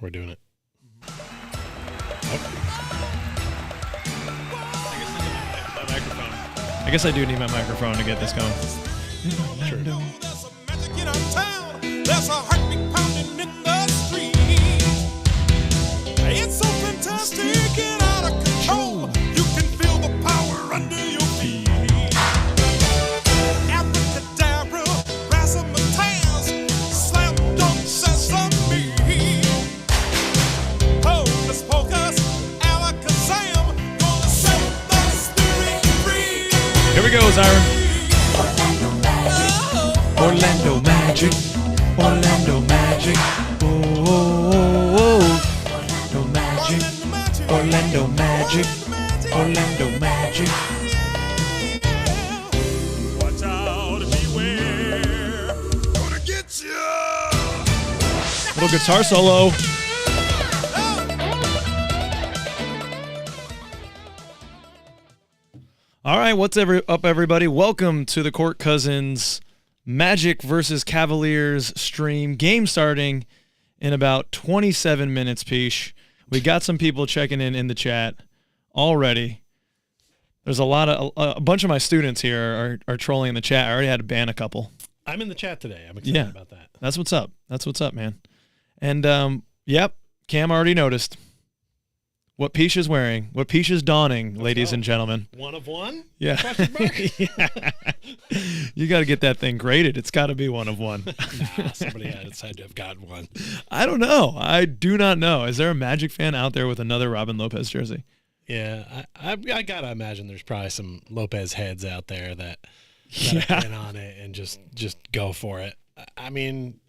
We're doing it. I guess I do need my microphone to get this going. Sure. There's a magic in our town. There's a heartbeat pounding in the street. It's so fantastic and out of control. You can feel the power under your feet. Abracadabra, razzmatazz, slam dunk sesame. Hocus pocus, alakazam, gonna set the spirit free. Here we go, Zyron. Orlando Magic, Orlando Magic, oh, oh, oh, oh. Orlando Magic, Orlando Magic, Orlando Magic. Watch out, beware, gonna get you. Little guitar solo. All right, what's up, everybody? Welcome to the Court Cousins Magic versus Cavaliers stream. Game starting in about 27 minutes, Pich. We got some people checking in the chat already. There's a bunch of my students here are trolling in the chat. I already had to ban a couple. I'm in the chat today. I'm excited about that. That's what's up. That's what's up, man. And, yep, Cam already noticed what Pich is wearing, what Pich is donning, ladies and gentlemen. One of one? Yeah. Question mark? Yeah. You got to get that thing graded. It's got to be one of one. Nah, somebody had to have gotten one. I don't know. I do not know. Is there a Magic fan out there with another Robin Lopez jersey? Yeah, I got to imagine there's probably some Lopez heads out there that are in on it and just go for it. I mean,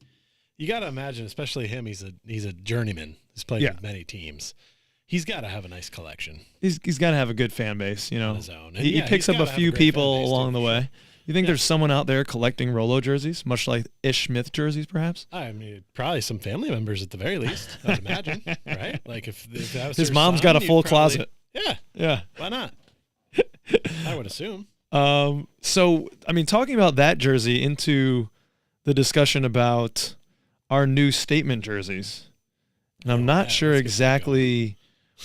you got to imagine, especially him, he's a journeyman. He's played with many teams. He's got to have a nice collection. He's got to have a good fan base, you know. On his own. And He picks up a few people along the way. You think there's someone out there collecting Rolo jerseys, much like Ish Smith jerseys, perhaps? I mean, probably some family members at the very least, I'd imagine, right? Like if that was His her mom's son, got a you'd full probably- closet. Yeah, Yeah. why not? I would assume. So, I mean, talking about that jersey into the discussion about our new statement jerseys, and I'm not sure let's get that exactly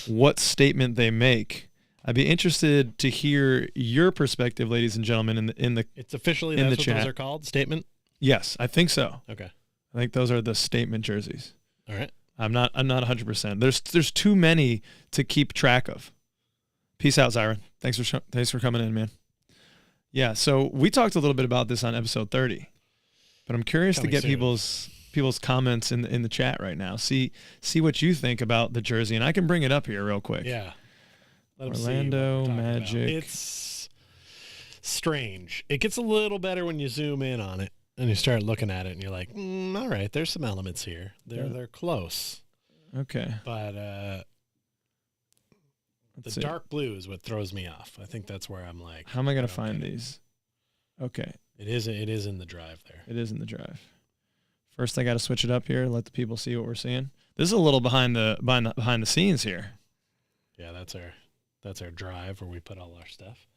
what statement they make. I'd be interested to hear your perspective, ladies and gentlemen, in the It's officially in that's the what those chat. are called? Statement? Yes, I think so. Okay. I think those are the statement jerseys. All right. I'm not 100%. There's too many to keep track of. Peace out, Zyron. Thanks for coming in, man. Yeah, so we talked a little bit about this on episode 30, but I'm curious Coming to get soon. people's comments in the chat right now. See what you think about the jersey, and I can bring it up here real quick. Yeah. Let 'em see Orlando what we're talking about. Magic. It's strange. It gets a little better when you zoom in on it and you start looking at it and you're like, all right, there's some elements here. They're close. Okay. But Let's the see. dark blue is what throws me off. I think that's where I'm like, How am I going I to don't find get it. these? Okay. It is in the drive there. It is in the drive. First, I got to switch it up here. Let the people see what we're seeing. This is a little behind the scenes here. Yeah, that's our drive where we put all our stuff.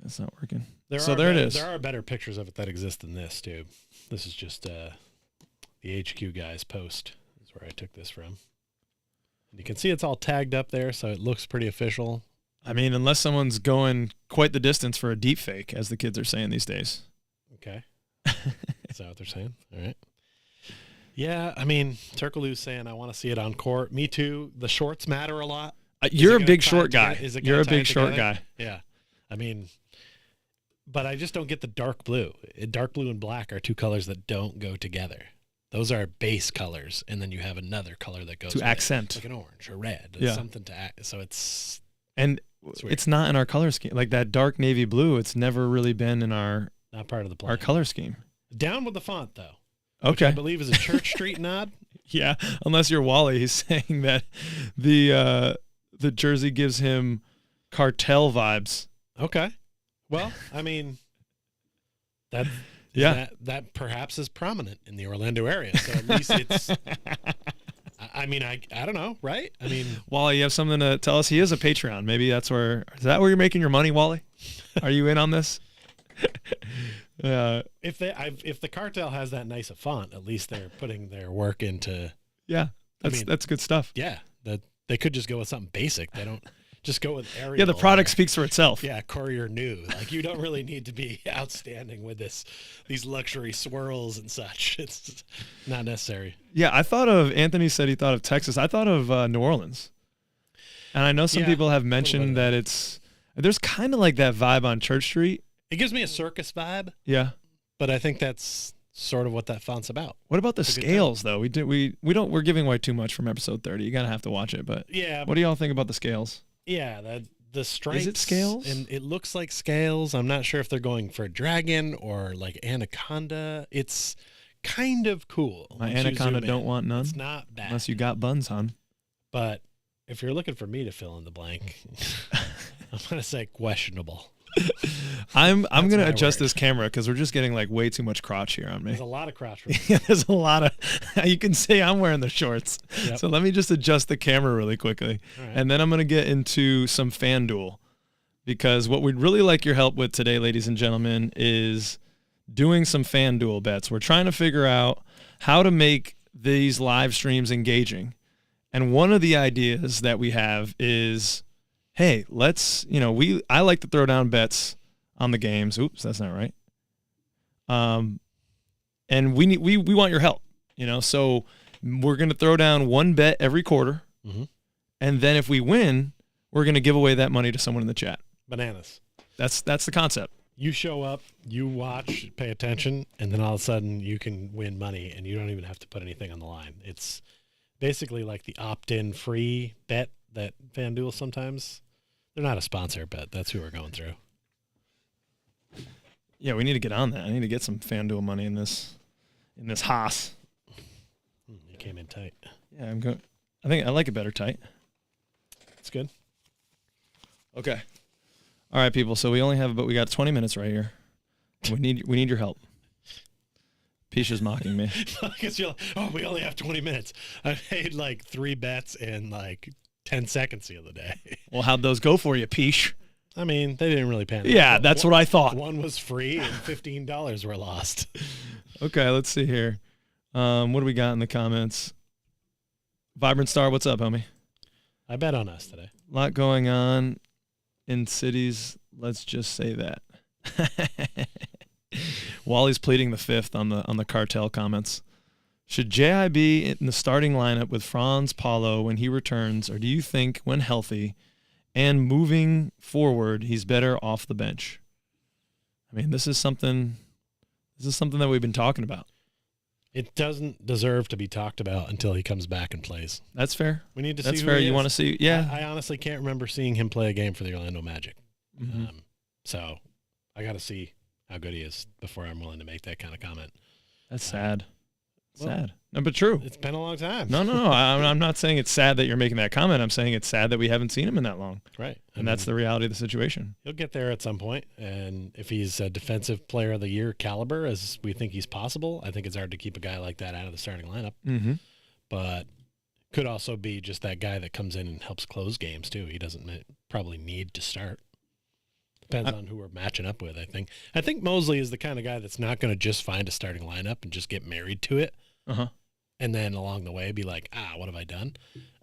It's not working. There it is. There are better pictures of it that exist than this, too. This is just the HQ guys post is where I took this from. And you can see it's all tagged up there, so it looks pretty official. I mean, unless someone's going quite the distance for a deep fake, as the kids are saying these days. Okay. Is that what they're saying? All right. Yeah, I mean, Turkaloo's saying I want to see it on court. Me too. The shorts matter a lot. You're a gonna big tie short it guy. together? Is it You're gonna a tie big it short together? guy. Yeah. I mean, but I just don't get the dark blue. Dark blue and black are two colors that don't go together. Those are base colors, and then you have another color that goes To with it, accent. like an orange or red. Yeah. Something to act. So it's And weird. it's not in our color scheme. Like that dark navy blue, it's never really been in our not part of the plan. our color scheme. Down with the font, though. Which I Okay. believe is a Church Street nod. Yeah, unless you're Wally, he's saying that the jersey gives him cartel vibes. Okay. Well, I mean, that Yeah. that perhaps is prominent in the Orlando area. So at least it's. I mean, I don't know, right? I mean, Wally, you have something to tell us? He is a Patreon. Maybe is that where you're making your money, Wally? Are you in on this? if the cartel has that nice a font, at least they're putting their work into Yeah. That's good stuff. Yeah, that they could just go with something basic. They don't just go with Arial. Yeah, the product or, speaks for itself. Yeah, Courier New. Like you don't really need to be outstanding with these luxury swirls and such. It's not necessary. Yeah, I thought of Anthony said he thought of Texas. I thought of New Orleans. And I know some people have mentioned that there's kind of like that vibe on Church Street. It gives me a circus vibe. Yeah. But I think that's sort of what that font's about. What about the scales though? We're giving away too much from episode 30. You're going to have to watch it, but yeah. What do y'all think about the scales? Yeah, the stripes. Is it scales? And it looks like scales. I'm not sure if they're going for a dragon or like anaconda. It's kind of cool. My anaconda don't want none. It's not bad. Unless you got buns, hon. But if you're looking for me to fill in the blank, I'm going to say questionable. I'm going to adjust this camera because we're just getting like way too much crotch here on me. There's a lot of crotch. Yeah, there's a lot of. You can see I'm wearing the shorts. Yep. So let me just adjust the camera really quickly, and then I'm going to get into some FanDuel, because what we'd really like your help with today, ladies and gentlemen, is doing some FanDuel bets. We're trying to figure out how to make these live streams engaging, and one of the ideas that we have is, hey, I like to throw down bets on the games. Oops, that's not right. And we want your help, so we're going to throw down one bet every quarter. Mm-hmm. And then if we win, we're going to give away that money to someone in the chat. Bananas. That's the concept. You show up, you watch, pay attention, and then all of a sudden you can win money and you don't even have to put anything on the line. It's basically like the opt-in free bet that FanDuel sometimes. They're not a sponsor, but that's who we're going through. Yeah, we need to get on that. I need to get some FanDuel money in this house. You came in tight. Yeah, I'm good. I think I like it better tight. It's good. Okay. All right, people. So we got 20 minutes right here. We need your help. Pisha's mocking me. Because you're like, we only have 20 minutes. I made like 3 bets in like 10 seconds the other day. Well, how'd those go for you, Pish? I mean, they didn't really pan out. Yeah, that's what I thought. One was free and $15 were lost. Okay, let's see here. What do we got in the comments? Vibrant Star, what's up, homie? I bet on us today. A lot going on in cities. Let's just say that. Wally's pleading the fifth on the cartel comments. Should J.I. be in the starting lineup with Franz Paulo when he returns, or do you think when healthy and moving forward he's better off the bench? I mean, this is something that we've been talking about. It doesn't deserve to be talked about until he comes back and plays. That's fair. We need to That's see fair. who he You is. want to see? Yeah. I honestly can't remember seeing him play a game for the Orlando Magic. Mm-hmm. So I got to see how good he is before I'm willing to make that kind of comment. That's sad. Sad. No, but true. It's been a long time. No. I'm not saying it's sad that you're making that comment. I'm saying it's sad that we haven't seen him in that long. Right. And that's the reality of the situation. He'll get there at some point. And if he's a defensive player of the year caliber, as we think he's possible, I think it's hard to keep a guy like that out of the starting lineup. Mm-hmm. But could also be just that guy that comes in and helps close games, too. He doesn't probably need to start. Depends on who we're matching up with, I think. I think Mosley is the kind of guy that's not going to just find a starting lineup and just get married to it. Uh-huh. And then along the way be like, what have I done?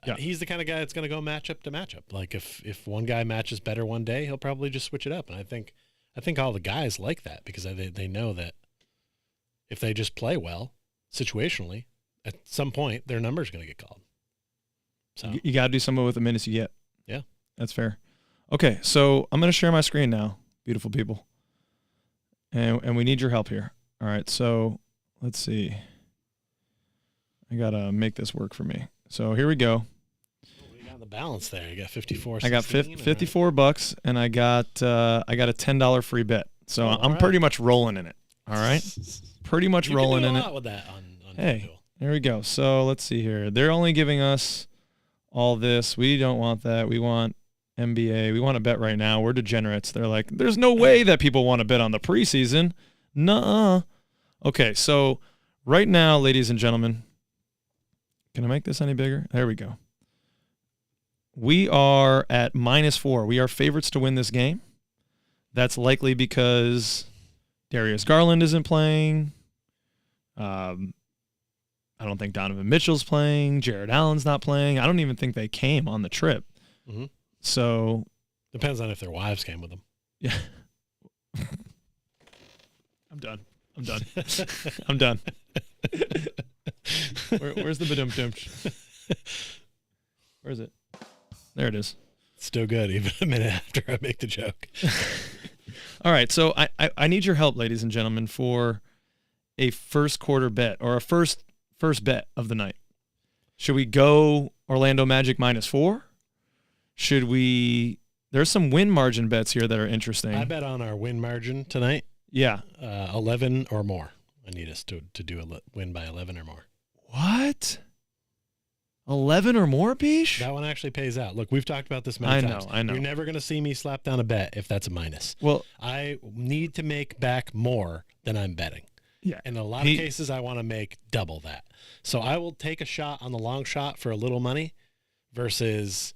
Yeah. He's the kind of guy that's going to go matchup to matchup. Like if one guy matches better one day, he'll probably just switch it up. And I think all the guys like that because they know that if they just play well situationally, at some point their number's going to get called. So You got to do something with the minutes you get. Yeah. That's fair. Okay, so I'm going to share my screen now, beautiful people. And we need your help here. All right, so let's see. I got to make this work for me. So here we go. You got the balance there. You got 54. I got $54 and I got a $10 free bet. So I'm pretty much rolling in it. All right? Pretty much rolling in it. You can do a lot with that on Hey, FanDuel. there we go. So let's see here. They're only giving us all this. We don't want that. We want NBA. We want to bet right now. We're degenerates. They're like, there's no way that people want to bet on the preseason. Nuh-uh. Okay, so right now, ladies and gentlemen, can I make this any bigger? There we go. We are at -4. We are favorites to win this game. That's likely because Darius Garland isn't playing. I don't think Donovan Mitchell's playing. Jared Allen's not playing. I don't even think they came on the trip. Mm-hmm. So depends on if their wives came with them. Yeah. I'm done. I'm done. Where's the badum-dum? Where is it? There it is. Still good, even a minute after I make the joke. All right, so I need your help, ladies and gentlemen, for a first quarter bet or a first bet of the night. Should we go Orlando Magic -4? Should we? There's some win margin bets here that are interesting. I bet on our win margin tonight. Yeah, 11 or more. I need us to do a win by 11 or more. What? 11 or more, Pish? That one actually pays out. Look, we've talked about this many times. I know. You're never going to see me slap down a bet if that's a minus. Well, I need to make back more than I'm betting. Yeah. In a lot of cases, I want to make double that. So I will take a shot on the long shot for a little money versus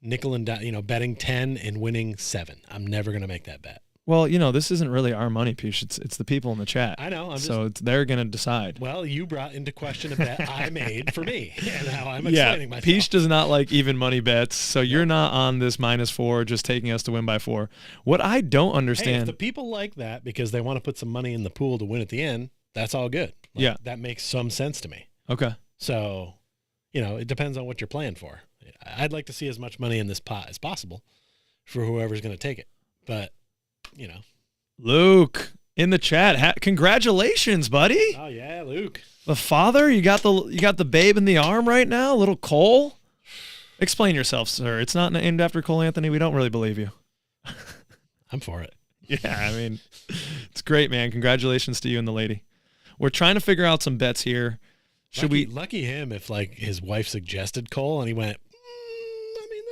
nickel and betting 10 and winning 7. I'm never going to make that bet. Well, this isn't really our money, Pish. It's the people in the chat. I know. They're going to decide. Well, you brought into question a bet I made for me, and now I'm explaining myself. Pish does not like even money bets, so you're not on this -4, just taking us to win by 4. What I don't understand. Hey, if the people like that because they want to put some money in the pool to win at the end, that's all good. Yeah. That makes some sense to me. Okay. So, it depends on what you're playing for. I'd like to see as much money in this pot as possible for whoever's going to take it. But, Luke in the chat. Congratulations, buddy. Oh yeah, Luke. The father, you got the babe in the arm right now, little Cole. Explain yourself, sir. It's not named after Cole Anthony. We don't really believe you. I'm for it. Yeah, I mean, it's great, man. Congratulations to you and the lady. We're trying to figure out some bets here. Lucky him if his wife suggested Cole and he went,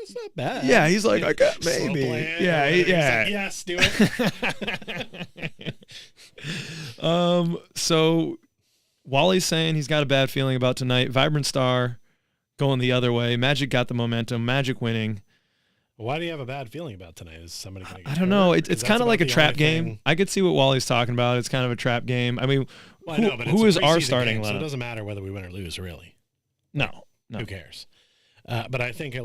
that's not bad. Yeah, he's like, I got maybe. Yeah. Like, yes, do it. So Wally's saying he's got a bad feeling about tonight. Vibrant Star going the other way. Magic got the momentum. Magic winning. Why do you have a bad feeling about tonight? Is somebody going to get I don't know. It's kind of like a trap game. I could see what Wally's talking about. It's kind of a trap game. I mean, who is our starting lineup? So it doesn't matter whether we win or lose, really. No. Who cares? But I think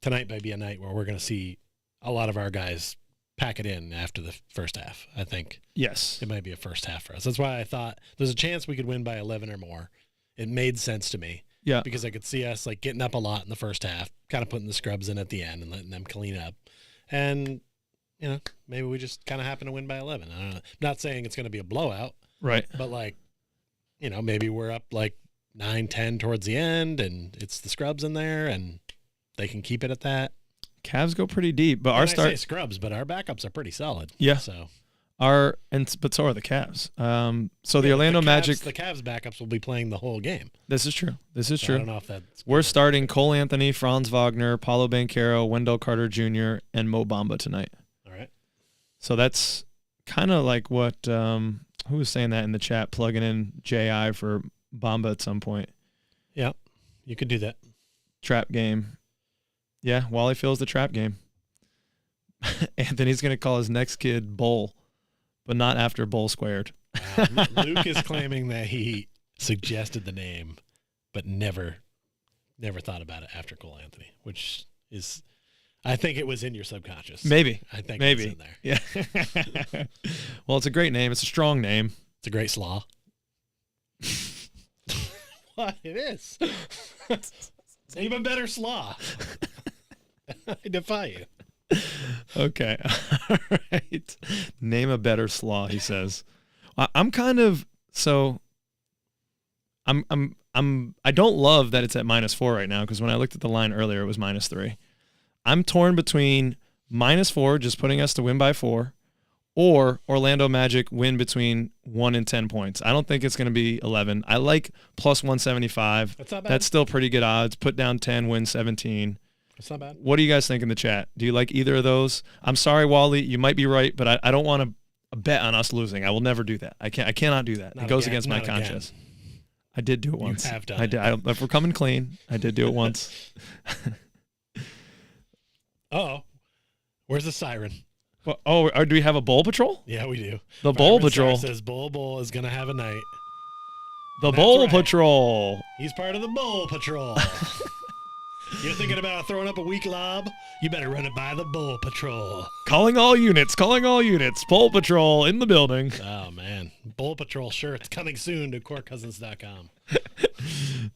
tonight might be a night where we're going to see a lot of our guys pack it in after the first half. I think. Yes. It might be a first half for us. That's why I thought there's a chance we could win by 11 or more. It made sense to me. Yeah. Because I could see us getting up a lot in the first half, kind of putting the scrubs in at the end and letting them clean up. And, maybe we just kind of happen to win by 11. I don't know. Not saying it's going to be a blowout. Right. But maybe we're up 9-10 towards the end and it's the scrubs in there and they can keep it at that. Cavs go pretty deep, but I say scrubs, but our backups are pretty solid. Yeah. So but so are the Cavs. So the Orlando Magic. The Cavs backups will be playing the whole game. This is true. So I don't know if that's. We're starting Cole Anthony, Franz Wagner, Paulo Banchero, Wendell Carter Jr., and Mo Bamba tonight. All right. So that's kind of like what who was saying that in the chat, plugging in JI for Bamba at some point. Yeah, you could do that. Trap game. Yeah, Wally feels the trap game. Anthony's going to call his next kid Bull, but not after Bull Squared. Luke is claiming that he suggested the name, but never thought about it after Cole Anthony, which is, I think it was in your subconscious. Maybe. I think Maybe. it's in there. Yeah. Well, it's a great name. It's a strong name. It's a great slaw. What? It is. It's an even better slaw. I defy you. Okay. All right. Name a better slaw, he says. I'm kind of I don't love that it's at -4 right now, because when I looked at the line earlier it was -3. I'm torn between -4, just putting us to win by 4, or Orlando Magic win between 1 and 10 points. I don't think it's going to be 11. I like +175. That's not bad. That's still pretty good odds. Put down 10, win 17. That's not bad. What do you guys think in the chat? Do you like either of those? I'm sorry, Wally, you might be right, but I don't want to bet on us losing. I will never do that. I cannot do that. It goes against my conscience. I did do it once. You have done it. If we're coming clean, I did do it once. Uh-oh. Where's the siren? Well, do we have a Bowl Patrol? Yeah, we do. The Bowl Fireman Patrol Star says Bull is going to have a night. The That's Bowl right. Patrol. He's part of the Bull Patrol. You're thinking about throwing up a weak lob? You better run it by the Bull Patrol. Calling all units. Bowl Patrol in the building. Oh, man. Bull Patrol shirts coming soon to courtcousins.com.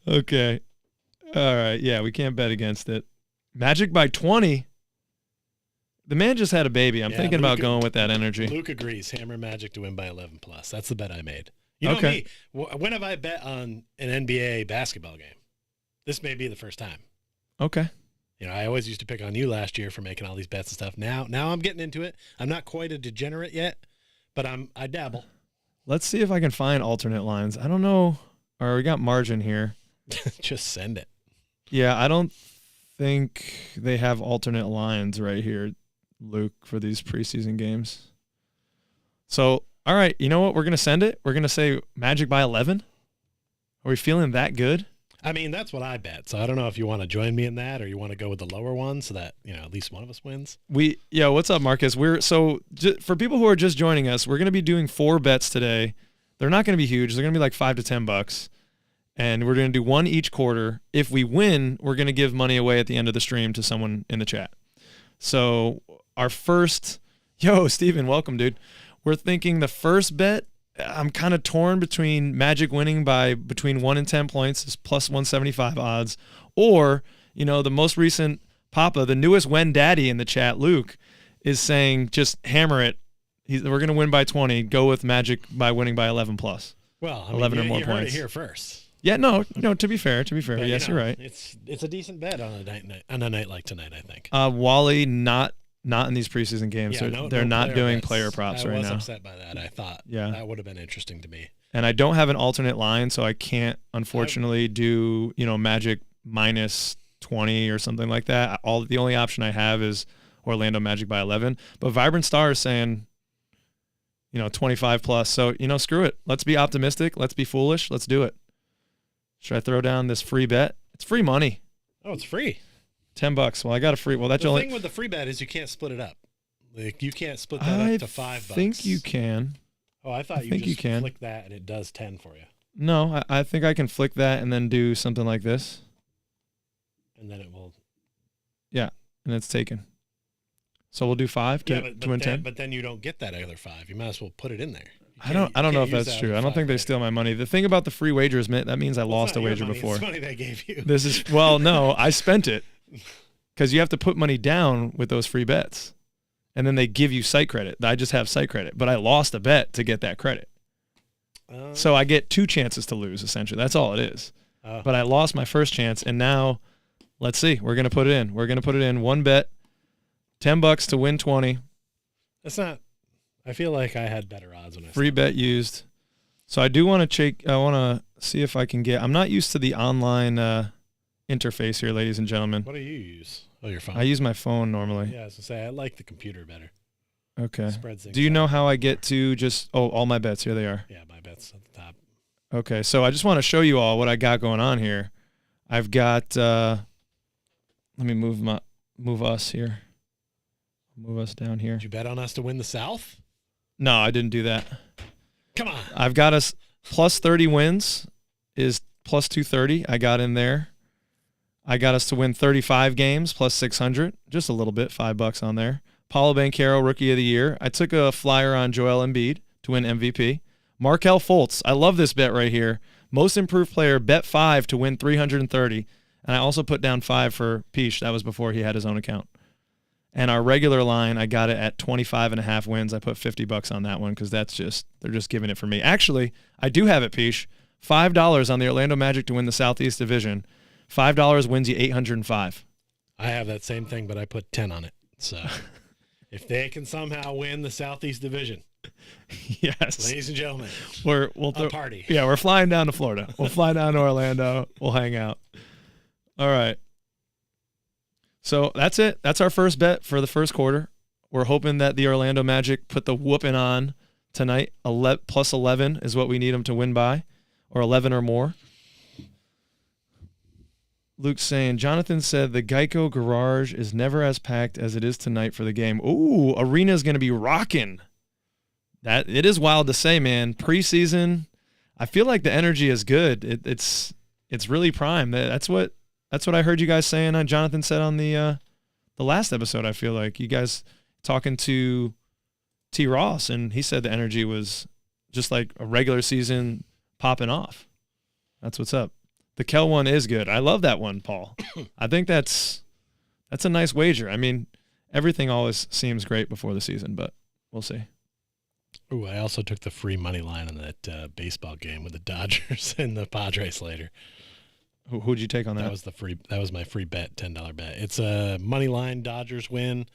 Okay. All right. Yeah, we can't bet against it. Magic by 20. The man just had a baby. I'm thinking about going with that energy. Luke agrees. Hammer Magic to win by 11 plus. That's the bet I made. You know Okay. me. When have I bet on an NBA basketball game? This may be the first time. Okay. You know, I always used to pick on you last year for making all these bets and stuff. Now I'm getting into it. I'm not quite a degenerate yet, but I dabble. Let's see if I can find alternate lines. I don't know. All right, we got margin here. Just send it. Yeah, I don't think they have alternate lines right here, Luke, for these preseason games. So, all right, you know what? We're going to send it. We're going to say Magic by 11. Are we feeling that good? I mean, that's what I bet. So I don't know if you want to join me in that or you want to go with the lower one so that, you know, at least one of us wins. What's up, Marcus? For people who are just joining us, we're going to be doing 4 bets today. They're not going to be huge. They're going to be like $5 to $10. And we're going to do one each quarter. If we win, we're going to give money away at the end of the stream to someone in the chat. So our first, Steven, welcome, dude. We're thinking the first bet, I'm kind of torn between Magic winning by between 1 and 10 points is plus 175 odds, or, the most recent Papa, the newest When Daddy in the chat, Luke, is saying just hammer it. We're going to win by 20. Go with Magic by winning by 11 plus. Well, 11 or more you points. heard it here first. Yeah, no. To be fair, But, yes, you're right. It's a decent bet on a night like tonight, I think. Wally, not in these preseason games. Yeah, they're no not player doing bets. player props right I was now. upset by that. I thought that would have been interesting to me. And I don't have an alternate line, so I can't, unfortunately, do Magic minus 20 or something like that. The only option I have is Orlando Magic by 11. But Vibrant Star is saying, 25 plus. So, screw it. Let's be optimistic. Let's be foolish. Let's do it. Should I throw down this free bet? It's free money. Oh, it's free. $10. Well, I got a free. Well, that's The only. thing with the free bet is you can't split it up. Like you can't split that up to $5. I think you can. Oh, I thought think you can. flick that and it does 10 for you. No, I think I can flick that and then do something like this. And then it will. Yeah, and it's taken. So we'll do 5 to win 10. But then you don't get that other 5. You might as well put it in there. I don't know if that's true. I don't think they steal my money. The thing about the free wagers, that means I lost a wager before. It's money they gave you. No, I spent it because you have to put money down with those free bets, and then they give you site credit. I just have site credit, but I lost a bet to get that credit. So I get 2 chances to lose, essentially. That's all it is. But I lost my first chance, and now let's see. We're going to put it in. We're going to put it in. 1 bet, $10 to win 20. That's not. I feel like I had better odds when I Free bet used. So I do want to check. I want to see if I can get. I'm not used to the online interface here, ladies and gentlemen. What do you use? Oh, your phone. I use my phone normally. Yeah, I was gonna say I like the computer better. Okay. Spreads things Do you out. know how I get to just? Oh, all my bets. Here they are. Yeah, my bet's at the top. Okay, so I just want to show you all what I got going on here. I've got. Let me move us here. Move us down here. Did you bet on us to win the South? No, I didn't do that. Come on. I've got us plus 30 wins is plus 230. I got in there. I got us to win 35 games plus 600, just a little bit, $5 on there. Paulo Banchero, Rookie of the Year. I took a flyer on Joel Embiid to win MVP. Markelle Fultz. I love this bet right here. Most improved player, bet 5 to win 330. And I also put down 5 for Pich. That was before he had his own account. And our regular line, I got it at 25.5 wins. I put $50 on that one because they're just giving it for me. Actually, I do have it, Pich. $5 on the Orlando Magic to win the Southeast Division. $5 wins you 805. I have that same thing, but I put 10 on it. So if they can somehow win the Southeast Division, yes, ladies and gentlemen, we'll party. Yeah, we're flying down to Florida. We'll fly down to Orlando. We'll hang out. All right. So that's it. That's our first bet for the first quarter. We're hoping that the Orlando Magic put the whooping on tonight. Plus 11 is what we need them to win by, or 11 or more. Luke's saying, Jonathan said the Geico garage is never as packed as it is tonight for the game. Ooh, arena's going to be rocking. That it is wild to say, man. Preseason, I feel like the energy is good. It's really prime. That's what I heard you guys saying. Jonathan said on the last episode. I feel like you guys talking to T. Ross, and he said the energy was just like a regular season popping off. That's what's up. The Kel one is good. I love that one, Paul. I think that's a nice wager. I mean, everything always seems great before the season, but we'll see. Ooh, I also took the free money line on that baseball game with the Dodgers and the Padres later. Who'd you take on that? That was my free bet, $10 bet. It's a money line Dodgers win.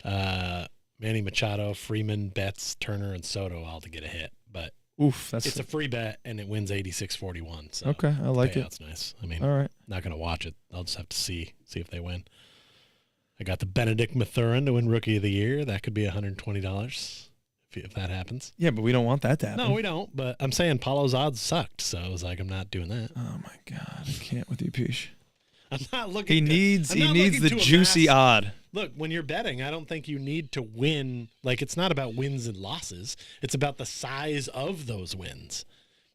Manny Machado, Freeman, Betts, Turner, and Soto all to get a hit. But it's a free bet and it wins 86-41. So okay, I like it. That's nice. I mean, all right. Not gonna watch it. I'll just have to see if they win. I got the Benedict Mathurin to win Rookie of the Year. That could be $120 if that happens. Yeah, but we don't want that to happen. No, we don't. But I'm saying Paulo's odds sucked, so I was like, I'm not doing that. Oh my God, I can't with you, Pish. I'm not looking. He needs the juicy odd. Look, when you're betting, I don't think you need to win. Like, it's not about wins and losses. It's about the size of those wins.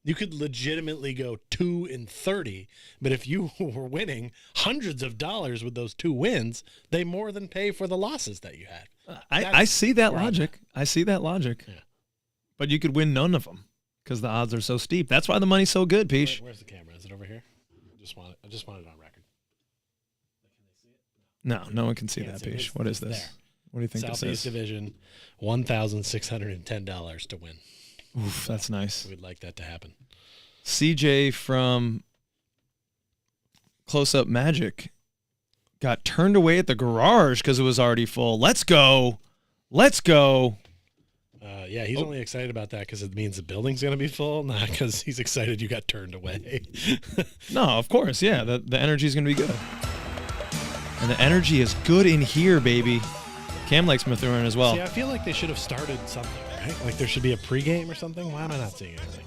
You could legitimately go 2-30, but if you were winning hundreds of dollars with those 2 wins, they more than pay for the losses that you had. I see that logic. I see that logic. Yeah. But you could win none of them because the odds are so steep. That's why the money's so good, Pish. Where's the camera? Is it over here? I just want it on record. Can they see it? No one can see that, Pish. What is this? There. What do you think Southeast this is? Division, $1,610 to win. Oof, that's nice. We'd like that to happen. CJ from Close Up Magic got turned away at the garage because it was already full. Let's go. Yeah, he's only excited about that because it means the building's going to be full, not because he's excited you got turned away. No, of course, yeah. The energy is going to be good. And the energy is good in here, baby. Cam likes Mathurin as well. See, I feel like they should have started something, right? Like there should be a pregame or something. Why am I not seeing anything?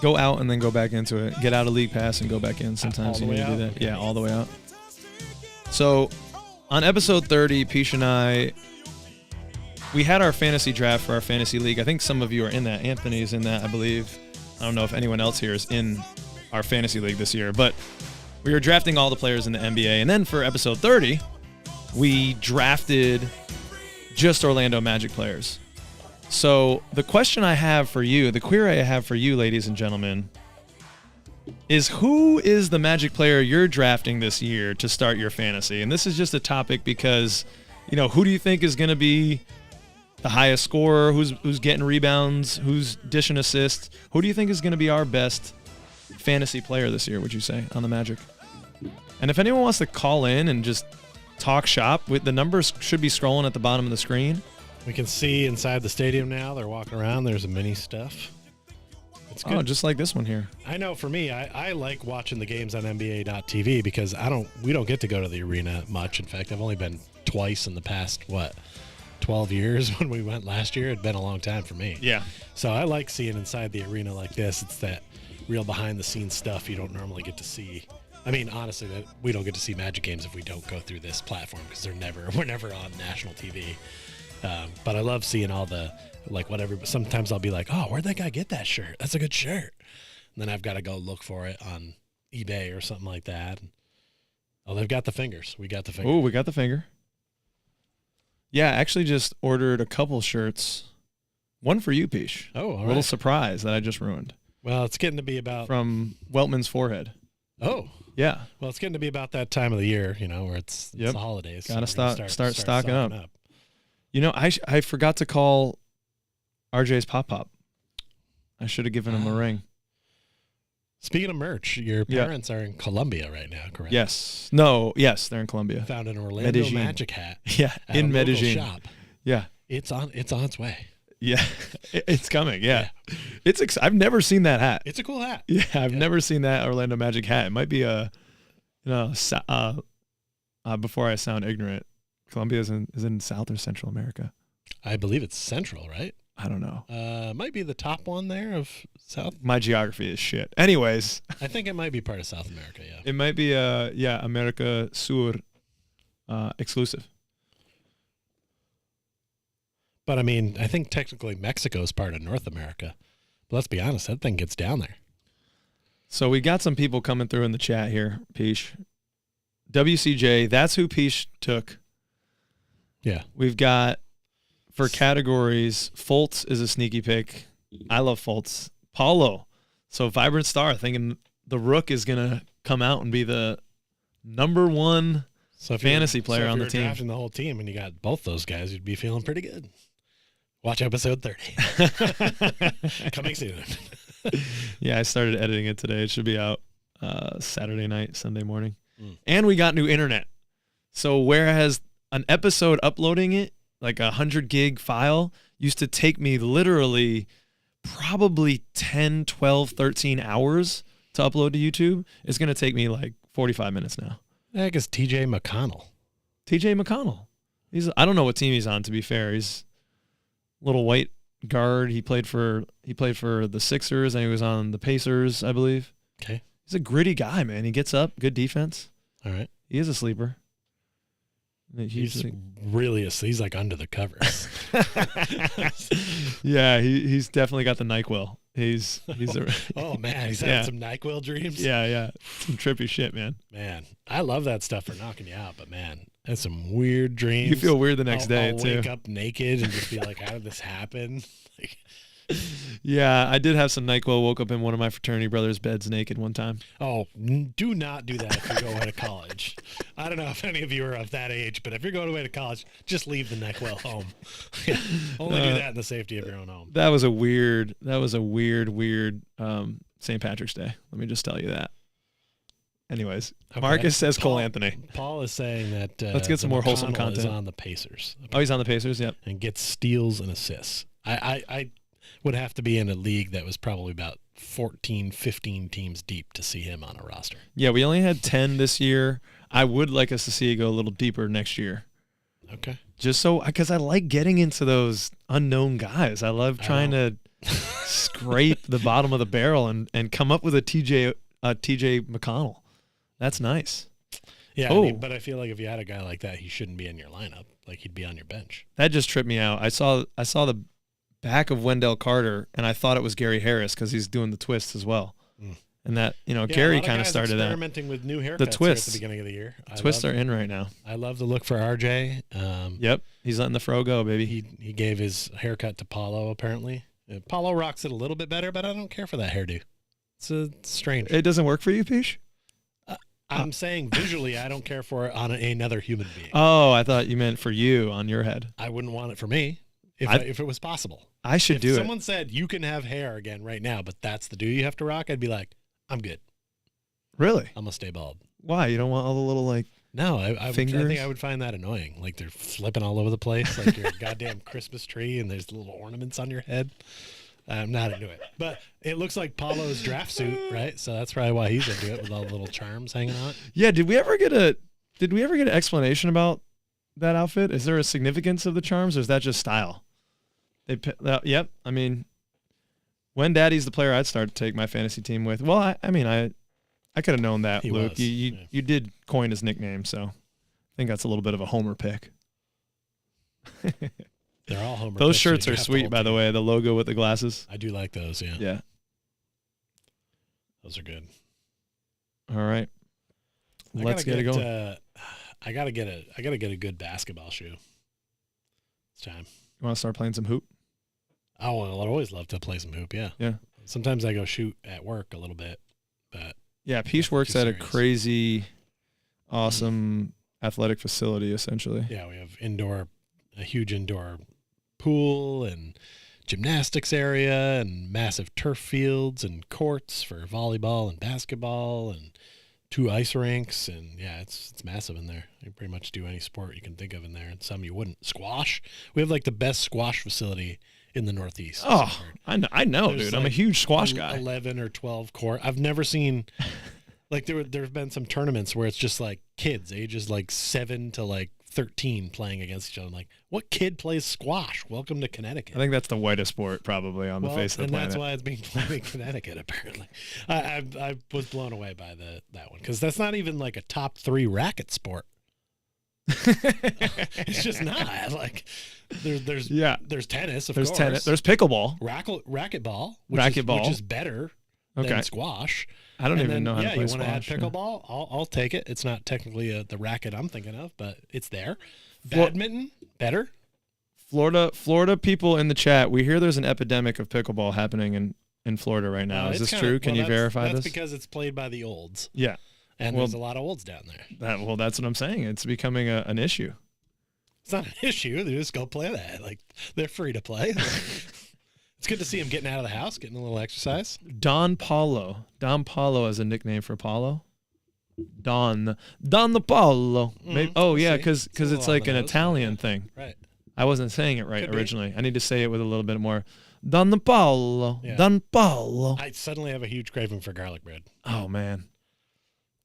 Go out and then go back into it. Get out of League Pass and go back in. Sometimes you need to do that. Yeah, all the way out. So on episode 30, Pish and I, we had our fantasy draft for our fantasy league. I think some of you are in that. Anthony's in that, I believe. I don't know if anyone else here is in our fantasy league this year, but we were drafting all the players in the NBA. And then for episode 30, we drafted just Orlando Magic players. So the question I have for you, the query I have for you, ladies and gentlemen, is who is the Magic player you're drafting this year to start your fantasy? And this is just a topic because, who do you think is going to be the highest scorer? Who's getting rebounds? Who's dishing assists? Who do you think is going to be our best fantasy player this year, would you say, on the Magic? And if anyone wants to call in and just talk shop, the numbers should be scrolling at the bottom of the screen. We can see inside the stadium now. They're walking around. There's a mini stuff. It's good. Oh, just like this one here. I know for me, I like watching the games on NBA.TV because we don't get to go to the arena much. In fact, I've only been twice in the past, 12 years when we went last year. It'd been a long time for me. Yeah. So I like seeing inside the arena like this. It's that real behind the scenes stuff you don't normally get to see. I mean, honestly, that we don't get to see Magic games if we don't go through this platform because we're never on national TV. But I love seeing all the, whatever. Sometimes I'll be like, oh, where'd that guy get that shirt? That's a good shirt. And then I've got to go look for it on eBay or something like that. Oh, they've got the fingers. We got the finger. Oh, we got the finger. Yeah, I actually just ordered a couple shirts. One for you, Pish. Oh, all right. A little surprise that I just ruined. Well, it's getting to be about... From Weltman's Forehead. Oh. Yeah. Well, it's getting to be about that time of the year, where it's the holidays. Got to start stocking up. I forgot to call RJ's Pop. I should have given him a ring. Speaking of merch, your parents are in Colombia right now, correct? Yes. No, yes, they're in Colombia. Found an Orlando Magic hat. Yeah, in Medellin. Shop. Yeah. It's on its way. Yeah. It's coming, yeah. I've never seen that hat. It's a cool hat. Yeah, I've never seen that Orlando Magic hat. It might be before I sound ignorant, Colombia is in South or Central America. I believe it's Central, right? I don't know. Might be the top one there of South. My geography is shit. Anyways. I think it might be part of South America, yeah. It might be, America Sur exclusive. But, I mean, I think technically Mexico is part of North America. But let's be honest, that thing gets down there. So we got some people coming through in the chat here, Peach. WCJ, that's who Peach took. Yeah. We've got, for categories, Fultz is a sneaky pick. I love Fultz. Paulo. So Vibrant Star, thinking the Rook is going to come out and be the number one fantasy player on the team. If you're drafting the whole team and you got both those guys, you'd be feeling pretty good. Watch episode 30. Coming soon. Yeah, I started editing it today. It should be out Saturday night, Sunday morning. And we got new internet. So whereas an episode uploading it, like 100 gig file, used to take me literally probably 10, 12, 13 hours to upload to YouTube, it's going to take me like 45 minutes now. I guess TJ McConnell. TJ McConnell. I don't know what team he's on, to be fair. He's a little white guard. He played for the Sixers, and he was on the Pacers, I believe. Okay. He's a gritty guy, man. He gets up, good defense. All right. He is a sleeper. He's really he's like under the covers. Yeah, he's definitely got the NyQuil. He's oh man, he's having some NyQuil dreams. Yeah, some trippy shit, man. Man, I love that stuff for knocking you out, but man, that's some weird dreams. You feel weird the next day I'll too. Wake up naked and just be like, how did this happen? Like, yeah, I did have some NyQuil. Woke up in one of my fraternity brothers' beds naked one time. Oh, do not do that if you go away to college. I don't know if any of you are of that age, but if you're going away to college, just leave the NyQuil home. Yeah, only do that in the safety of your own home. That was a weird St. Patrick's Day. Let me just tell you that. Anyways, okay. Marcus says Cole Anthony. Paul is saying that let's get some more wholesome content. Is on the Pacers. Okay. Oh, he's on the Pacers, yep. And gets steals and assists. I would have to be in a league that was probably about 14, 15 teams deep to see him on a roster. Yeah, we only had 10 this year. I would like us to see it go a little deeper next year. Okay. Just so, because I like getting into those unknown guys. I love trying to scrape the bottom of the barrel and come up with a TJ McConnell. That's nice. Yeah, I mean, but I feel like if you had a guy like that, he shouldn't be in your lineup. Like, he'd be on your bench. That just tripped me out. I saw the back of Wendell Carter, and I thought it was Gary Harris because he's doing the twists as well. And that, Gary kind of started experimenting with new haircuts the twists at the beginning of the year. Twists are in right now. I love the look for RJ. Yep, he's letting the fro go, baby. He gave his haircut to Paulo, apparently. Paulo rocks it a little bit better, but I don't care for that hairdo. It's strange. It doesn't work for you, Pish? I'm saying visually, I don't care for it on another human being. Oh, I thought you meant for you on your head. I wouldn't want it for me if it was possible. I should do it. If someone said you can have hair again right now, but that's the do you have to rock, I'd be like, I'm good. Really? I'm gonna stay bald. Why? You don't want all the little No, I fingers? I think I would find that annoying. Like they're flipping all over the place, like you're a goddamn Christmas tree, and there's little ornaments on your head. I'm not into it. But it looks like Paulo's draft suit, right? So that's probably why he's into it with all the little charms hanging on it. Yeah. Did we ever get an explanation about that outfit? Is there a significance of the charms, or is that just style? Yep. I mean, when Daddy's the player I'd start to take my fantasy team with. Well, I could have known that, Luke. You did coin his nickname, so I think that's a little bit of a homer pick. They're all homer. Those shirts are sweet, by the way. The logo with the glasses. I do like those. Yeah. Yeah. Those are good. All right. Let's get it going. I gotta get a good basketball shoe. It's time. You want to start playing some hoop? I'd always love to play some hoop. Yeah. Yeah. Sometimes I go shoot at work a little bit, but yeah, Peace works at a crazy, awesome athletic facility. Essentially. Yeah, we have a huge indoor pool and gymnastics area and massive turf fields and courts for volleyball and basketball and 2 ice rinks, and yeah, it's massive in there. You pretty much do any sport you can think of in there, and some you wouldn't. Squash. We have like the best squash facility in the Northeast. Oh, I know, dude. Like I'm a huge squash guy. 11 or 12 court. I've never seen like there have been some tournaments where it's just like kids ages like 7 to like 13 playing against each other. I'm like, what kid plays squash? Welcome to Connecticut. I think that's the whitest sport probably on the face of the planet. And that's why it's being played in Connecticut, apparently. I was blown away by that one because that's not even like a top 3 racket sport. It's just not like there's tennis, of course. There's pickleball. Racquetball, Racquetball. which is better than squash. I don't even know how to play you squash. Want to add pickleball? I'll take it. It's not technically the racket I'm thinking of, but it's there. Badminton, better. Florida people in the chat, we hear there's an epidemic of pickleball happening in Florida right now. Is this true? Can you verify this? That's because it's played by the olds. Yeah. And there's a lot of olds down there. That's what I'm saying. It's becoming an issue. It's not an issue. They just go play that. Like, they're free to play. It's good to see him getting out of the house, getting a little exercise. Don Paulo is a nickname for Paulo. Don the Paulo. Because it's like an Italian thing. Right. I wasn't saying it right originally. I need to say it with a little bit more. Don the Paulo. Yeah. Don Paulo. I suddenly have a huge craving for garlic bread. Oh, man.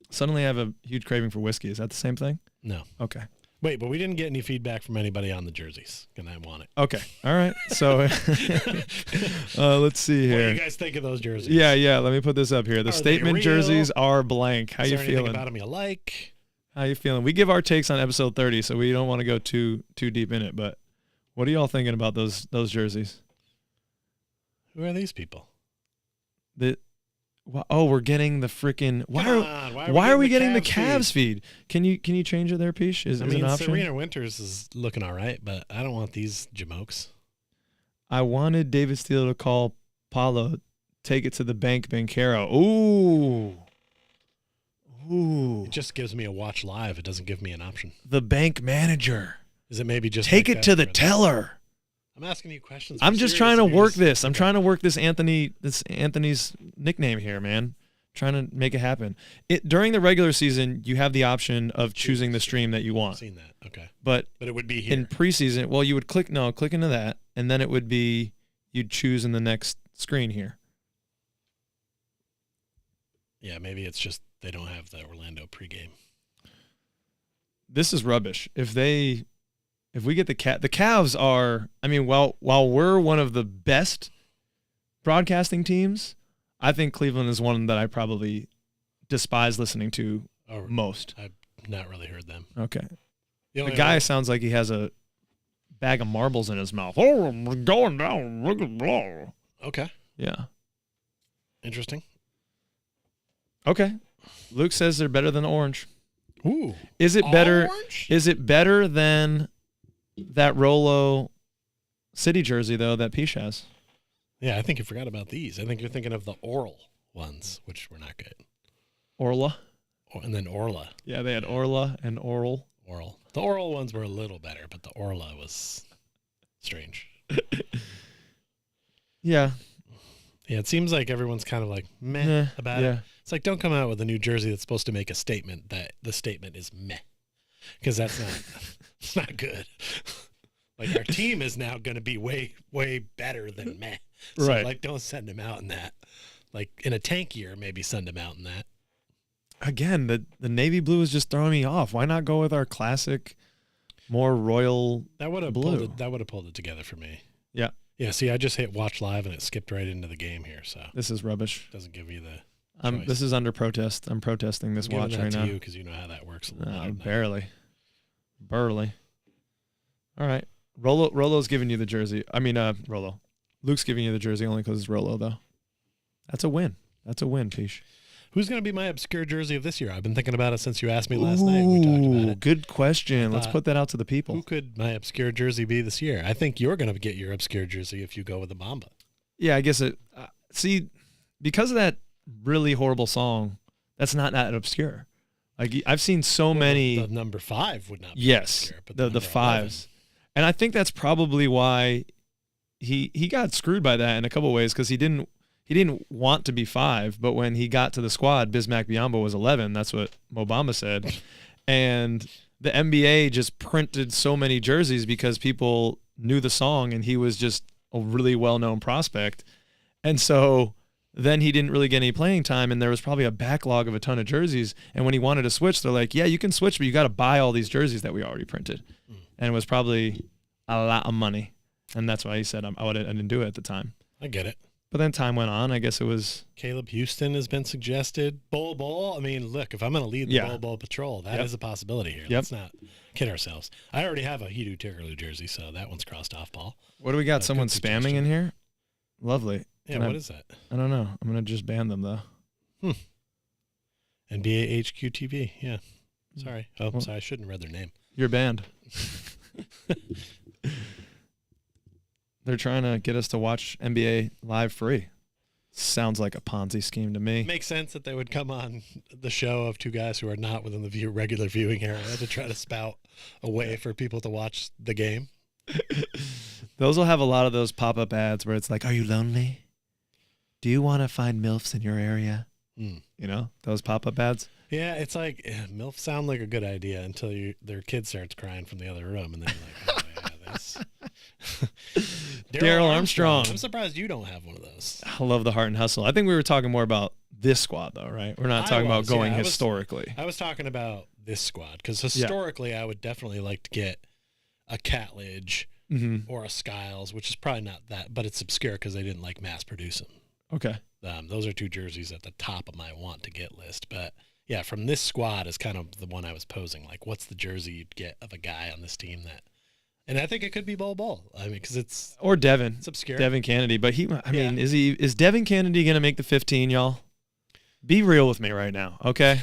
Suddenly I have a huge craving for whiskey. Is that the same thing? No. Okay. Wait, but we didn't get any feedback from anybody on the jerseys, and I want it. Okay. All right. So let's see here. What do you guys think of those jerseys? Yeah. Let me put this up here. The statement jerseys are blank. How you feeling? Anything about them you like? How you feeling? We give our takes on episode 30, so we don't want to go too deep in it. But what are y'all thinking about those jerseys? Who are these people? We're getting the freaking. Why are we getting the Cavs feed? Can you change it there, Pish? Is an option? Serena Winters is looking all right, but I don't want these jamokes. I wanted David Steele to call Paulo, take it to the bank, Bankero. Ooh. It just gives me a watch live. It doesn't give me an option. The bank manager. Is it maybe just take it to the teller? I'm asking you questions. I'm just trying to work this. I'm trying to work this Anthony's nickname here, man. Trying to make it happen. During the regular season, you have the option of choosing the stream that you want. I've seen that. Okay. But it would be here. In preseason, well, you would click into that, and then it would be you'd choose in the next screen here. Yeah, maybe it's just they don't have the Orlando pregame. This is rubbish. If we get the Cavs are, I mean, while we're one of the best broadcasting teams, I think Cleveland is one that I probably despise listening to most. I've not really heard them. Okay. The guy sounds like he has a bag of marbles in his mouth. Oh, we're going down. Look at blow. Okay. Yeah. Interesting. Okay. Luke says they're better than orange. Ooh. Is it better? Orange? Is it better than that Rolo City jersey, though, that Pish has? Yeah, I think you forgot about these. I think you're thinking of the Oral ones, which were not good. Orla? And then Orla. Yeah, they had Orla and Oral. Oral. The Oral ones were a little better, but the Orla was strange. Yeah. Yeah, it seems like everyone's kind of like meh about it. It's like, don't come out with a new jersey that's supposed to make a statement that the statement is meh. Because that's not it's not good. Like, our team is now going to be way, way better than meh. So, right. Like, don't send him out in that. Like, in a tank year, maybe send him out in that. Again, the navy blue is just throwing me off. Why not go with our classic, more royal blue? That would have pulled it together for me. Yeah. Yeah, see, I just hit watch live, and it skipped right into the game here. So this is rubbish. Doesn't give you the choice. This is under protest. I'm protesting this watch right now. Because you know how that works. Barely. All right. Rolo's giving you the jersey. I mean, Rolo. Luke's giving you the jersey only because it's Rolo, though. That's a win. Pish. Who's going to be my obscure jersey of this year? I've been thinking about it since you asked me last night. We talked about it. Good question. Let's put that out to the people. Who could my obscure jersey be this year? I think you're going to get your obscure jersey if you go with the Mamba. Yeah, I guess it. See, because of that really horrible song, that's not that obscure. Like, I've seen so many. The number 5 would not be obscure, but the fives. 11. And I think that's probably why he got screwed by that in a couple of ways, because he didn't want to be 5, but when he got to the squad, Bismack Biyombo was 11. That's what Mobamba said. And the NBA just printed so many jerseys because people knew the song, and he was just a really well-known prospect. And so then he didn't really get any playing time, and there was probably a backlog of a ton of jerseys. And when he wanted to switch, they're like, yeah, you can switch, but you got to buy all these jerseys that we already printed. And it was probably a lot of money. And that's why he said I didn't do it at the time. I get it. But then time went on. I guess it was Caleb Houston has been suggested. Bol Bol. I mean, look, if I'm going to lead the Bol Bol patrol, that is a possibility here. Yep. Let's not kid ourselves. I already have a Hidu Tiggerloo jersey, so that one's crossed off, Paul. What do we got? Good Someone spamming suggestion. in here? Lovely. Yeah, what is that? I don't know. I'm going to just ban them, though. NBA HQ TV. Yeah. Sorry. Oh, sorry. I shouldn't have read their name. You're banned. They're trying to get us to watch NBA live free. Sounds like a Ponzi scheme to me. Makes sense that they would come on the show of two guys who are not within the regular viewing area to try to spout a way for people to watch the game. Those will have a lot of those pop-up ads where it's like, are you lonely? Do you want to find MILFs in your area? You know, those pop-up ads. Yeah, it's like, MILF sound like a good idea until their kid starts crying from the other room, and then you're like, oh, yeah, this. Daryl Armstrong. I'm surprised you don't have one of those. I love the heart and hustle. I think we were talking more about this squad, though, right? We're not talking about going historically. I was talking about this squad, because historically I would definitely like to get a Catledge or a Skiles, which is probably not that, but it's obscure because they didn't like mass produce them. Okay. Those are two jerseys at the top of my want to get list. But yeah, from this squad is kind of the one I was posing. Like, what's the jersey you'd get of a guy on this team that, and I think it could be Bol. I mean, because it's or Devin. It's obscure. Devin Kennedy, but I mean, is Devin Kennedy gonna make the 15, y'all? Be real with me right now, okay?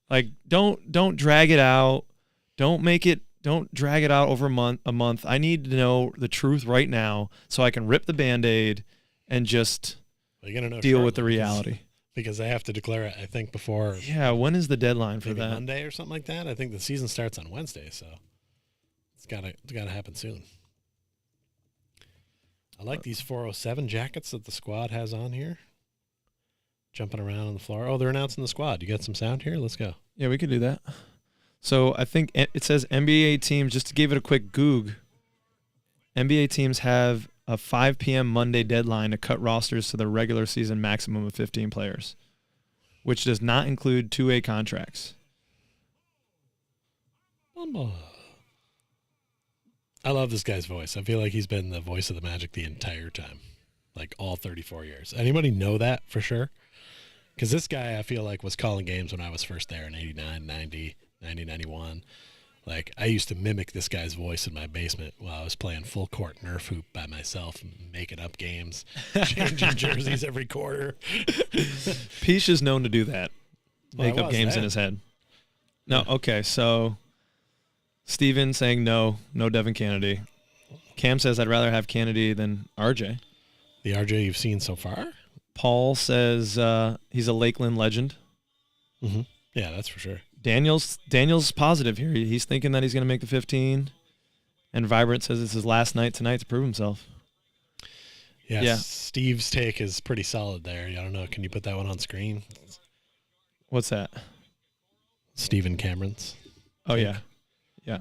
Like, don't drag it out. Don't drag it out over a month. I need to know the truth right now so I can rip the Band-Aid and just deal with the reality. Because they have to declare it, I think, before. Yeah, when is the deadline for that? Monday or something like that. I think the season starts on Wednesday, so it's gotta happen soon. I like these 407 jackets that the squad has on here. Jumping around on the floor. Oh, they're announcing the squad. You got some sound here? Let's go. Yeah, we could do that. So I think it says NBA teams, just to give it a quick goog, NBA teams have a 5 p.m. Monday deadline to cut rosters to the regular season maximum of 15 players, which does not include 2A contracts. I love this guy's voice. I feel like he's been the voice of the Magic the entire time, like all 34 years. Anybody know that for sure? Because this guy, I feel like, was calling games when I was first there in 89, 90, 91. Like, I used to mimic this guy's voice in my basement while I was playing full court Nerf hoop by myself and making up games, changing jerseys every quarter. Pich is known to do that, make up games in his head. No, okay, so Steven saying no Devin Kennedy. Cam says I'd rather have Kennedy than RJ. The RJ you've seen so far? Paul says he's a Lakeland legend. Mm-hmm. Yeah, that's for sure. Daniel's positive here. He's thinking that he's going to make the 15. And Vibrant says it's his last night tonight to prove himself. Yes, yeah. Steve's take is pretty solid there. I don't know. Can you put that one on screen? What's that? Steven Cameron's. Oh, yeah. Yeah.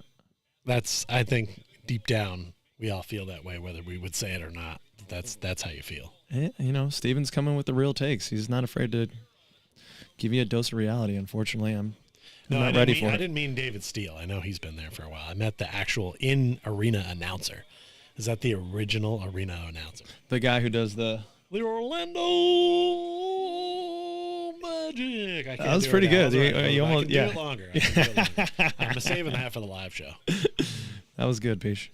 That's, I think, deep down, we all feel that way, whether we would say it or not. That's how you feel. You know, Steven's coming with the real takes. He's not afraid to give you a dose of reality. Unfortunately, I'm not ready for it. I didn't mean David Steele. I know he's been there for a while. I meant the actual in-arena announcer. Is that the original arena announcer? The guy who does the Orlando Magic. I can't that was do pretty it good. You almost, do it longer. I'm saving that for the live show. That was good, Pich.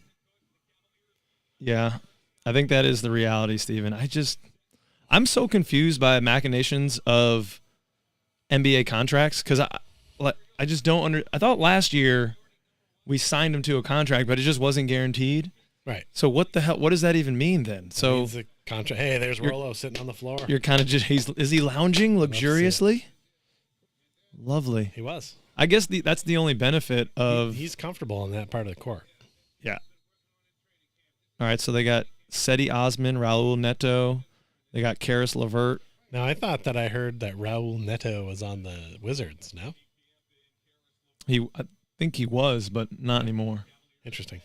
Yeah, I think that is the reality, Steven. I'm so confused by machinations of NBA contracts because I just don't I thought last year we signed him to a contract, but it just wasn't guaranteed. Right. So what the hell? What does that even mean then? So the contract. Hey, there's Rolo sitting on the floor. You're kind of just is he lounging luxuriously? Lovely. He was. I guess that's the only benefit of he's comfortable on that part of the court. Yeah. All right, so they got Seti Osman, Raul Neto. They got Karis LeVert. Now, I thought that I heard that Raul Neto was on the Wizards, no? I think he was, but not anymore. Interesting.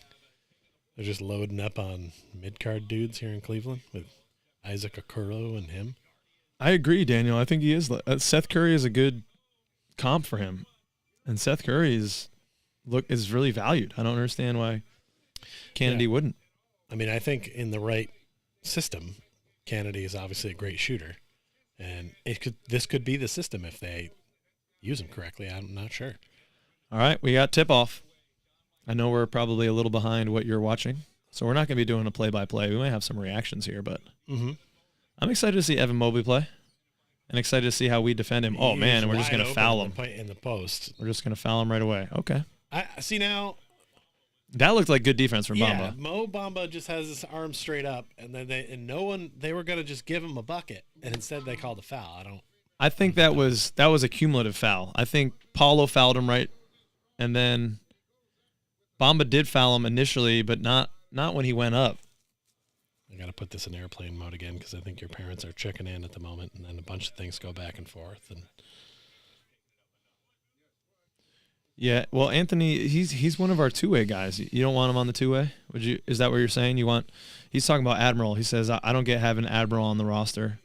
They're just loading up on mid-card dudes here in Cleveland with Isaac Okoro and him. I agree, Daniel. I think he is. Seth Curry is a good comp for him. And Seth Curry is really valued. I don't understand why Kennedy wouldn't. I mean, I think in the right system, Kennedy is obviously a great shooter. And this could be the system if they use him correctly. I'm not sure. All right, we got tip-off. I know we're probably a little behind what you're watching, so we're not going to be doing a play-by-play. We might have some reactions here, but I'm excited to see Evan Mobley play and excited to see how we defend him. Oh, man, and we're just going to foul him. In the post. We're just going to foul him right away. Okay. I see now. That looked like good defense from Yeah, Bamba. Mo Bamba just has his arm straight up, and then they were gonna just give him a bucket, and instead they called a foul. I think that was a cumulative foul. I think Paulo fouled him right, and then Bamba did foul him initially, but not when he went up. I gotta put this in airplane mode again because I think your parents are checking in at the moment, and then a bunch of things go back and forth. And Yeah, well, Anthony, he's one of our two-way guys. You don't want him on the two-way? Would you? Is that what you're saying? He's talking about Admiral. He says, I don't get having Admiral on the roster.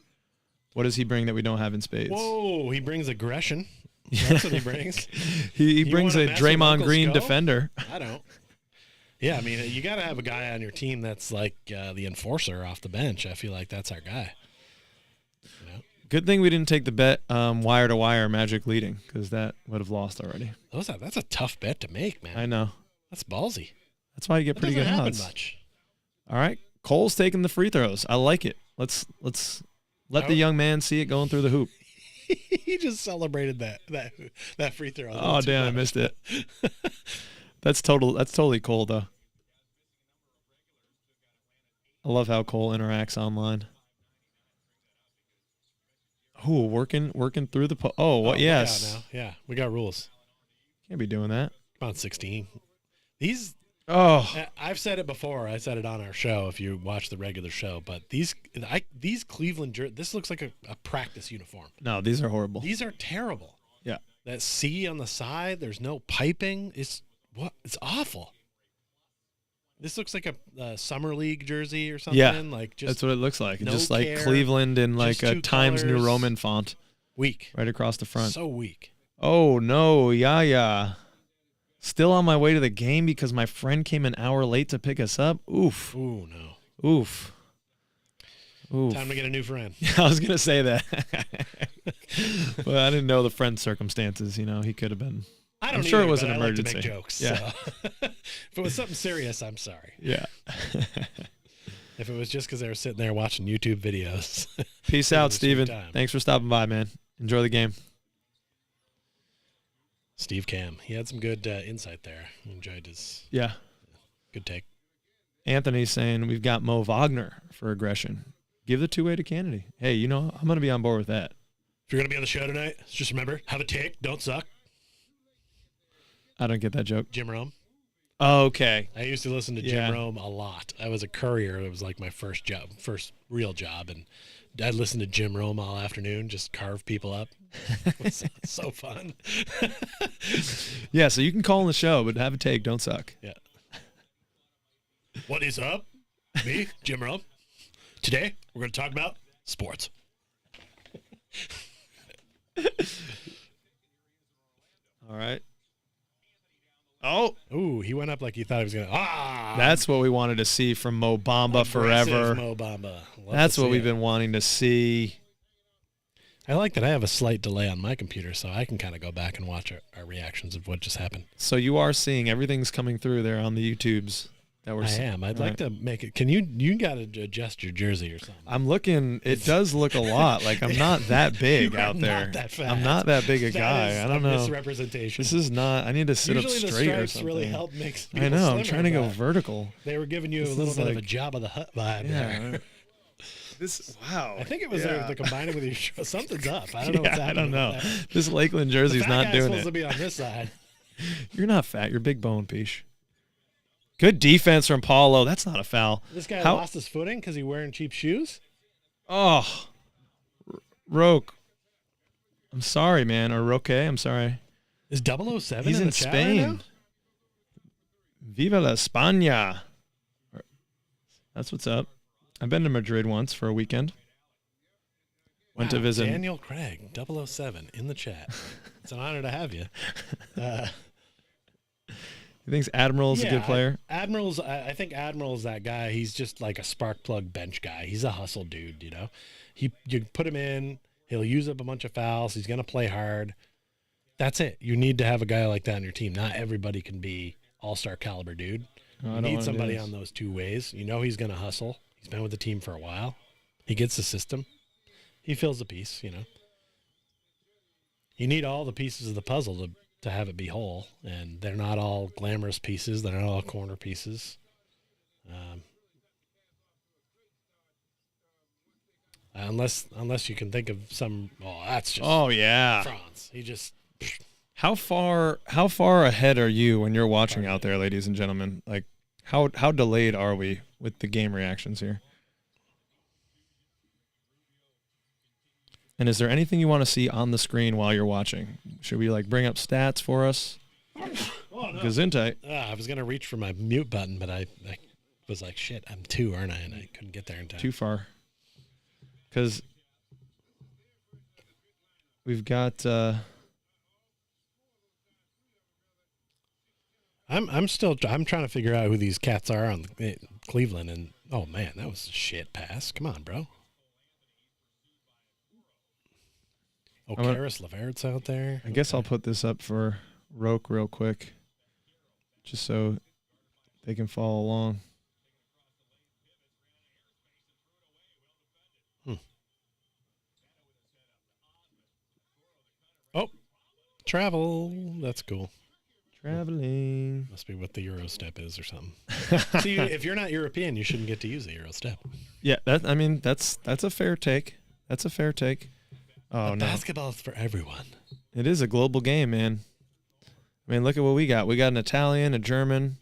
What does he bring that we don't have in spades? Whoa, he brings aggression. That's what he brings. he brings a Draymond Green defender. I don't. Yeah, I mean, you got to have a guy on your team that's like the enforcer off the bench. I feel like that's our guy. You know? Good thing we didn't take the bet wire to wire Magic leading because that would have lost already. That's a tough bet to make, man. I know. That's ballsy. That's why you get pretty good odds. Much. All right, Cole's taking the free throws. I like it. Let's let the young man see it going through the hoop. He just celebrated that free throw. Oh damn, I missed it. That's totally Cole though. I love how Cole interacts online. Oh, working through the what? Yes. Yeah, we got rules. Can't be doing that. Come on, 16. I've said it before. I said it on our show if you watch the regular show. But these Cleveland this looks like a practice uniform. No, these are horrible. These are terrible. Yeah. That C on the side. There's no piping. It's awful. This looks like a summer league jersey or something. Yeah, Just that's what it looks like. No just like care, Cleveland in like a Times colors. New Roman font. Weak. Right across the front. So weak. Oh no, yeah. Still on my way to the game because my friend came an hour late to pick us up. Oof. Ooh, no. Oof. Time to get a new friend. I was gonna say that, but I didn't know the friend's circumstances. He could have been. I'm sure it was an emergency. I like to make jokes. Yeah. So. If it was something serious, I'm sorry. Yeah. If it was just because they were sitting there watching YouTube videos. Peace out, Steven. Thanks for stopping by, man. Enjoy the game. Steve Cam. He had some good insight there. I enjoyed his good take. Anthony's saying we've got Mo Wagner for aggression. Give the two-way to Kennedy. Hey, I'm going to be on board with that. If you're going to be on the show tonight, just remember, have a take, don't suck. I don't get that joke. Jim Rome. Oh, okay. I used to listen to Jim Rome a lot. I was a courier. It was like my first real job. And I'd listen to Jim Rome all afternoon, just carve people up. It was so fun. Yeah, so you can call in the show, but have a take, don't suck. Yeah. What is up? Me, Jim Rome. Today, we're going to talk about sports. All right. Oh. Ooh, he went up like he thought he was going to. That's what we wanted to see from Mo Bamba forever. Mo Bamba. That's what we've been wanting to see. I like that I have a slight delay on my computer, so I can kind of go back and watch our reactions of what just happened. So you are seeing everything's coming through there on the YouTubes. That we're I am. I'd like to make it. Can you got to adjust your jersey or something? I'm looking. It does look a lot like I'm not that big out there. Not that fat. I'm not that big a guy. I don't know. Misrepresentation. This is not. I need to sit Usually up straight the stripes or something. really help make. I know. Slimmer, I'm trying to go vertical. They were giving you a little bit of a Jabba the Hutt vibe there. Wow. I think it was the combining with your show. Something's up. I don't know what's happening. I don't know. This Lakeland jersey's not doing it. Supposed to be on this side. You're not fat. You're big bone, Pish. Good defense from Paulo. That's not a foul. This guy lost his footing because he's wearing cheap shoes? Oh. Roque. I'm sorry, man. Or Roque. I'm sorry. Is 007 He's in the chat Spain. right now? Viva la España. That's what's up. I've been to Madrid once for a weekend. Went to visit. Daniel Craig, 007, in the chat. It's an honor to have you. He thinks Admiral's a good player? I think Admiral's that guy. He's just like a spark plug bench guy. He's a hustle dude, You put him in, he'll use up a bunch of fouls. He's going to play hard. That's it. You need to have a guy like that on your team. Not everybody can be all-star caliber dude. I You don't need wanna do somebody this. on those two ways. You know he's going to hustle. He's been with the team for a while. He gets the system. He fills the piece, you know. You need all the pieces of the puzzle to have it be whole, and they're not all glamorous pieces. They're not all corner pieces. Unless you can think of some. Oh, that's just. Oh yeah. France. He just. How far ahead are you when you're watching out there, ladies and gentlemen? Like how delayed are we with the game reactions here? And is there anything you want to see on the screen while you're watching? Should we like bring up stats for us? Oh, no. Gesundheit. I was gonna reach for my mute button, but I was like, shit, I'm 2, aren't I? And I couldn't get there in time. Too far. Because we've got I'm trying to figure out who these cats are on Cleveland, and oh man, that was a shit pass. Come on, bro. Oh, Karis LeVert's out there. I guess I'll put this up for Roke real quick, just so they can follow along. Oh, travel. That's cool. Traveling. Must be what the Euro step is or something. See, if you're not European, you shouldn't get to use the Euro step. Yeah, that's a fair take. That's a fair take. Oh no, basketball is for everyone. it is a global game, man. I mean, look at what we got. We got an Italian, a German,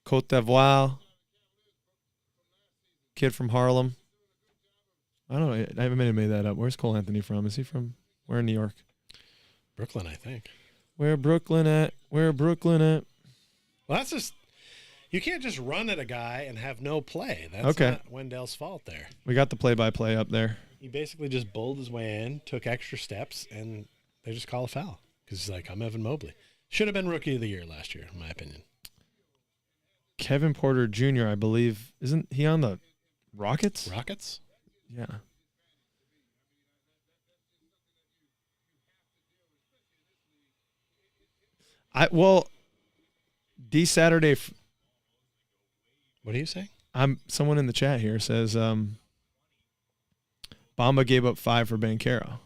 Côte d'Ivoire, kid from Harlem. I don't know. I haven't made that up. Where's Cole Anthony from? Is he from? Where in New York? Brooklyn, I think. Where Brooklyn at? Where Brooklyn at? Well, that's just you can't just run at a guy and have no play. That's Okay. not Wendell's fault there. We got the play-by-play up there. He basically just bowled his way in, took extra steps, and they just call a foul because he's like, I'm Evan Mobley. Should have been Rookie of the Year last year, in my opinion. Kevin Porter Jr., I believe, isn't he on the Rockets? Rockets? Yeah. D Saturday. What are you saying? Someone in the chat here says Bamba gave up 5 for Banchero,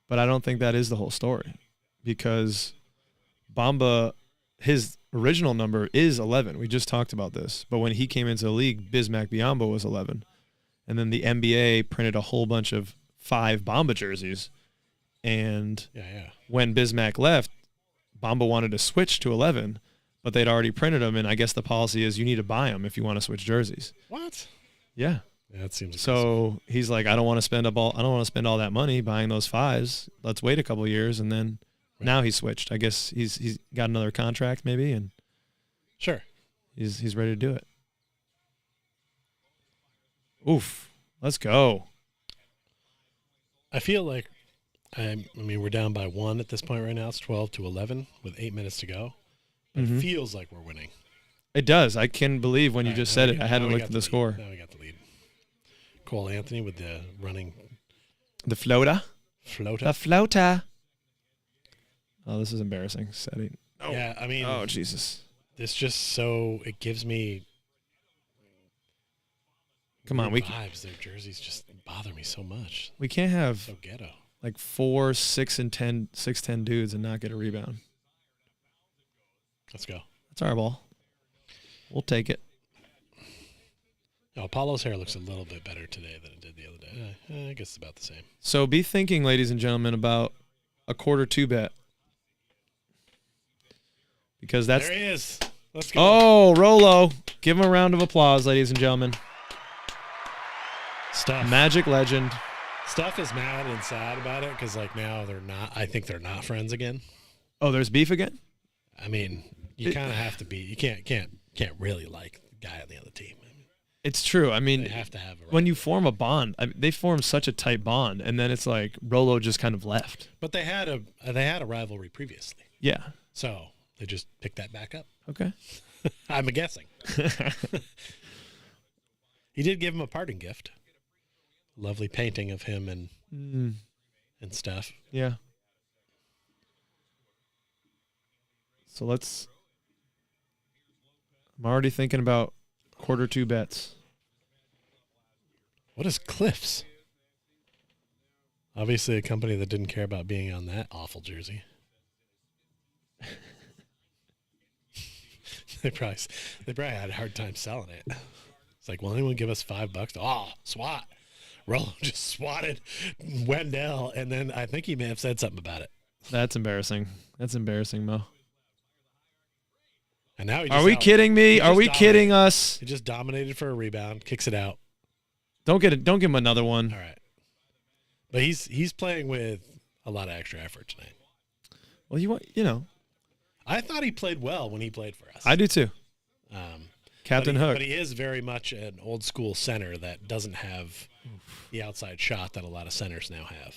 but I don't think that is the whole story because Bamba, his original number is 11. We just talked about this, but when he came into the league, Bismack Biyombo was 11, and then the NBA printed a whole bunch of 5 Bamba jerseys, and when Bismack left, Bamba wanted to switch to 11, but they'd already printed them, and I guess the policy is you need to buy them if you want to switch jerseys. What? Yeah. Yeah, that seems so. He's like, I don't want to spend all that money buying those 5s. Let's wait a couple of years, and then now he's switched. I guess he's got another contract maybe, and sure, he's ready to do it. Oof, let's go. I feel like I mean we're down by 1 at this point right now. It's 12-11 with 8 minutes to go. But it feels like we're winning. It does. I can believe when you just said it. I hadn't looked at the score. Now we got the lead. Cole Anthony with the running. The floater. Floater. The floater. Oh, this is embarrassing. Setting. Oh. Yeah, I mean. Oh, Jesus. This just so it gives me. Come on, vibes. Their jerseys just bother me so much. We can't have so ghetto. Like 4, 6'10" dudes and not get a rebound. Let's go. That's our ball. We'll take it. Oh, Apollo's hair looks a little bit better today than it did the other day. I guess it's about the same. So be thinking, ladies and gentlemen, about a quarter 2 bet. Because that's... There he is. Let's go. Oh, Rolo. Give him a round of applause, ladies and gentlemen. Stuff. Magic legend. Stuff is mad and sad about it because, like, now they're not... I think they're not friends again. Oh, there's beef again? I mean, you kind of have to be. You can't really like the guy on the other team. It's true. I mean, they have to have when you form a bond, they form such a tight bond, and then it's like Rolo just kind of left. But they had a rivalry previously. Yeah. So they just picked that back up. Okay. I'm guessing. He did give him a parting gift. Lovely painting of him and stuff. Yeah. So let's I'm already thinking about quarter 2 bets. What is Cliffs? Obviously a company that didn't care about being on that awful jersey. They probably had a hard time selling it. It's like, will anyone give us $5? Oh, swat. Rollo just swatted Wendell, and then I think he may have said something about it. That's embarrassing. That's embarrassing, Mo. And now Are we kidding me? Are we kidding us? He just dominated for a rebound, kicks it out. Don't give him another one. All right. But he's playing with a lot of extra effort tonight. Well, you know. I thought he played well when he played for us. I do too. Captain Hook. But he is very much an old school center that doesn't have the outside shot that a lot of centers now have.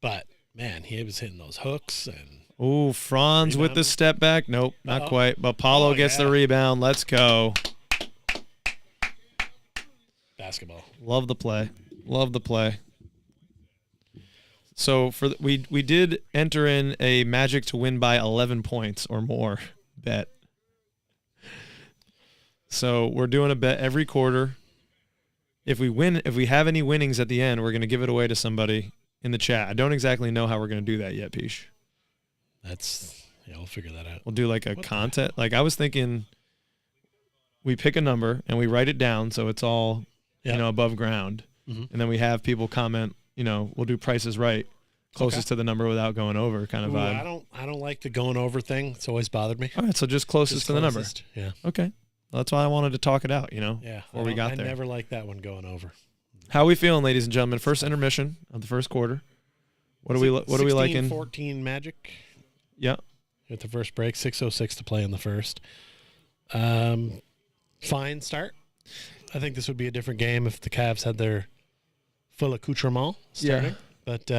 But man, he was hitting those hooks and. Ooh, Franz with the step back. Nope, not quite. But Paulo gets the rebound. Let's go. Basketball. Love the play. Love the play. So we did enter in a Magic to win by 11 points or more bet. So we're doing a bet every quarter. If we have any winnings at the end, we're going to give it away to somebody in the chat. I don't exactly know how we're going to do that yet, Pish. We'll figure that out. We'll do like a contest. Like I was thinking we pick a number and we write it down so it's all, above ground. Mm-hmm. And then we have people comment, we'll do prices right, closest to the number without going over kind of vibe. I don't like the going over thing. It's always bothered me. All right, so just closest to the number. Yeah. Okay. Well, that's why I wanted to talk it out, Yeah. Before we got there. I never liked that one going over. How are we feeling, ladies and gentlemen? First intermission of the first quarter. What are we liking? 16-14 Magic. Yeah. At the first break, 6:06 to play in the first. Fine start. I think this would be a different game if the Cavs had their full accoutrement starting. Yeah. But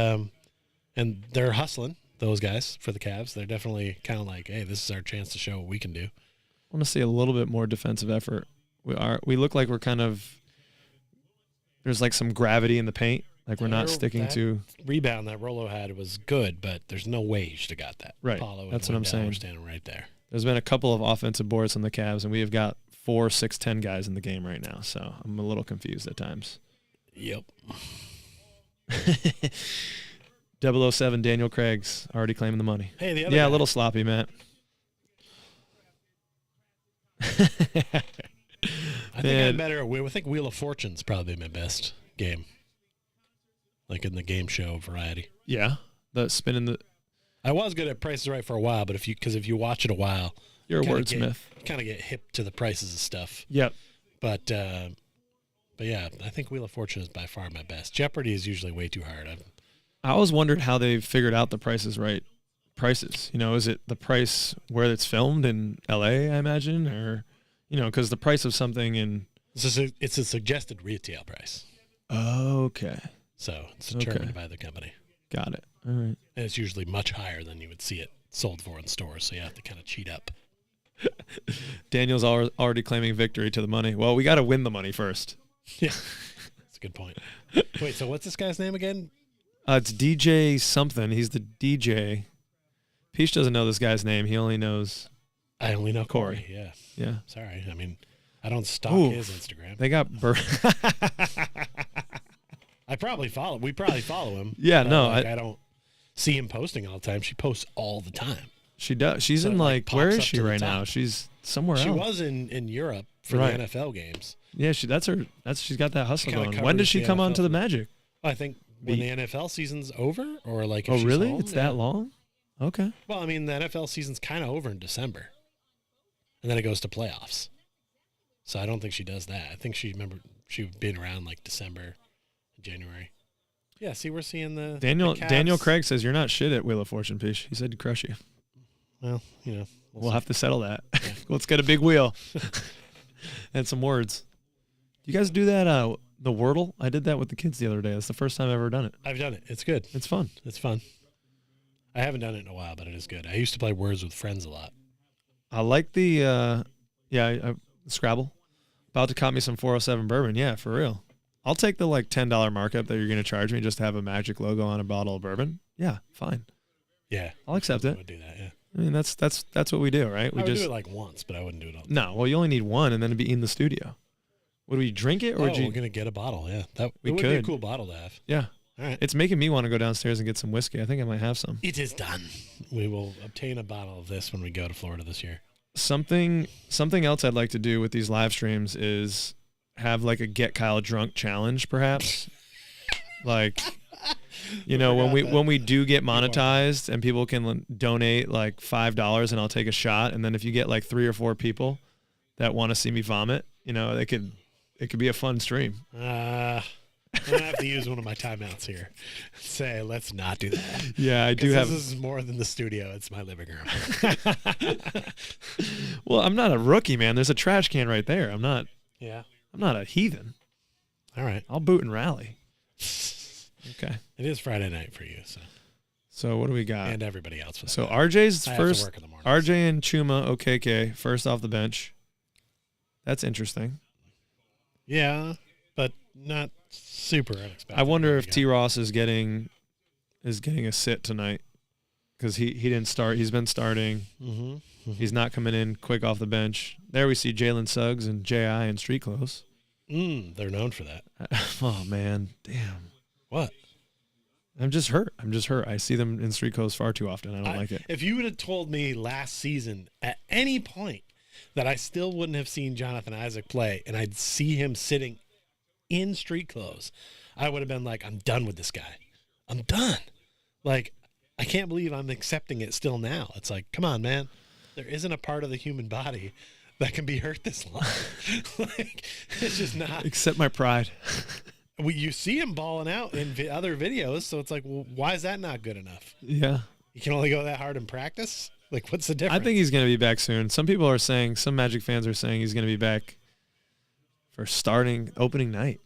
and they're hustling, those guys, for the Cavs. They're definitely kind of like, hey, this is our chance to show what we can do. I want to see a little bit more defensive effort. We look like we're kind of there's like some gravity in the paint. Like we're not sticking to rebound that Rollo had was good, but there's no way you should have got that. Right. Paulo That's what I'm saying. We're standing right there. There's been a couple of offensive boards on the Cavs, and we have got 4, 6, 10 guys in the game right now. So I'm a little confused at times. Yep. 007 Daniel Craig's already claiming the money. Hey, the other guy. A little sloppy, Matt. I think I'm better. I think Wheel of Fortune's probably my best game. Like in the game show variety. Yeah. The spinning the. I was good at Price is Right for a while, but if you watch it a while, you're a wordsmith. You kind of get hip to the prices of stuff. Yep. But yeah, I think Wheel of Fortune is by far my best. Jeopardy is usually way too hard. I always wondered how they figured out the Price is Right prices. Is it the price where it's filmed in L.A., I imagine, or because the price of something in it's a suggested retail price. Okay. So it's determined by the company. Got it. All right. And it's usually much higher than you would see it sold for in stores, so you have to kind of cheat up. Daniel's already claiming victory to the money. Well, we got to win the money first. Yeah. That's a good point. Wait, so what's this guy's name again? It's DJ something. He's the DJ. Peach doesn't know this guy's name. He only knows. I only know Corey. Yeah. Yeah. Sorry. I mean, I don't stalk his Instagram. They got we probably follow him. Yeah, no. I don't see him posting all the time. She posts all the time. She does. She's in where is she right now? She's somewhere else. She was in Europe for the NFL games. Yeah, she's got that hustle going. When does she come on to the Magic? I think when the NFL season's over, or like if oh she's really? home, it's that long? Okay. Well, I mean, the NFL season's kind of over in December, and then it goes to playoffs. So I don't think she does that. I think she'd been around like December, January. Yeah, see, we're seeing the Daniel Craig says you're not shit at Wheel of Fortune, Pish. He said to crush you. Well, we'll have to settle that. Yeah. Let's get a big wheel and some words. You guys do that? The Wordle? I did that with the kids the other day. That's the first time I've ever done it. I've done it. It's good. It's fun. It's fun. I haven't done it in a while, but it is good. I used to play Words with Friends a lot. I like the Scrabble. About to cop me some 407 bourbon. Yeah, for real. I'll take the $10 markup that you're going to charge me just to have a Magic logo on a bottle of bourbon. Yeah, fine. Yeah. I'll accept it. I would do that, yeah. I mean, that's what we do, right? We I would just do it like once, but I wouldn't do it all. no. Well, you only need one, and then it'd be in the studio. Would we drink it, or would you? We're gonna get a bottle. Yeah, that We would be a could. cool bottle to have. Yeah, All right. it's making me want to go downstairs and get some whiskey. I think I might have some. It is done. We will obtain a bottle of this when we go to Florida this year. Something else I'd like to do with these live streams is have like a Get Kyle Drunk challenge, perhaps. Like, when we do get monetized and people can donate like $5 and I'll take a shot, and then if you get like 3 or 4 people that want to see me vomit, it could be a fun stream. I'm gonna have to use one of my timeouts here. Say, let's not do that. Yeah, I do have. This is more than the studio. It's my living room. Well, I'm not a rookie, man. There's a trash can right there. I'm not Yeah. a heathen. All right. I'll boot and rally. Okay. It is Friday night for you, So what do we got? and everybody else. For that So matter. RJ's I have to first. work in the morning. RJ and Chuma OKK first off the bench. That's interesting. Yeah, but not super unexpected. I wonder There if we T. go. Ross is getting a sit tonight because he didn't start. He's been starting. Mm-hmm. He's not coming in quick off the bench. There we see Jalen Suggs and J.I. in street clothes. They're known for that. Oh man, damn. What? I'm just hurt. I see them in street clothes far too often. I don't like it. If you would have told me last season at any point that I still wouldn't have seen Jonathan Isaac play and I'd see him sitting in street clothes, I would have been like, I'm done with this guy. I'm done. Like, I can't believe I'm accepting it still now. It's like, come on, man. There isn't a part of the human body that can be hurt this long. Like, it's just not. Accept my pride. You see him balling out in other videos, so it's like, well, why is that not good enough? Yeah. You can only go that hard in practice? Like, what's the difference? I think he's going to be back soon. Some people are saying, some Magic fans are saying he's going to be back for starting opening night.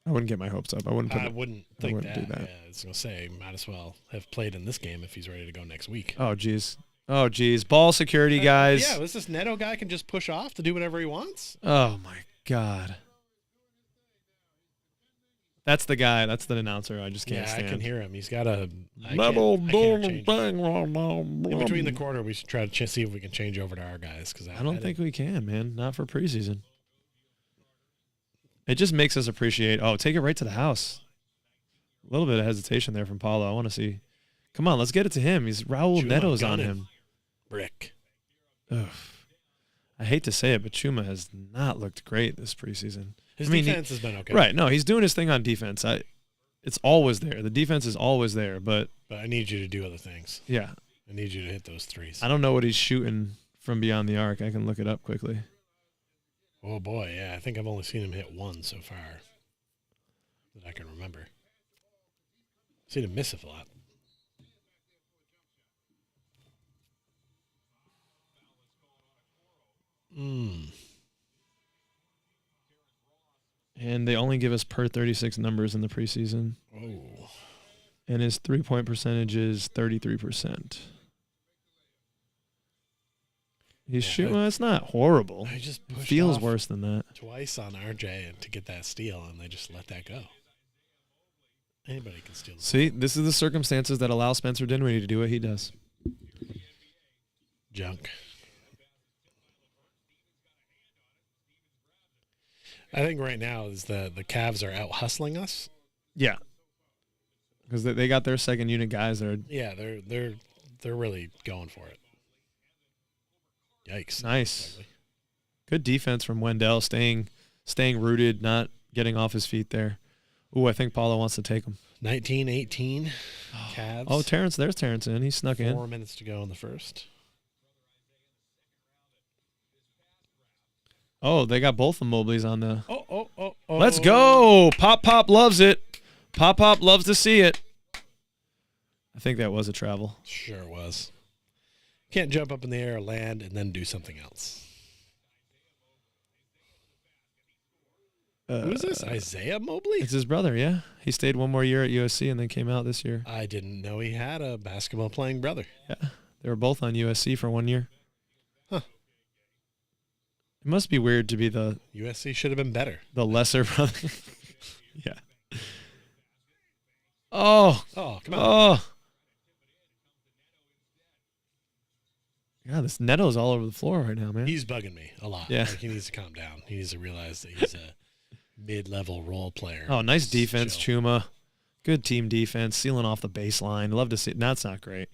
I wouldn't get my hopes up. I wouldn't I wouldn't think wouldn't that. do that. Yeah, I was going to say, might as well have played in this game if he's ready to go next week. Oh, geez. Ball security, guys. Yeah, was this Neto guy can just push off to do whatever he wants? Oh, my God. That's the guy. That's the announcer. I just can't Yeah, stand. I can hear him. He's got a. I Metal can't change it. bang. In between the quarter, we should try to see if we can change over to our guys. Cause I don't think we can, man. Not for preseason. It just makes us appreciate. Oh, take it right to the house. A little bit of hesitation there from Paulo. I want to see. Come on, let's get it to him. He's Raul Chuma Neto's on gunning. him. Brick. Ugh. I hate to say it, but Chuma has not looked great this preseason. His I mean, defense has been okay. Right. No, he's doing his thing on defense. It's always there. The defense is always there, but But I need you to do other things. yeah. I need you to hit those threes. I don't know what he's shooting from beyond the arc. I can look it up quickly. Oh, boy. Yeah, I think I've only seen him hit one so far that I can remember. Seen him miss a lot. And they only give us per 36 numbers in the preseason. Oh. And his 3-point percentage is 33%. He's Yeah, shooting. Well, it's not horrible. I just It pushed feels off worse than that. twice on RJ and to get that steal, and they just let that go. Anybody can steal. See, this is the circumstances that allow Spencer Dinwiddie to do what he does. Junk. I think right now is the Cavs are out hustling us. Yeah. Because they got their second unit guys that are Yeah, they're really going for it. Yikes! nice. Good defense from Wendell, staying rooted, not getting off his feet there. Ooh, I think Paulo wants to take him. 19-18. Cavs. Oh, there's Terrence in. He snuck in. 4 minutes to go in the first. Oh, they got both the Mobleys on the. Oh. Let's go. Pop loves it. Pop loves to see it. I think that was a travel. Sure was. Can't jump up in the air, land, and then do something else. Who is this? Isaiah Mobley? It's his brother, yeah. He stayed one more year at USC and then came out this year. I didn't know he had a basketball playing brother. Yeah. They were both on USC for 1 year. Huh. It must be weird to be the USC should have been better. lesser brother. Yeah. Oh. Oh, come on. Oh. God, this Neto's all over the floor right now, man. He's bugging me a lot. Yeah. Like, he needs to calm down. He needs to realize that he's a mid-level role player. Oh, nice Just defense, chill. Chuma. Good team defense, sealing off the baseline. Love to see it. That's not great.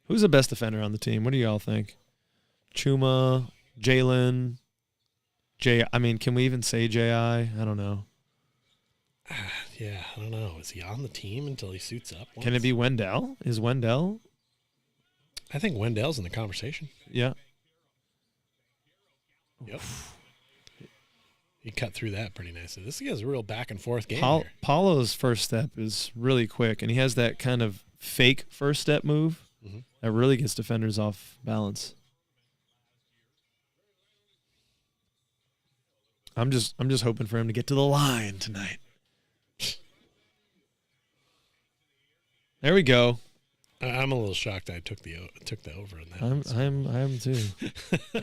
Who's the best defender on the team? What do y'all think? Chuma, Jalen, I mean, can we even say J.I.? I don't know. Yeah, I don't know. Is he on the team until he suits up? Can it be Wendell? Is Wendell? I think Wendell's in the conversation. Yeah. Yep. He cut through that pretty nicely. This is a real back and forth game. Here. Paulo's first step is really quick, and he has that kind of fake first step move that really gets defenders off balance. I'm just hoping for him to get to the line tonight. There we go. I'm a little shocked I took the over in that. I am too.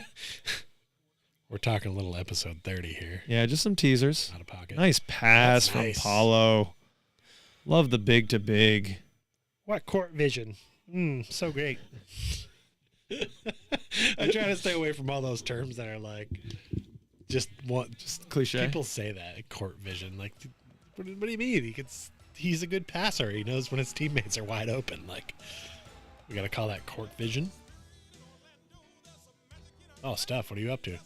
We're talking a little episode 30 here. Yeah, just some teasers. Out of pocket. Nice pass from nice. Paulo. Love the big to big. What court vision? So great. I try to stay away from all those terms that are like just Cliche. People say that court vision. Like, what do you mean? He's a good passer. He knows when his teammates are wide open. Like, we got to call that court vision. Oh, Steph, what are you up to?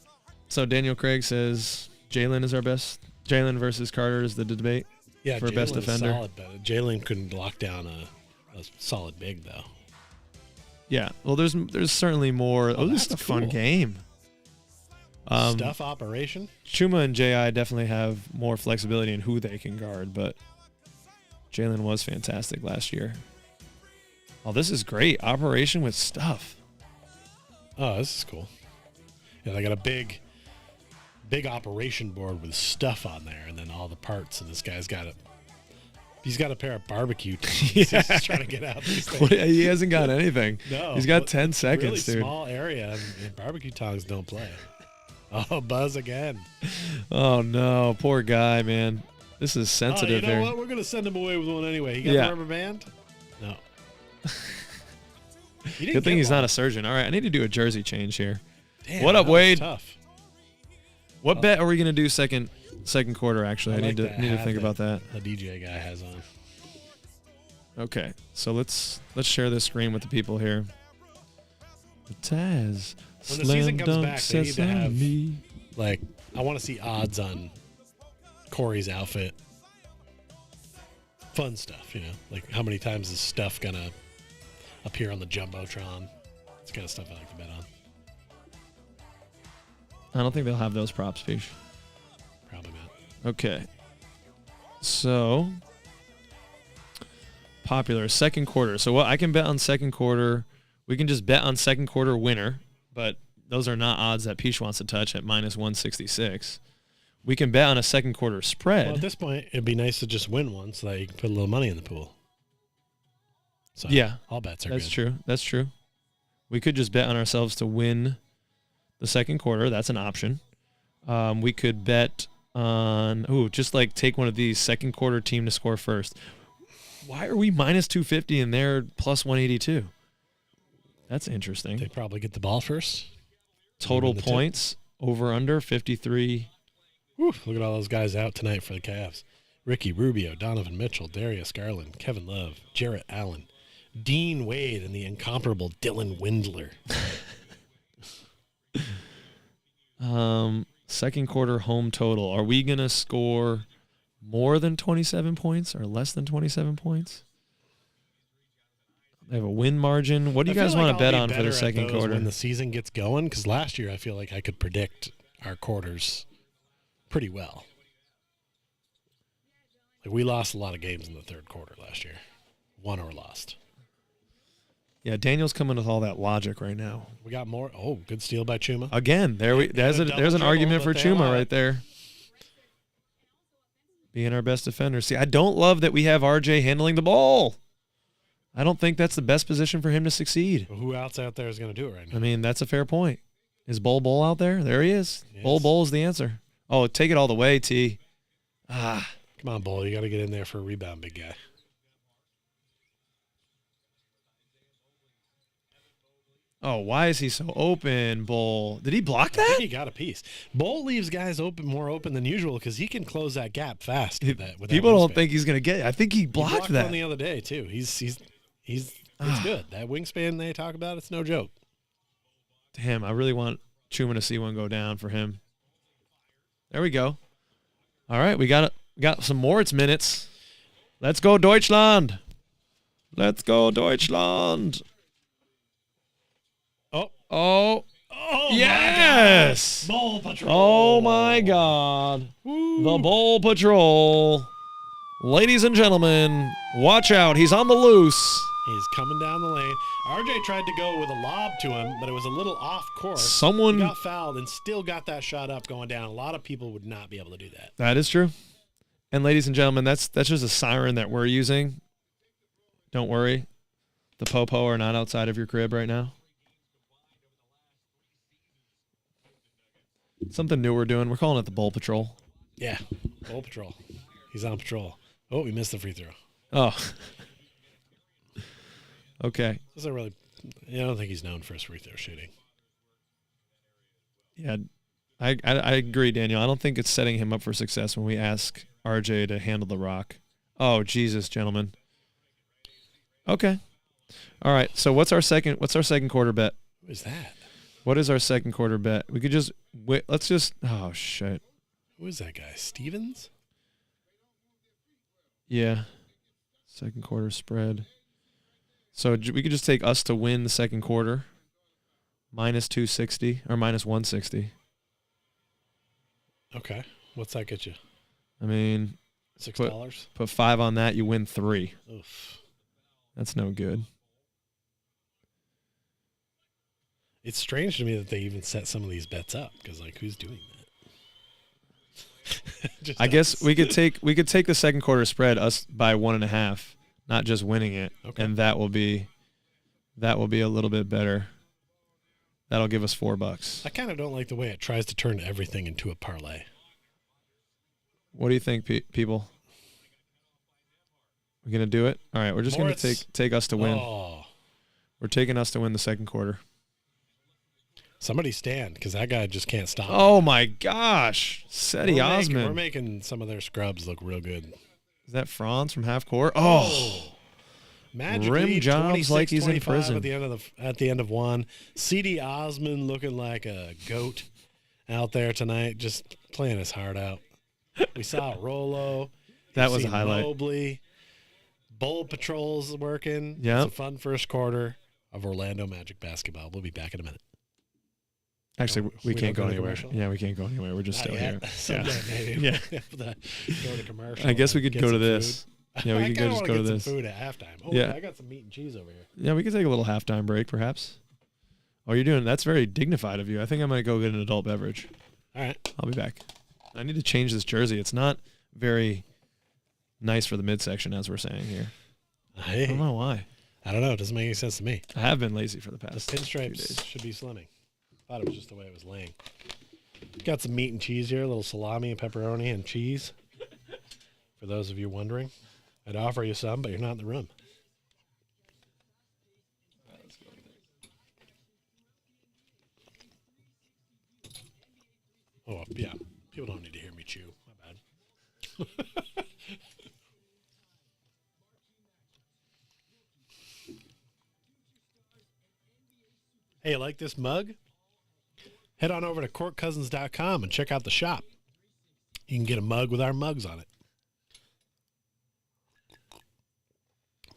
So Daniel Craig says Jalen is our best. Jalen versus Carter is the debate. Yeah, for best defender. Solid, but Jalen couldn't lock down a solid big though. Yeah, well, there's certainly more. Oh, this is a that's fun cool. game. Stuff operation. Chuma and J.I. definitely have more flexibility in who they can guard, but Jalen was fantastic last year. Oh, this is great. Operation with stuff. Oh, this is cool. Yeah, they got a big operation board with stuff on there, and then all the parts. And this guy's got he's got a pair of barbecue tongs. Yeah. He's trying to get out these things. Well, he hasn't got anything. No, He's got 10 seconds, really dude. Small area, and barbecue tongs don't play. Oh, buzz again. Oh, no. Poor guy, man. This is Oh, sensitive you know here. what? We're going to send him away with one anyway. He got Yeah. the rubber band? No. Good thing he's not a surgeon. All right, I need to do a jersey change here. Damn, What up, that was Wade? Tough. What bet are we going to do second quarter, actually? I like need to that think hat about that. The DJ guy has on. Okay, so let's share this screen with the people here. Taz. When the season comes Slam back, dunk they need to have sesame. like, I want to see odds on Corey's outfit. Fun stuff, you know, like how many times is stuff gonna appear on the jumbotron? It's kind of stuff I like to bet on. I don't think they'll have those props, Fish. Probably not. Okay. So, popular second quarter. So what I can bet on second quarter, we can just bet on second quarter winner, but those are not odds that Peach wants to touch at minus 166. We can bet on a second quarter spread. Well, at this point, it'd be nice to just win one so that you can put a little money in the pool. So Yeah, all bets are That's good. true. That's true. We could just bet on ourselves to win the second quarter. That's an option. We could bet on, just like take one of these second quarter team to score first. Why are we minus 250 and they're plus 182? That's interesting. They probably get the ball first. Total win the tip. points over under 53. Whew, look at all those guys out tonight for the Cavs. Ricky Rubio, Donovan Mitchell, Darius Garland, Kevin Love, Jarrett Allen, Dean Wade, and the incomparable Dylan Windler. Second quarter home total. Are we going to score more than 27 points or less than 27 points? They have a win margin. What do you I guys feel want like to I'll bet be on for better the at second those quarter? when the season gets going? Because last year I feel like I could predict our quarters pretty well. Like we lost a lot of games in the third quarter last year. Won or lost. Yeah, Daniel's coming with all that logic right now. We got more. Oh, good steal by Chuma. Again, there's an double argument for dribble, but they Chuma allow right it. there. Being our best defender. See, I don't love that we have RJ handling the ball. I don't think that's the best position for him to succeed. Well, who else out there is going to do it right now? I mean, that's a fair point. Is Bull out there? There he is. Yes. Bull is the answer. Oh, take it all the way, T. Come on, Bull. You got to get in there for a rebound, big guy. Oh, why is he so open, Bull? Did he block I think that? he got a piece. Bull leaves guys more open than usual because he can close that gap fast. With that People don't wingspan. think he's going to get it. I think he He blocked that. one the other day too. It's good. That wingspan they talk about, it's no joke. Damn, I really want Truman to see one go down for him. There we go. All right, we got some Moritz minutes. Let's go Deutschland. Let's go Deutschland. Oh, yes. Bull Patrol. Oh, my God. The Bull Patrol. Ladies and gentlemen, watch out. He's on the loose. He's coming down the lane. RJ tried to go with a lob to him, but it was a little off course. He got fouled and still got that shot up going down. A lot of people would not be able to do that. That is true. And ladies and gentlemen, that's just a siren that we're using. Don't worry. The po-po are not outside of your crib right now. Something new we're doing. We're calling it the Bull Patrol. Yeah, Bull Patrol. He's on patrol. Oh, we missed the free throw. Oh. Okay. I don't think he's known for his free throw shooting. Yeah, I agree, Daniel. I don't think it's setting him up for success when we ask RJ to handle the rock. Oh, Jesus, gentlemen. Okay. All right. So what's our second quarter bet? Who is that? What is our second quarter bet? We could just wait. Oh shit. Who is that guy? Stevens? Yeah. Second quarter spread. So we could just take us to win the second quarter. Minus 260 or minus 160. Okay. What's that get you? I mean, $6? Put 5 on that, you win 3. Oof. That's no good. It's strange to me that they even set some of these bets up because, who's doing that? I guess we could take the second quarter spread us by 1.5, not just winning it, and that will be a little bit better. That'll give us $4. I kind of don't like the way it tries to turn everything into a parlay. What do you think, people? We're gonna do it. All right, we're just gonna take us to win. Oh. We're taking us to win the second quarter. Somebody stand, because that guy just can't stop. Oh, my gosh. Seti Osman. We're making some of their scrubs look real good. Is that Franz from half court? Oh. Magically, Rim jobs like he's in prison. At the end of one. Cedi Osman looking like a goat out there tonight, just playing his heart out. We saw Rolo. That was a highlight. Mobley. Bull Patrol's working. Yeah. It's a fun first quarter of Orlando Magic basketball. We'll be back in a minute. Actually, we can't go anywhere. Commercial? Yeah, we can't go anywhere. We're just still here. Someday, maybe. Yeah. Go to commercial. I guess we could get go to some this. food. Yeah, we I could kinda just wanna go to get this. some food at halftime. Oh, Yeah. I got some meat and cheese over here. Yeah, we could take a little halftime break, perhaps. Oh, that's very dignified of you. I think I'm going to go get an adult beverage. All right. I'll be back. I need to change this jersey. It's not very nice for the midsection, as we're saying here. Hey, I don't know why. I don't know. It doesn't make any sense to me. I have been lazy for the The past few pinstripes days. should be slimming. Thought it was just the way it was laying. Got some meat and cheese here, a little salami and pepperoni and cheese. For those of you wondering, I'd offer you some, but you're not in the room. Oh, yeah. People don't need to hear me chew. My bad. Hey, you like this mug? Head on over to courtcousins.com and check out the shop. You can get a mug with our mugs on it.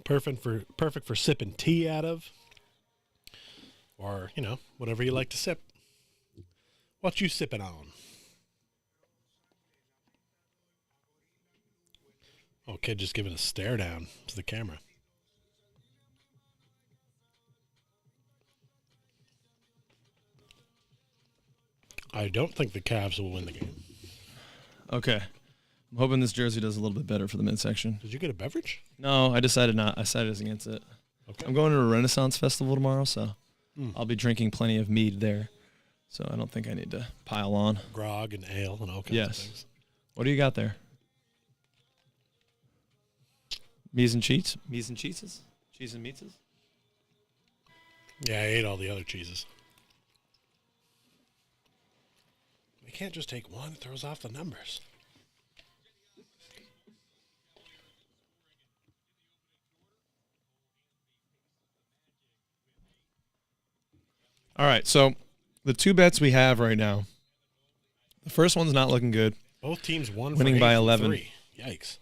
Perfect for sipping tea out of, or whatever you like to sip. What you sipping on? Oh, kid just giving a stare down to the camera. I don't think the Cavs will win the game. Okay. I'm hoping this jersey does a little bit better for the midsection. Did you get a beverage? No, I decided not. I decided against it. Okay. I'm going to a Renaissance Festival tomorrow, so I'll be drinking plenty of mead there. So I don't think I need to pile on. Grog and ale and all kinds of things. What do you got there? Mies and cheats? Mies and cheeses? Cheese and meatses? Yeah, I ate all the other cheeses. You can't just take one. It throws off the numbers. All right, so the two bets we have right now. The first one's not looking good. Both teams won Winning for 8 by from 11. 3. Yikes.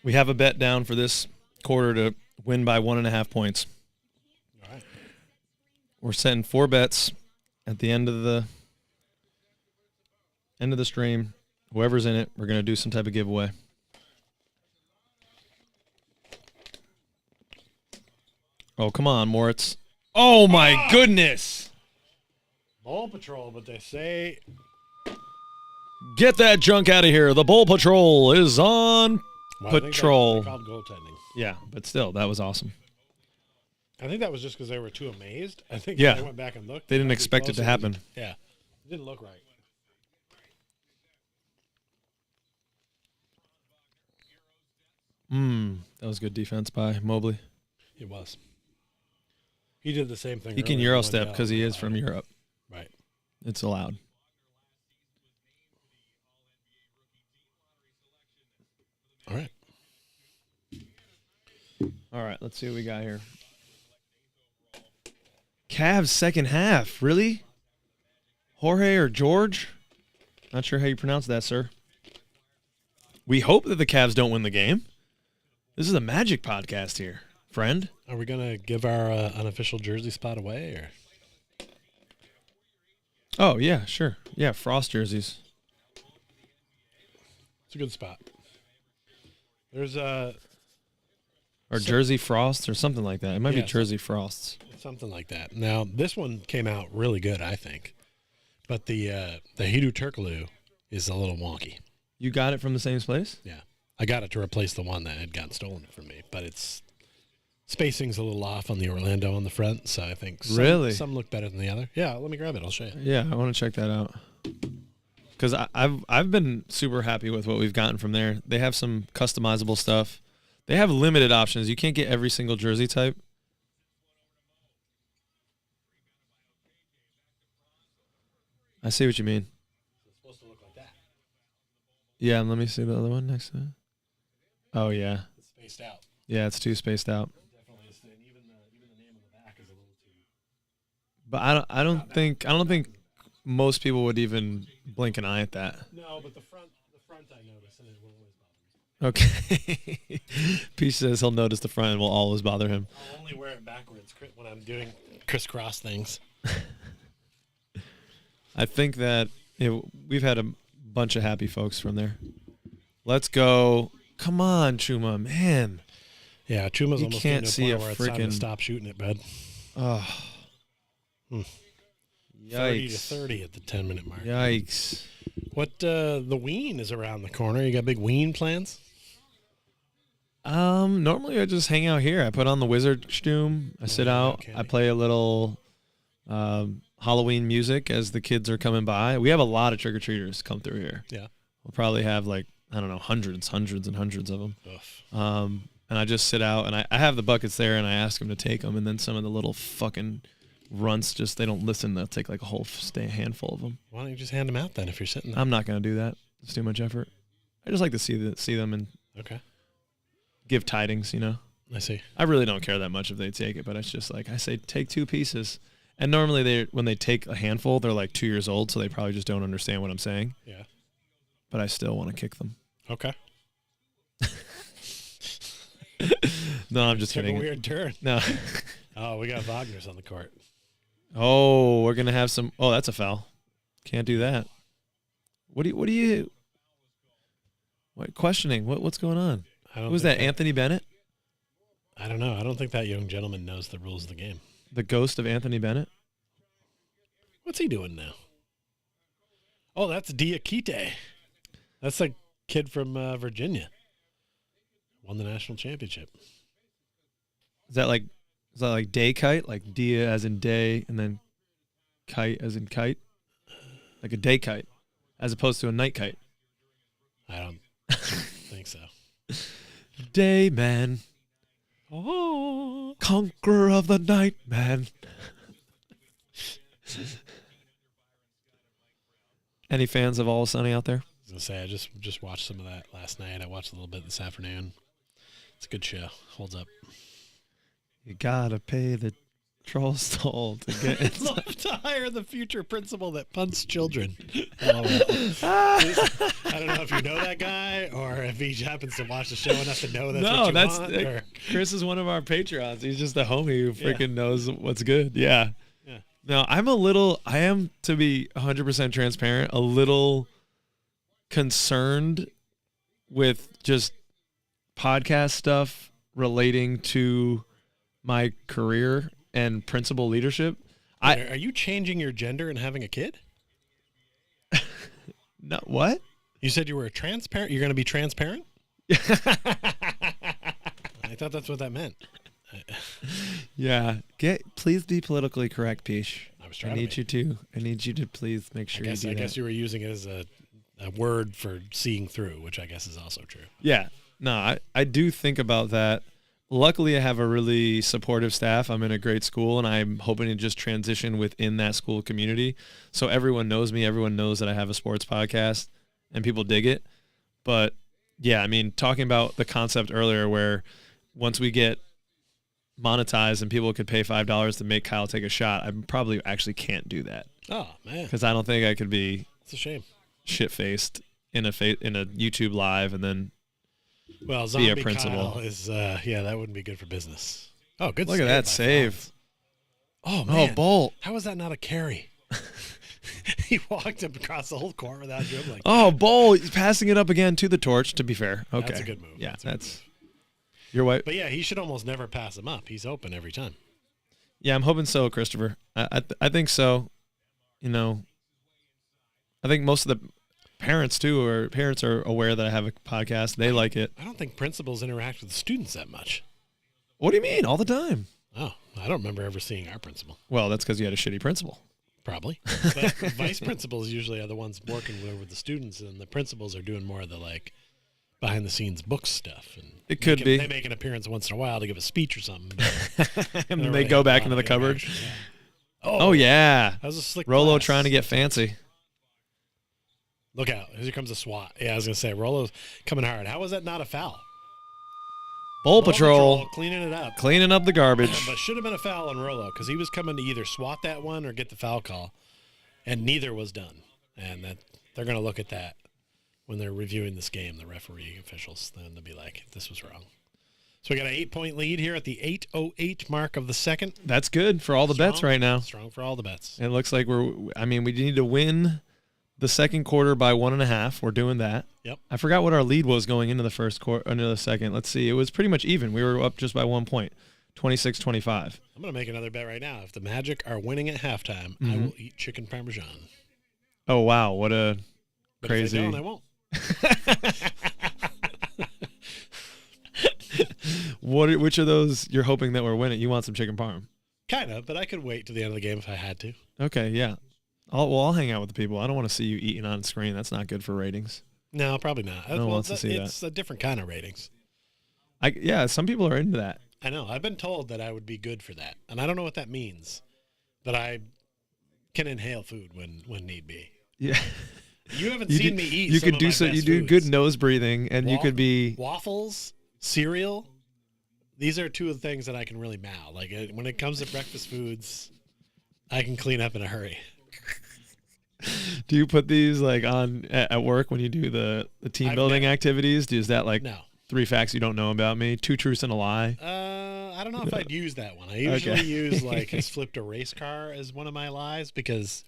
We have a bet down for this quarter to win by 1.5 points. All right. We're setting 4 bets at the end of the stream. Whoever's in it, we're going to do some type of giveaway. Oh, come on, Moritz. Oh, my goodness. Bowl Patrol, but they say Get that junk out of here. The Bull Patrol is on patrol. They called goaltending. Yeah, but still, that was awesome. I think that was just because they were too amazed. I think Yeah. they went back and looked. They didn't Might be expect it to closer. happen. Yeah. It didn't look right. That was good defense by Mobley. It was. He did the same thing. He can earlier Euro when step Wendell because he was is from out. Europe. Right. It's allowed. All right. All right, let's see what we got here. Cavs second half. Really? Jorge or George? Not sure how you pronounce that, sir. We hope that the Cavs don't win the game. This is a Magic podcast here, friend. Are we going to give our unofficial jersey spot away? Or Oh, yeah, sure. Yeah, Frost jerseys. it's a good spot. There's Or Jersey Frosts or something like that. It might be Yeah, Jersey Frosts. something like that. Now, this one came out really good, I think. But the Hidu Turkoglu is a little wonky. You got it from the same place? Yeah. I got it to replace the one that had gotten stolen from me, but it's spacing's a little off on the Orlando on the front, so I think Really? some look better than the other. Yeah, let me grab it. I'll show you. Yeah, I want to check that out. Because I've been super happy with what we've gotten from there. They have some customizable stuff. They have limited options. You can't get every single jersey type. I see what you mean. It's supposed to look like that. Yeah, and let me see the other one next to it. Oh, yeah. It's spaced out. Yeah, it's too spaced out. Definitely is, and even the name on the back is a little too. But I don't think most people would even blink an eye at that. No, but the front I notice, and it will always bother me. Okay. Peach says he'll notice the front and will always bother him. I'll only wear it backwards when I'm doing crisscross things. I think that we've had a bunch of happy folks from there. Let's go. Come on, Chuma, man. Yeah, Chuma's You almost can't getting to see a a point where it's time to frickin'- stop shooting it, bud. Oh. 30 to Yikes. 30 at the 10-minute mark. Yikes. What the ween is around the corner. You got big ween plans? Normally I just hang out here. I put on the Wizard Stoom. I sit yeah, out. okay. I play a little Halloween music as the kids are coming by. We have a lot of trick-or-treaters come through here. Yeah. We'll probably have hundreds and hundreds of them. Oof. And I just sit out, and I have the buckets there, and I ask them to take them, and then some of the little fucking runts they don't listen. They'll take like a whole handful of them. Why don't you just hand them out then if you're sitting there? I'm not going to do that. It's too much effort. I just like to see them and Okay. give tidings, you know. I see. I really don't care that much if they take it, but it's just like I say, take 2 pieces. And normally when they take a handful, they're like 2 years old, so they probably just don't understand what I'm saying. Yeah. But I still want to kick them. Okay. No, I'm just Took kidding. a weird turn. No. Oh, we got Wagner's on the court. Oh, we're gonna have some. Oh, that's a foul. Can't do that. What questioning? What's going on? Who's that? Anthony Bennett? I don't know. I don't think that young gentleman knows the rules of the game. The ghost of Anthony Bennett? What's he doing now? Oh, that's Diakite. That's a kid from Virginia. Won the national championship. Is that like day kite? Like dia as in day and then kite as in kite? Like a day kite as opposed to a night kite. I don't think so. Day man. Oh, conqueror of the night, man. Any fans of All Sunny out there? I was gonna say I just watched some of that last night. I watched a little bit this afternoon. It's a good show. Holds up. You gotta pay the troll's toll to get I'd love to hire the future principal that punts children. I don't know if you know that guy or if he happens to watch the show enough to know that's what you want. Chris is one of our Patreons. He's just a homie who freaking knows what's good. Yeah. No, I am, to be 100% transparent, a little concerned with just podcast stuff relating to my career and principal leadership. Are you changing your gender and having a kid? No, what? You said you were transparent. You're going to be transparent? I thought that's what that meant. Yeah. Please be politically correct, Pish. I need you to please make sure you do that. I guess you were using it as a word for seeing through, which I guess is also true. Yeah. No, I do think about that. Luckily, I have a really supportive staff. I'm in a great school, and I'm hoping to just transition within that school community. So everyone knows me. Everyone knows that I have a sports podcast, and people dig it. But, yeah, I mean, talking about the concept earlier where once we get monetized and people could pay $5 to make Kyle take a shot, I probably actually can't do that. Oh, man. Because I don't think I could be it's a shame. Shit-faced in a YouTube live and then Zombie be a principal. Kyle is, that wouldn't be good for business. Oh, good. Look at that save. Oh, man. Oh, Bolt. How was that not a carry? He walked up across the whole court without dribbling. Oh, Bolt. He's passing it up again to the torch, to be fair. Okay. That's a good move. Yeah, that's your wife. But, yeah, he should almost never pass him up. He's open every time. Yeah, I'm hoping so, Christopher. I think so. You know, I think most of the parents are aware that I have a podcast. They like it. I don't think principals interact with the students that much. What do you mean? All the time. Oh, I don't remember ever seeing our principal. Well, that's because you had a shitty principal. Probably. But vice principals usually are the ones working with the students, and the principals are doing more of the behind-the-scenes book stuff. And it could be. They make an appearance once in a while to give a speech or something. And then they go back into the cupboard. Yeah. Oh, yeah. That was a slick Rolo pass. trying to get fancy. Look out. Here comes a swat. Yeah, I was going to say, Rolo's coming hard. How was that not a foul? Bowl Patrol. Cleaning it up. Cleaning up the garbage. But should have been a foul on Rolo because he was coming to either swat that one or get the foul call, and neither was done. And they're going to look at that when they're reviewing this game, the referee officials, then they'll be like, this was wrong. So we got an 8-point lead here at the 8:08 mark of the second. That's good for all the bets right now. Strong for all the bets. It looks like we need to win the second quarter by 1.5. We're doing that. Yep. I forgot what our lead was going into the first quarter, into the second. Let's see. It was pretty much even. We were up just by 1 point, 26-25. I'm going to make another bet right now. If the Magic are winning at halftime, I will eat chicken parmesan. Oh, wow. What a but crazy. If they don't, I won't. Which of those you're hoping that we're winning? You want some chicken parm? Kind of, but I could wait to the end of the game if I had to. Okay, yeah. I'll hang out with the people. I don't want to see you eating on screen. That's not good for ratings. No, probably not. No one wants to see it's a different kind of ratings. Some people are into that. I know. I've been told that I would be good for that, and I don't know what that means. That I can inhale food when need be. Yeah. You haven't seen me eat. You some could of do my so. best You do foods. good nose breathing, and you could be waffles, cereal. These are two of the things that I can really mow. Like when it comes to breakfast foods, I can clean up in a hurry. Do you put these on at work when you do the team building activities? Is that no. 3 facts you don't know about me? 2 truths and a lie? I don't know if I'd use that one. I usually use has flipped a race car as one of my lies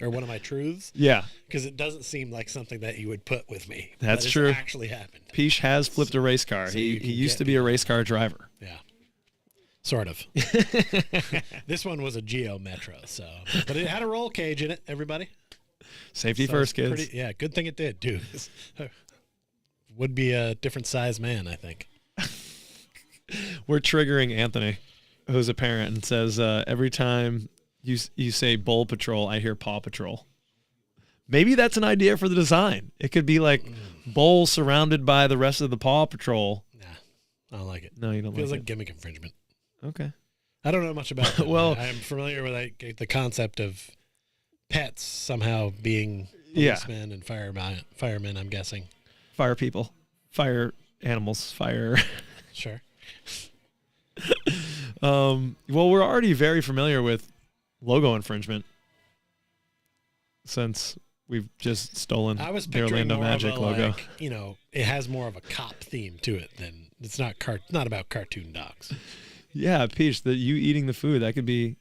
or one of my truths. Yeah. Because it doesn't seem like something that you would put with me. That's that true. Actually happened. Pish has flipped a race car. So he used to be a race car driver. Yeah. Sort of. This one was a Geo Metro, but it had a roll cage in it, everybody. Safety first, kids. Good thing it did, too. Would be a different size man, I think. We're triggering Anthony, who's a parent, and says every time you say Bowl Patrol, I hear Paw Patrol. Maybe that's an idea for the design. It could be Bowl surrounded by the rest of the Paw Patrol. Nah, I don't like it. No, you don't Feels like like gimmick infringement. Okay. I don't know much about them. Well- I'm familiar with like the concept of pets somehow being Yeah. policemen and firemen, I'm guessing. Fire people, fire animals, fire. Sure. Well, we're already very familiar with logo infringement since we've just stolen I was the picturing Orlando more Magic of a, logo. like, it has more of a cop theme to it than it's not about cartoon dogs. Yeah, Peach, you eating the food, that could be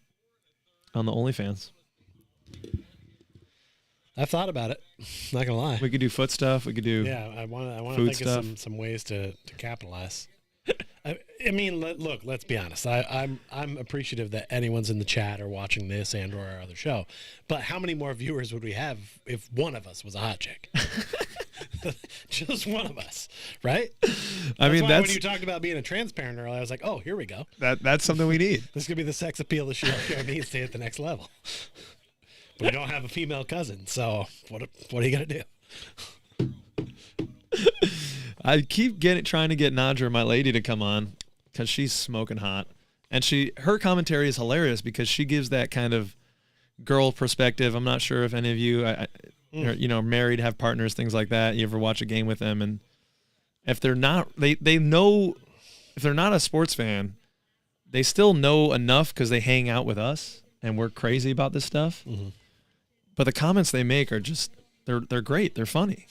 on the OnlyFans. I've thought about it. Not gonna lie. We could do foot stuff. We could do. Yeah, I want to food think stuff. of some ways to capitalize. I mean, look. Let's be honest. I'm appreciative that anyone's in the chat or watching this and or our other show. But how many more viewers would we have if one of us was a hot chick? Just one of us, right? I mean, why when you talked about being a transparent earlier, I was like, oh, here we go. that's something we need. This could be the sex appeal the show needs to hit the next level. But we don't have a female cousin, so what are you gonna do? I keep trying to get Nadra, my lady, to come on because she's smoking hot, and her commentary is hilarious because she gives that kind of girl perspective. I'm not sure if any of you, are married, have partners, things like that. You ever watch a game with them, and if they're not, they know if they're not a sports fan, they still know enough because they hang out with us and we're crazy about this stuff. Mm-hmm. But the comments they make are just they're great. They're funny.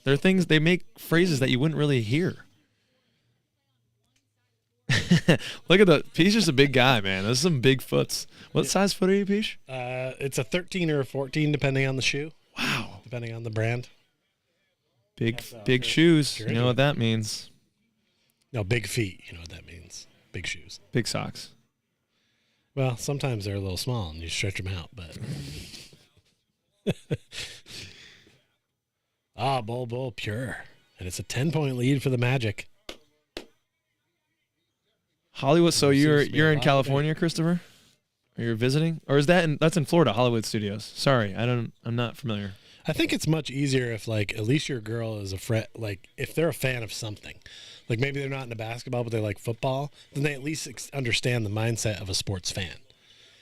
They're things they make phrases that you wouldn't really hear. Look at Peach is a big guy, man. Those are some big foots. What size foot are you, Peach? It's a 13 or a 14, depending on the shoe. Wow. Depending on the brand. Big shoes. You know what that means. No, big feet. You know what that means. Big shoes. Big socks. Well, sometimes they're a little small and you stretch them out, but. Bull, pure. And it's a 10-point lead for the Magic. Hollywood. So you're Seems to be a in lot California, Christopher? Or you're visiting? Or is that's in Florida, Hollywood Studios? Sorry, I'm not familiar. I think it's much easier if, like, at least your girl is a friend. Like, if they're a fan of something, like maybe they're not into basketball, but they like football, then they at least understand the mindset of a sports fan.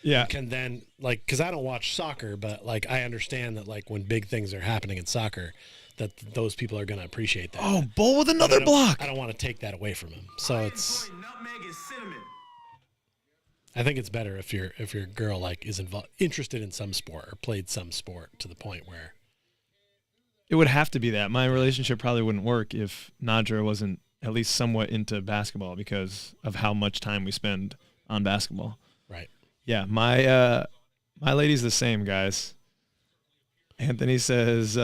Yeah. Can then, like, because I don't watch soccer, but, like, I understand that, like, when big things are happening in soccer, that those people are going to appreciate that. Oh, Bull with another block. I don't want to take that away from him. So it's. I think it's better if your girl, like, is interested in some sport or played some sport to the point where. It would have to be that. My relationship probably wouldn't work if Nadra wasn't at least somewhat into basketball because of how much time we spend on basketball. Right. Yeah, my lady's the same, guys. Anthony says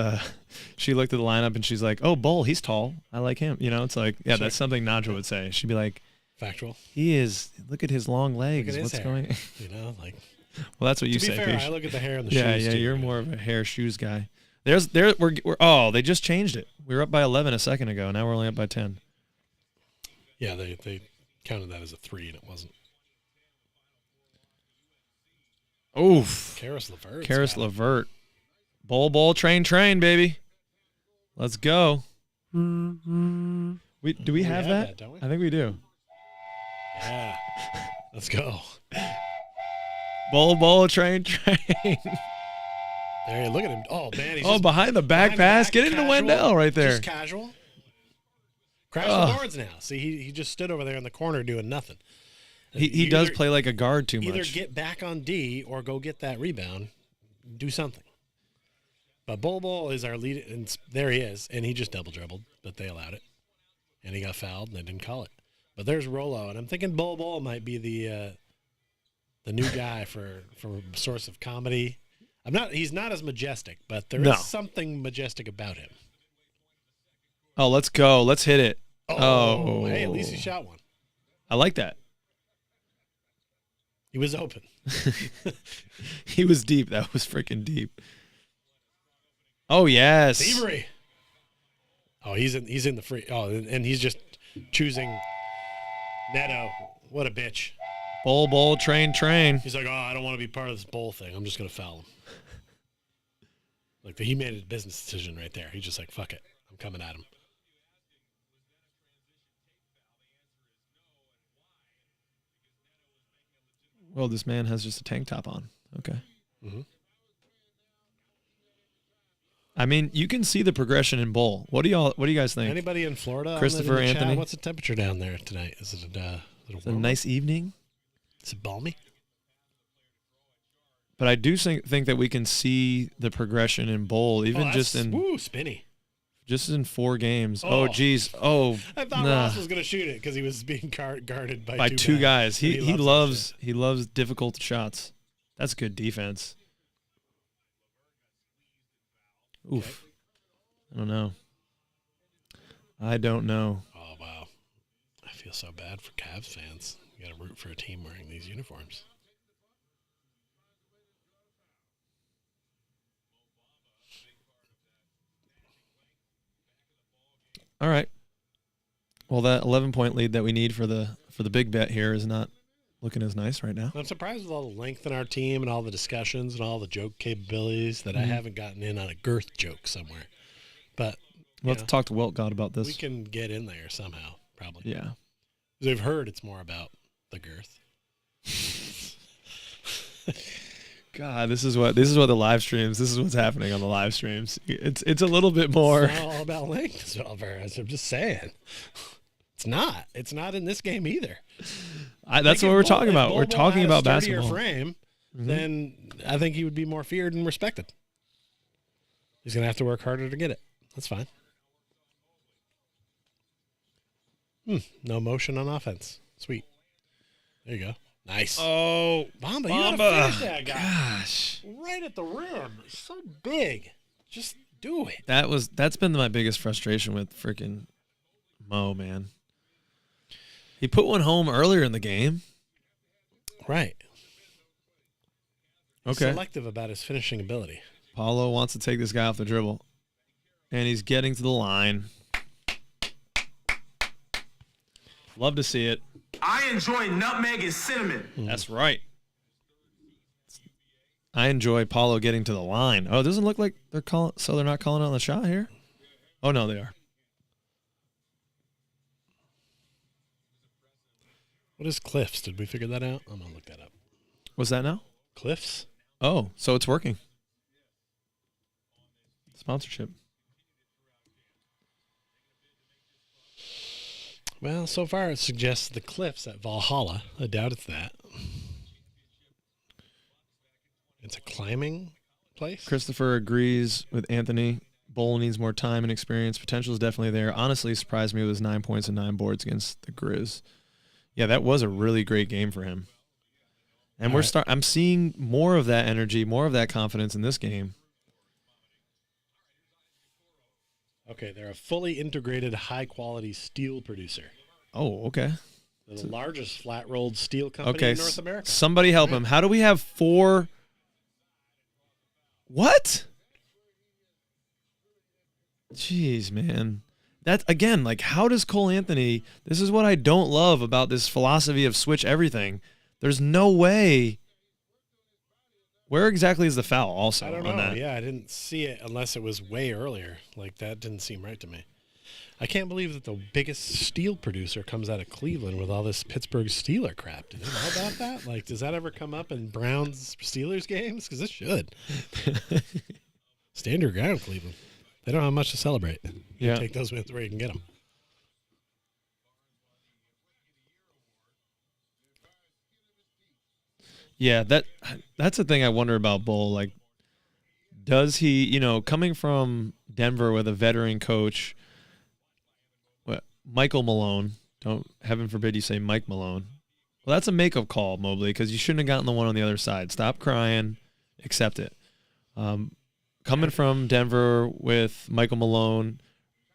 she looked at the lineup and she's like, "Oh, Bull, he's tall. I like him." You know, it's like, yeah, Sure. That's something Nadra would say. She'd be like, Factual. "He is. Look at his long legs. Look at his What's hair, going?" You know, like. Well, that's what you To be say. fair, Peach. I look at the hair and the Yeah, shoes. yeah, too. you're more of a hair shoes guy. They just changed it. We were up by 11 a second ago. Now we're only up by 10. Yeah, they counted that as a 3 and it wasn't. Oof. Karis LeVert. Bowl, train, baby. Let's go. Do we have that? Don't we? I think we do. Yeah. Let's go. Bowl, train. There, look at him. Oh, man. He's Oh, just behind the back behind the pass. back, Get into casual, Wendell right there. Just casual. Crash the boards now. See, he just stood over there in the corner doing nothing. He You does either- play like a guard too Either much. get back on D or go get that rebound. Do something. But Bol is our lead, and there he is, and he just double dribbled, but they allowed it, and he got fouled, and they didn't call it. But there's Rolo, and I'm thinking Bol might be the new guy for a source of comedy. He's not as majestic, but there is something majestic about him. Oh, let's go. Let's hit it. Oh. Hey, at least he shot one. I like that. He was open. He was deep. That was freaking deep. Oh, yes. Thievery. Oh, he's in the free. Oh, and he's just choosing Neto. What a bitch. Bowl, train. He's like, oh, I don't want to be part of this bowl thing. I'm just going to foul him. Like, he made a business decision right there. He's just like, fuck it. I'm coming at him. Well, this man has just a tank top on. Okay. Mm-hmm. I mean, you can see the progression in bowl. What do you guys think? Anybody in Florida? Christopher in the Anthony? Chat, what's the temperature down there tonight? Is it It's a nice evening. Is it balmy? But I do think that we can see the progression in bowl, even just in spinny. Just in 4 games. Oh. Geez. Oh, I thought Ross was going to shoot it because he was being guarded by two guys. He loves loves difficult shots. That's good defense. Oof. Okay. I don't know. Oh, wow. I feel so bad for Cavs fans. You got to root for a team wearing these uniforms. All right. Well, that 11-point lead that we need for the big bet here is not looking as nice right now. I'm surprised with all the length in our team and all the discussions and all the joke capabilities that I haven't gotten in on a girth joke somewhere. But we'll have to talk to Wilt God about this. We can get in there somehow, probably. Yeah. They've heard it's more about the girth. God, this is what the live streams. This is what's happening on the live streams. It's a little bit more. It's not all about length, I'm just saying. It's not. It's not in this game either. That's what we're talking about. We're talking about basketball. Frame, then I think he would be more feared and respected. He's going to have to work harder to get it. That's fine. No motion on offense. Sweet. There you go. Nice. Oh, Bamba, you gotta finish that guy. Gosh. Right at the rim. It's so big. Just do it. That's been my biggest frustration with freaking Mo, man. He put one home earlier in the game. Right. Okay. Selective about his finishing ability. Paulo wants to take this guy off the dribble. And he's getting to the line. Love to see it. I enjoy nutmeg and cinnamon. That's right. I enjoy Paulo getting to the line. Oh, it doesn't look like they're not calling on the shot here? Oh, no, they are. What is Cliffs? Did we figure that out? I'm going to look that up. What's that now? Cliffs? Oh, so it's working. Sponsorship. Well, so far it suggests the Cliffs at Valhalla. I doubt it's that. It's a climbing place? Christopher agrees with Anthony. Bowl needs more time and experience. Potential is definitely there. Honestly, surprised me with his 9 points and 9 boards against the Grizz. Yeah, that was a really great game for him. And I'm seeing more of that energy, more of that confidence in this game. Okay, they're a fully integrated, high-quality steel producer. Oh, okay. They're the largest flat-rolled steel company in North America. Somebody help him. How do we have 4? What? Jeez, man. That's, again, like, how does Cole Anthony, this is what I don't love about this philosophy of switch everything. There's no way. Where exactly is the foul also I don't on know. that? Yeah, I didn't see it unless it was way earlier. Like, that didn't seem right to me. I can't believe that the biggest steel producer comes out of Cleveland with all this Pittsburgh Steeler crap. Do they know about that? Like, does that ever come up in Browns Steelers games? Because it should. Stand your ground, Cleveland. They don't have much to celebrate. Yeah. Take those wins where you can get them. Yeah, that's the thing I wonder about Bull. Like, does he, coming from Denver with a veteran coach, Michael Malone, heaven forbid you say Mike Malone. Well, that's a make-up call, Mobley, because you shouldn't have gotten the one on the other side. Stop crying. Accept it. Coming from Denver with Michael Malone,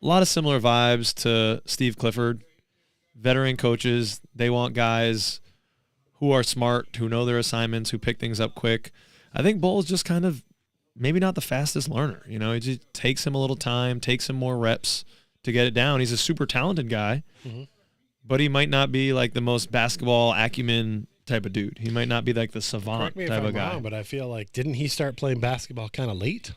a lot of similar vibes to Steve Clifford. Veteran coaches, they want guys who are smart, who know their assignments, who pick things up quick. I think Bull's just kind of maybe not the fastest learner. It just takes him a little time, takes him more reps to get it down. He's a super talented guy, but he might not be like the most basketball acumen type of dude. He might not be like the savant type of guy. Wrong, but I feel like, didn't he start playing basketball kind of late,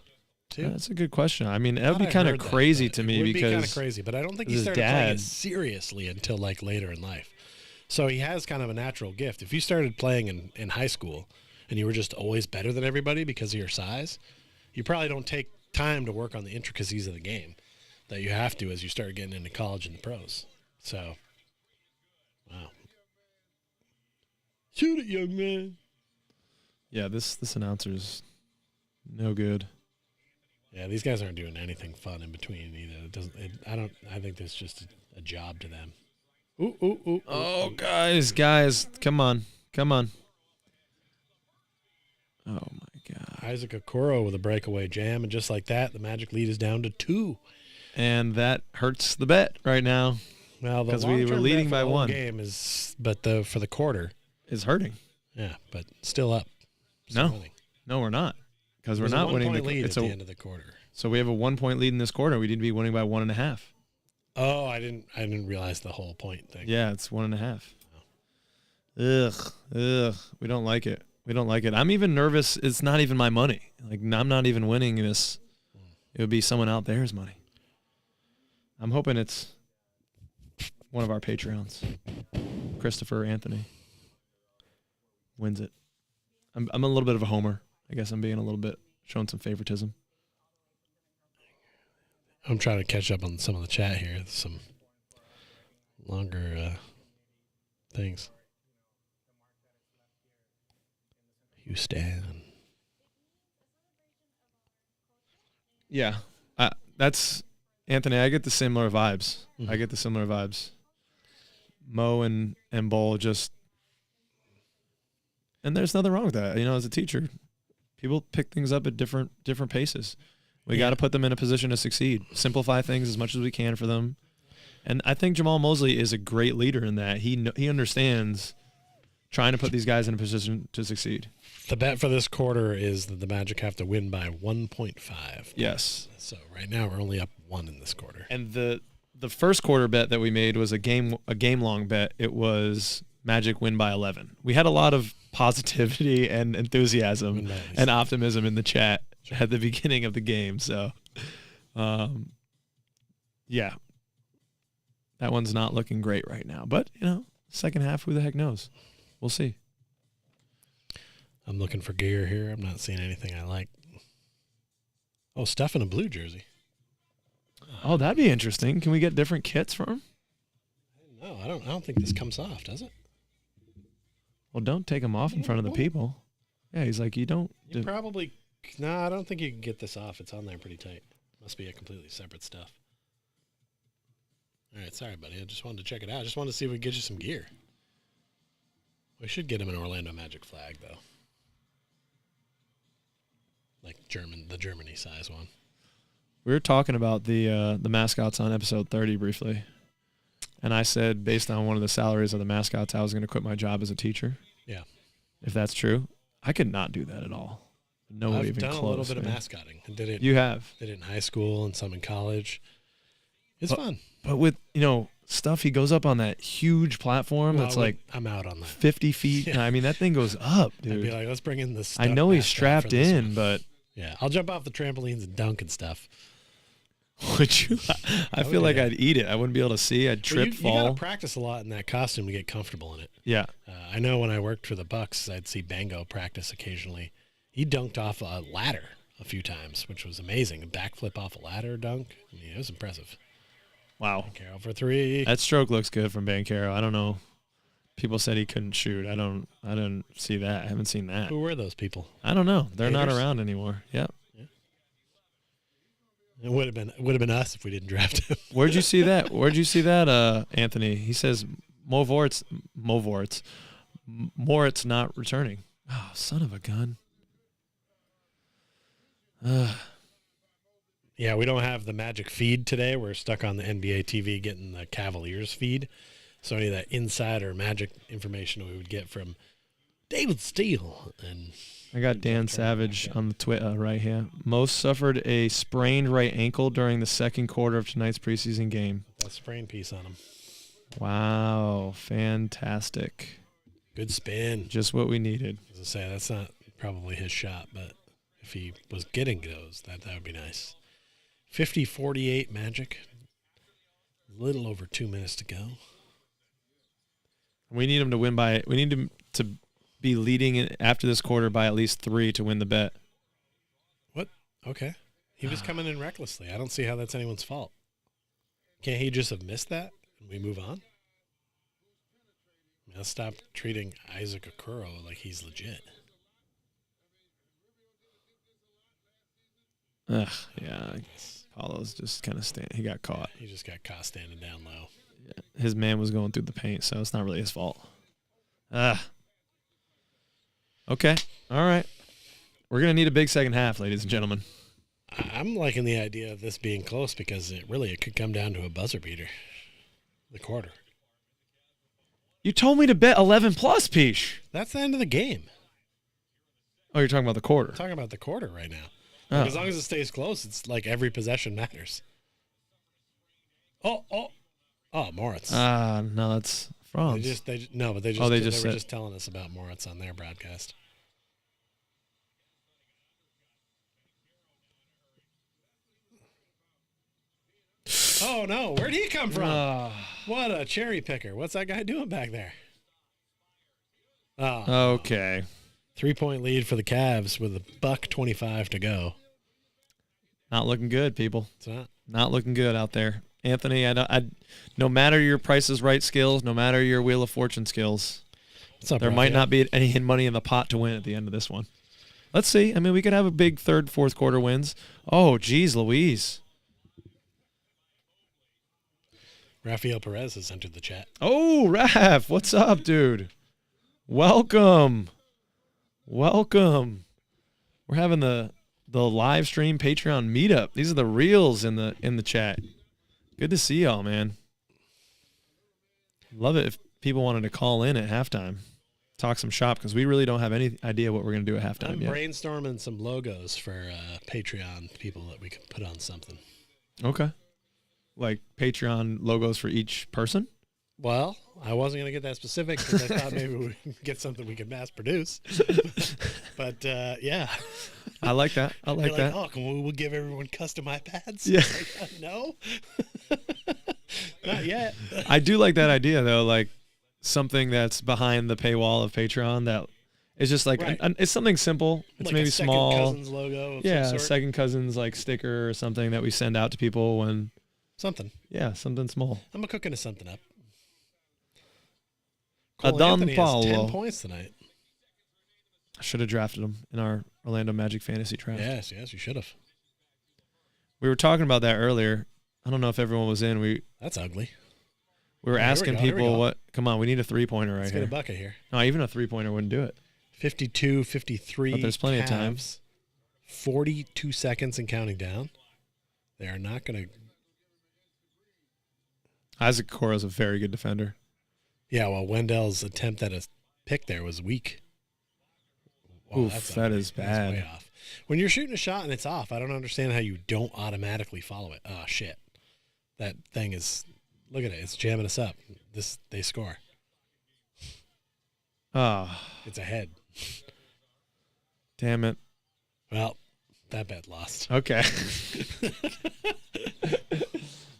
too? That's a good question. I mean, that would be kind of crazy to me because it would be kind of crazy, but I don't think he started playing it seriously until like later in life. So he has kind of a natural gift. If you started playing in high school and you were just always better than everybody because of your size, you probably don't take time to work on the intricacies of the game that you have to as you start getting into college and the pros. So, wow. Shoot it, young man. Yeah, this announcer's no good. Yeah, these guys aren't doing anything fun in between either. It doesn't. I think that's just a job to them. Ooh. Oh, guys, come on. Oh my God. Isaac Okoro with a breakaway jam, and just like that, the Magic lead is down to 2. And that hurts the bet right now. Well, the 'Cause we were leading by 1. Game is, but for the quarter Is hurting. Yeah, but still up. Still winning. No, we're not. Because we're There's not a winning. 1-point lead at the end of the quarter. So we have a 1-point lead in this quarter. We need to be winning by 1.5. Oh, I didn't realize the whole point thing. Yeah, it's 1.5. Ugh. We don't like it. I'm even nervous. It's not even my money. Like, I'm not even winning this. It would be someone out there's money. I'm hoping it's one of our Patreons, Christopher Anthony, wins it. I'm a little bit of a homer. I guess I'm being a little bit showing some favoritism. I'm trying to catch up on some of the chat here. Some longer things. Houston. Yeah, that's Anthony. I get the similar vibes. Mo and Bull just, and there's nothing wrong with that. As a teacher, people pick things up at different paces. We got to put them in a position to succeed. Simplify things as much as we can for them. And I think Jamal Mosley is a great leader in that. He understands trying to put these guys in a position to succeed. The bet for this quarter is that the Magic have to win by 1.5. Yes. So right now we're only up 1 in this quarter. And the first quarter bet that we made was a game long bet. It was Magic win by 11. We had a lot of positivity and enthusiasm and optimism in the chat at the beginning of the game. So, yeah, that one's not looking great right now. But, second half, who the heck knows? We'll see. I'm looking for gear here. I'm not seeing anything I like. Oh, Steph in a blue jersey. Oh, that'd be interesting. Can we get different kits for him? No, I don't think this comes off, does it? Well, don't take him off in front of the people. Yeah, he's like, you don't. You probably. No, I don't think you can get this off. It's on there pretty tight. Must be a completely separate stuff. All right, sorry, buddy. I just wanted to check it out. I just wanted to see if we could get you some gear. We should get him an Orlando Magic flag, though. Like the Germany size one. We were talking about the mascots on episode 30 briefly. And I said, based on one of the salaries of the mascots, I was going to quit my job as a teacher. Yeah. If that's true, I could not do that at all. No way even close. I've done a little bit of mascotting. I did it. You have? Did it in high school and some in college. It's fun. But with, stuff, he goes up on that huge platform that's like I'm out on that. 50 feet. Yeah. I mean, that thing goes up, dude. I'd be like, let's bring in this. I know he's strapped in, but. Yeah, I'll jump off the trampolines and dunk and stuff. Would you? I feel like I'd eat it. I wouldn't be able to see. I'd trip, fall. You got to practice a lot in that costume to get comfortable in it. Yeah. I know when I worked for the Bucks, I'd see Bango practice occasionally. He dunked off a ladder a few times, which was amazing. A backflip off a ladder dunk. I mean, it was impressive. Wow. Carroll for 3. That stroke looks good from Bancaro. I don't know. People said he couldn't shoot. I didn't see that. I haven't seen that. Who were those people? I don't know. They're Haters? not around anymore. Yep. Yeah. It would have been us if we didn't draft him. Where'd you see that, Anthony? He says Moritz not returning. Oh, son of a gun. Yeah, we don't have the Magic feed today. We're stuck on the NBA TV getting the Cavaliers feed. So any of that insider Magic information we would get from David Steele. And I got Dan Savage on the Twitter right here. Most suffered a sprained right ankle during the second quarter of tonight's preseason game. That sprain piece on him. Wow, fantastic. Good spin. Just what we needed. As I say, that's not probably his shot, but if he was getting those, that would be nice. 50-48 Magic. A little over 2 minutes to go. We need him to win by. We need him to be leading after this quarter by at least 3 to win the bet. What? Okay. He was coming in recklessly. I don't see how that's anyone's fault. Can't he just have missed that and we move on? Let's stop treating Isaac Okoro like he's legit. Ugh, yeah. Paulo's just kind of he got caught. He just got caught standing down low. Yeah, his man was going through the paint, so it's not really his fault. Okay. All right. We're going to need a big second half, ladies and gentlemen. I'm liking the idea of this being close because it could come down to a buzzer beater. The quarter. You told me to bet 11 plus, Peach. That's the end of the game. Oh, you're talking about the quarter. I'm talking about the quarter right now. Oh. Like, as long as it stays close, it's like every possession matters. Oh, Moritz. No, that's Franz. They were just telling us about Moritz on their broadcast. Oh no, where'd he come from? What a cherry picker. What's that guy doing back there? Okay. 3-point lead for the Cavs with $1:25 to go. Not looking good, people. It's not. Not looking good out there. Anthony, no matter your Price is Right skills, no matter your Wheel of Fortune skills, What's up, there might not be any money in the pot to win at the end of this one. Let's see. I mean, we could have a big third, fourth quarter wins. Oh, geez, Louise. Rafael Perez has entered the chat. Oh, Raph, what's up, dude? Welcome. Welcome. We're having the live stream Patreon meetup. These are the reels in the chat. Good to see y'all, man. Love it if people wanted to call in at halftime, talk some shop, because we really don't have any idea what we're going to do at halftime I'm yet. brainstorming some logos for Patreon people that we could put on something. Okay. Like Patreon logos for each person? Well, I wasn't going to get that specific because I thought maybe we could get something we could mass produce. But, yeah. I like that. I like You're that. Oh, we'll give everyone custom iPads? Yeah. Like, no. Not yet. I do like that idea, though, like something that's behind the paywall of Patreon that is just like, Right. it's something simple. It's Like maybe a Second small. Cousins logo of Yeah, some sort. Second Cousins like sticker or something that we send out to people when, Something. yeah, something small. I'm cooking something up. A Cole Don Anthony has Paulo. 10 points tonight. I should have drafted him in our Orlando Magic fantasy draft. Yes, you should have. We were talking about that earlier. I don't know if everyone was in. We That's ugly. were Here we asking go, here we people go. what. Come on, we need a 3-pointer right Let's here. get a bucket here. No, even a 3-pointer wouldn't do it. 52, 53. But there's plenty of time. Cavs, 42 seconds and counting down. They are not going to. Isaac Okoro is a very good defender. Yeah, well, Wendell's attempt at a pick there was weak. Oof, that's that ugly. is That's bad. way off. When you're shooting a shot and it's off, I don't understand how you don't automatically follow it. Oh, shit. That thing is. Look at it. It's jamming us up. They score. Ah, It's ahead. damn it. Well, that bet lost. Okay.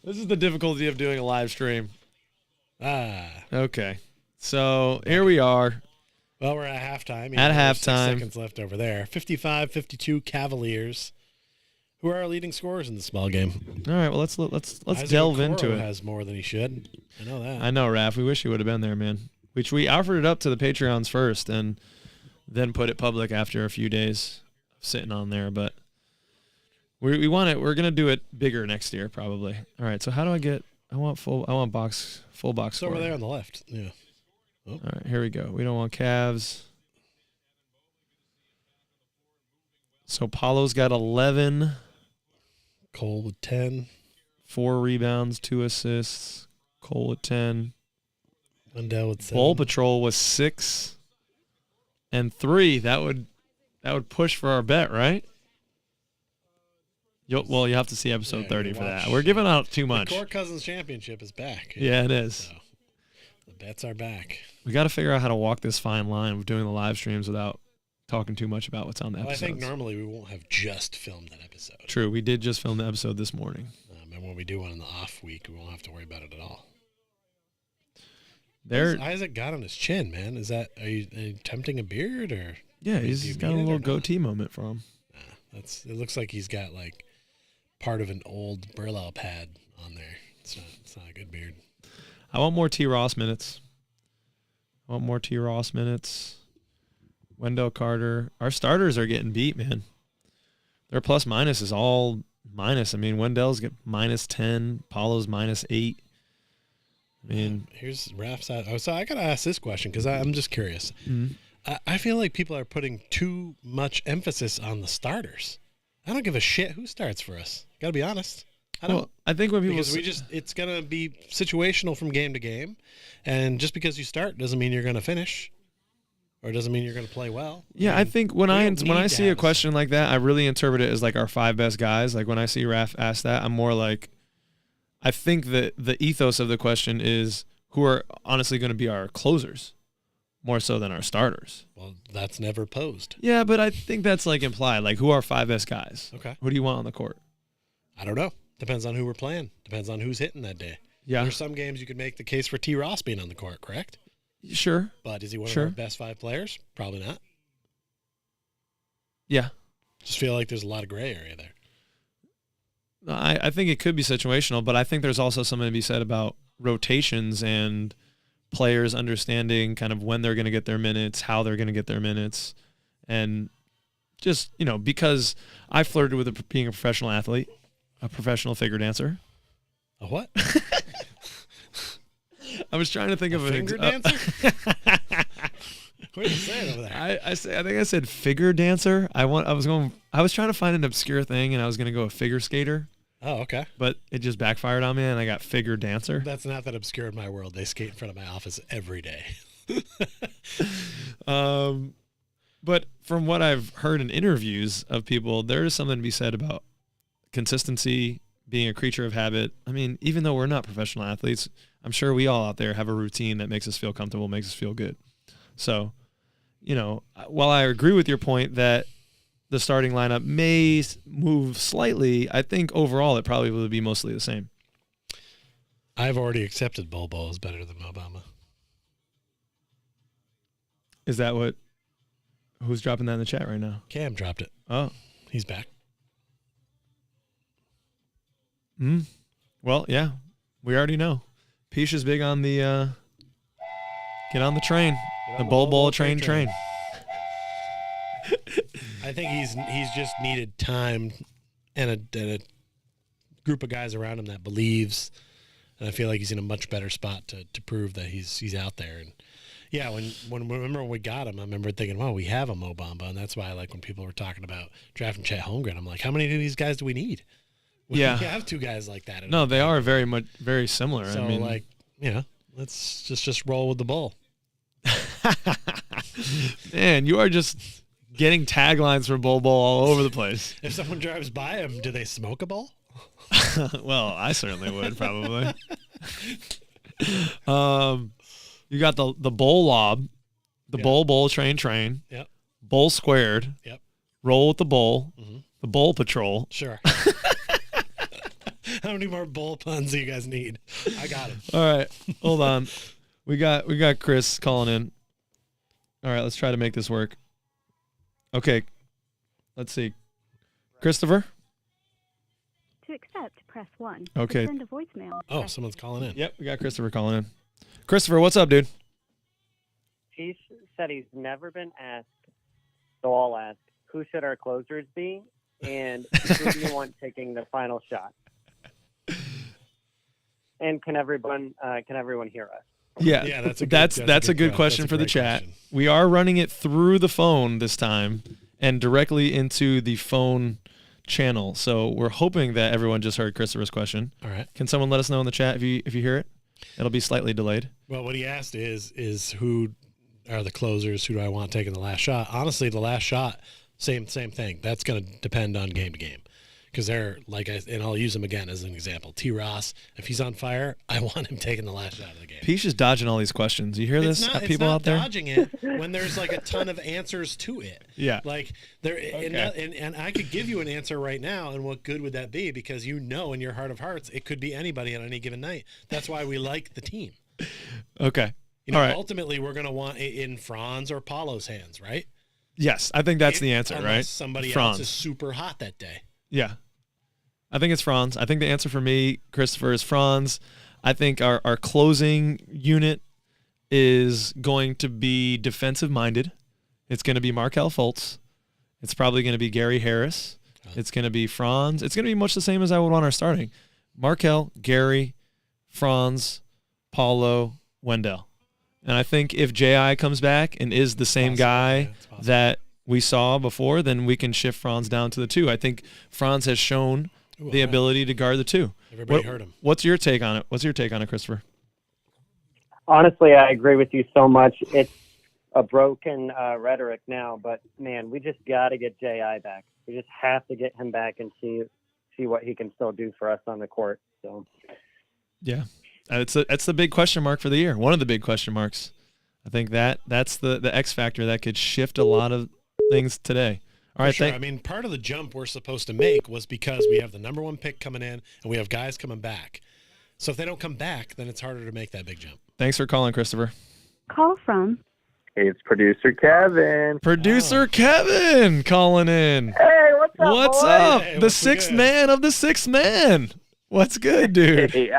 This is the difficulty of doing a live stream. Okay. So here we are. Well, we're at halftime. At There's halftime. 6 seconds left over there. 55-52 Cavaliers. Who are our leading scorers in this ball game? All right. Well, let's Isaac delve Okoro into it. Has more than he should. I know that. I know, Raph. We wish you would have been there, man. Which we offered it up to the Patreons first and then put it public after a few days of sitting on there. But we want it. We're gonna do it bigger next year, probably. All right. So how do I get? I want full box It's score. over there on the left. Yeah. All right. Here we go. We don't want Cavs. So Paulo's got 11, Cole with 10. 4 rebounds, 2 assists. Cole with 10. Wendell with 7. Bowl Patrol was 6 and 3. That would push for our bet, right? You have to see episode Yeah, 30 you for that. watch. We're giving out too The much. Court Cousins Championship is back. Yeah, it is. So, the bets are back. We got to figure out how to walk this fine line of doing the live streams without talking too much about what's on the Well, I episodes. think normally we won't have just filmed that episode. True. We did just film the episode this morning. And when we do one in the off week, we won't have to worry about it at all. They're What's Isaac got on his chin, man? Are you tempting a beard or? yeah, do he's you got a mean it or little not? goatee moment for him. It looks like he's got like part of an old burlap pad on there. It's not a good beard. I want more T. Ross minutes. Wendell Carter. Our starters are getting beat, man. Their plus minus is all minus. I mean, Wendell's get -10. Paulo's -8. I mean, Here's Raf's out. Oh, so I gotta ask this question because I'm just curious. I feel like people are putting too much emphasis on the starters. I don't give a shit who starts for us. Gotta be honest. I don't. well, I think when people Because it's gonna be situational from game to game, and just because you start doesn't mean you're gonna finish, or doesn't mean you're gonna play well. yeah, I think when I see a question like that, I really interpret it as like our 5 best guys. Like when I see Raf ask that, I'm more like, I think that the ethos of the question is who are honestly going to be our closers, more so than our starters. Well, that's never posed. Yeah, but I think that's like implied. Like, who are 5 best guys? Okay. Who do you want on the court? I don't know. Depends on who we're playing. Depends on who's hitting that day. Yeah, There's some games you could make the case for T. Ross being on the court, correct? sure. But is he one Sure. of our best 5 players? Probably not. Yeah, Just feel like there's a lot of gray area there. I think it could be situational, but I think there's also something to be said about rotations and players understanding kind of when they're going to get their minutes, how they're going to get their minutes, and just, because I flirted with being a professional athlete, a professional figure dancer. A what? I was trying to think of an Finger dancer? What are you saying over there? I think I said figure dancer. I was trying to find an obscure thing, and I was going to go a figure skater, Oh, okay. but it just backfired on me, and I got figure dancer. That's not that obscure in my world. They skate in front of my office every day. But from what I've heard in interviews of people, there is something to be said about consistency, being a creature of habit. I mean, even though we're not professional athletes, I'm sure we all out there have a routine that makes us feel comfortable, makes us feel good. So, while I agree with your point that the starting lineup may move slightly, I think overall it probably will be mostly the same. I've already accepted Bobo is better than Obama. Is that who's dropping that in the chat right now? Cam dropped it. Oh. He's back. Well, yeah, we already know. Pich is big on the get on the train, the Bol train. I think he's just needed time and a group of guys around him that believes, and I feel like he's in a much better spot to prove that he's out there. And yeah, when we got him, I remember thinking, well, we have a Mo Bamba, and that's why like when people were talking about drafting Chet Holmgren, I'm like, how many of these guys do we need? We have 2 guys like that. No, they are very similar. So I mean, let's just roll with the bull. man, you are just getting taglines for Bol all over the place. If someone drives by him, do they smoke a ball? Well, I certainly would probably. You got the Bol lob, the Bol train. Yep. Bol squared. Yep. Roll with the Bol. Mm-hmm. The Bol patrol. Sure. How many more bull puns do you guys need? I got him. All right, hold on. We got Chris calling in. All right, let's try to make this work. Okay, let's see. Christopher? To accept, press 1. Okay. To send a voicemail. Oh, press someone's calling in. Yep, we got Christopher calling in. Christopher, what's up, dude? He said he's never been asked, so I'll ask, who should our closers be? And who do you want taking the final shot? And can everyone hear us? Yeah, that's a good question for the chat. We are running it through the phone this time and directly into the phone channel. So we're hoping that everyone just heard Christopher's question. All right. Can someone let us know in the chat if you hear it? It'll be slightly delayed. Well, what he asked is who are the closers? Who do I want taking the last shot? Honestly, the last shot, same thing. That's going to depend on game to game. Because they're and I'll use him again as an example. T. Ross, if he's on fire, I want him taking the last shot of the game. Peach is dodging all these questions. You hear this, people out there? It's not dodging it when there's like a ton of answers to it. Yeah. Like there, and I could give you an answer right now, and what good would that be? Because in your heart of hearts, it could be anybody on any given night. That's why we like the team. Okay. All right. ultimately we're going to want it in Franz or Paulo's hands, right? Yes, I think that's the answer, Unless right? somebody Franz. else is super hot that day. Yeah. I think it's Franz. I think the answer for me, Christopher, is Franz. I think our closing unit is going to be defensive-minded. It's going to be Markelle Fultz. It's probably going to be Gary Harris. It's going to be Franz. It's going to be much the same as I would want our starting. Markelle, Gary, Franz, Paulo, Wendell. And I think if J.I. comes back and is the same guy that we saw before, then we can shift Franz down to the 2. I think Franz has shown the ability to guard the 2. Everybody heard him. What's your take on it? What's your take on it, Christopher? Honestly, I agree with you so much. It's a broken rhetoric now, but man, we just got to get J.I. back. We just have to get him back and see what he can still do for us on the court. So, yeah, it's the big question mark for the year. One of the big question marks. I think that's the X factor that could shift a lot of things today. All right, sure. I mean, part of the jump we're supposed to make was because we have the number 1 pick coming in and we have guys coming back. So if they don't come back, then it's harder to make that big jump. Thanks for calling, Christopher. Call from It's producer Kevin. Producer Kevin calling in. Hey, what's up? What's boys? up? Hey, The what's sixth good? man of the sixth man. What's good, dude? Hey,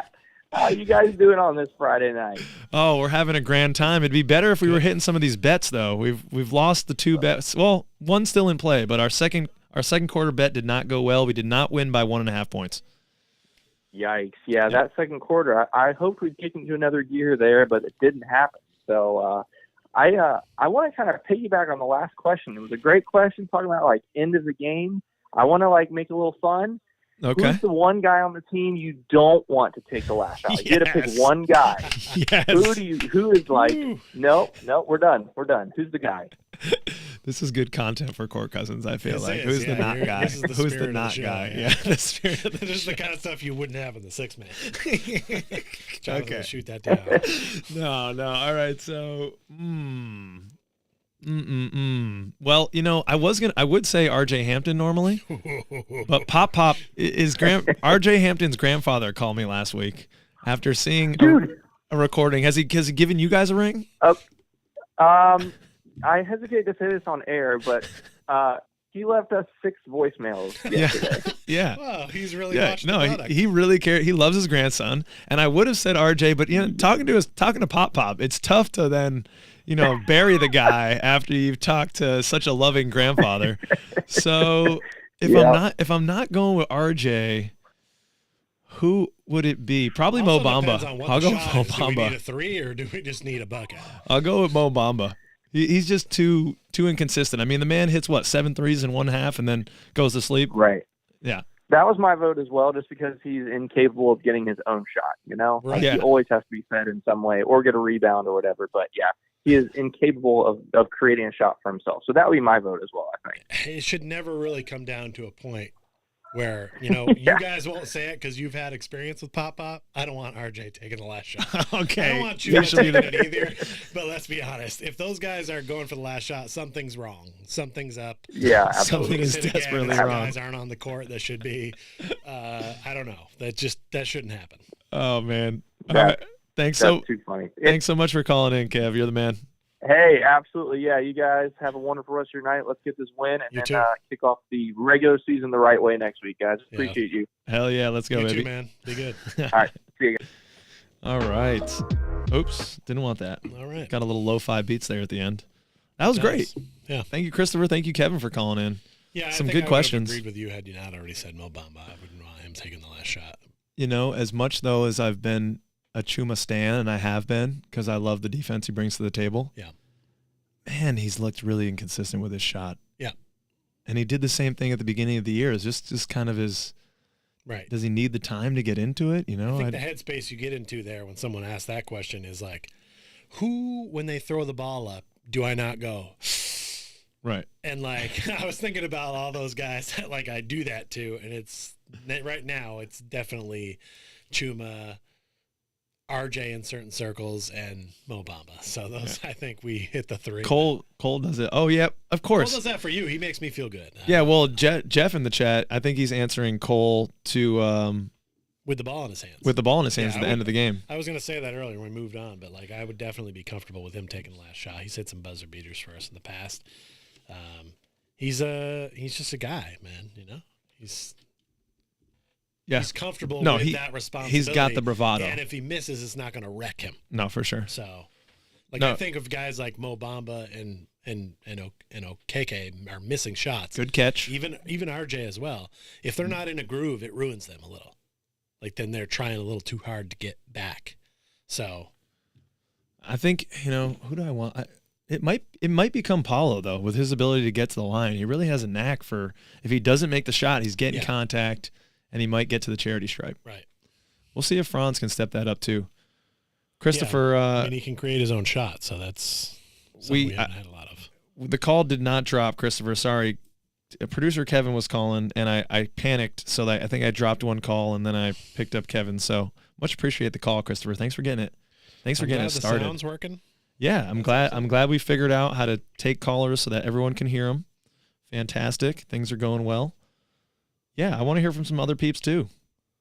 how you guys doing on this Friday night? Oh, we're having a grand time. It'd be better if we were hitting some of these bets, though. We've lost the 2 bets. Well, one's still in play, but our second quarter bet did not go well. We did not win by 1.5 points. Yikes! Yeah, that second quarter, I hoped we'd kick into another gear there, but it didn't happen. So I want to kind of piggyback on the last question. It was a great question talking about like end of the game. I want to like make it a little fun. Okay. Who's the one guy on the team you don't want to take the last shot? You get to pick Yes. one guy. Yes. Who is like, no, we're done. Who's the guy? This is good content for Court Cousins, I feel This like. is, Who's the yeah, not guy? this is the Who's the spirit of not the show, guy? yeah. Yeah, the spirit of the This is the show. kind of stuff you wouldn't have in the 6-man. Okay. Shoot that down. No. All right. So, well, I would say R.J. Hampton normally, but Pop is R.J. Hampton's grandfather called me last week after seeing a recording. Has he given you guys a ring? I hesitate to say this on air, but he left us 6 voicemails yesterday. Yeah. Wow, he's really watching the product. He really cares. He loves his grandson, and I would have said R.J., but talking to Pop, it's tough to then bury the guy after you've talked to such a loving grandfather. So if I'm not going with RJ, who would it be? Probably Mo Also Bamba. depends on what I'll the go with shot Mo is. Do we need Bamba. a 3 or do we just need a bucket? I'll go with Mo Bamba. He's just too inconsistent. I mean, the man hits 7 threes in 1/2 and then goes to sleep. Right. Yeah. That was my vote as well, just because he's incapable of getting his own shot, Right. Like, Yeah. he always has to be fed in some way or get a rebound or whatever. But, yeah, he is incapable of creating a shot for himself. So that would be my vote as well, I think. It should never really come down to a point where, you guys won't say it because you've had experience with Pop. I don't want RJ taking the last shot. Okay. I don't want you to take it either. But let's be honest. If those guys are going for the last shot, something's wrong. Something's up. Yeah, absolutely. Something is Again, desperately if wrong. guys aren't on the court that should be. I don't know. That shouldn't happen. Oh man. All That- right. Thanks That's so too funny. thanks so much for calling in, Kev. You're the man. Hey, absolutely. Yeah, you guys have a wonderful rest of your night. Let's get this win You and too. then kick off the regular season the right way next week, guys. Yeah. Appreciate you. Hell yeah, let's go, You baby. too, man. Be good. All right. See you guys. All right. Oops, didn't want that. All right. Got a little lo-fi beats there at the end. That was great. Yeah. Thank you, Christopher. Thank you, Kevin, for calling in. Yeah. Some I think good I questions. would have agreed with you had you not already said Mo Bamba. I wouldn't want him taking the last shot. As much though as I've been a Chuma stan, and I have been because I love the defense he brings to the table. Yeah. Man, he's looked really inconsistent with his shot. Yeah. And he did the same thing at the beginning of the year. It's just kind of his. Right. Does he need the time to get into it? I think the headspace you get into there when someone asks that question is like, who, when they throw the ball up, do I not go? Right. And like, I was thinking about all those guys that like I do that to, and it's right now it's definitely Chuma, RJ in certain circles, and Mo Bamba. So those, I think we hit the 3. Cole does it. Oh yeah, of course. Cole does that for you. He makes me feel good. Yeah, well, Jeff in the chat, I think he's answering Cole to with the ball in his hands. With the ball in his hands Yeah, at the end of the game. I was going to say that earlier when we moved on, but like I would definitely be comfortable with him taking the last shot. He's hit some buzzer beaters for us in the past. He's just a guy, man. You know, he's comfortable with that responsibility. He's got the bravado. And if he misses, it's not going to wreck him. No, for sure. So, I think of guys like Mo Bamba and Okeke are missing shots. Good catch. Even RJ as well. If they're not in a groove, it ruins them a little. Like then they're trying a little too hard to get back. So, I think who do I want? It might become Paulo though, with his ability to get to the line. He really has a knack for if he doesn't make the shot, he's getting contact, and he might get to the charity stripe. Right. We'll see if Franz can step that up too. Christopher, he can create his own shot, so that's something we haven't had a lot of. The call did not drop, Christopher. Sorry. Producer Kevin was calling, and I panicked, so I think I dropped one call, and then I picked up Kevin. So much appreciate the call, Christopher. Thanks for getting it. Thanks for getting it started. The sound's working. Yeah, I'm glad. I'm glad we figured out how to take callers so that everyone can hear them. Fantastic. Things are going well. Yeah, I want to hear from some other peeps too.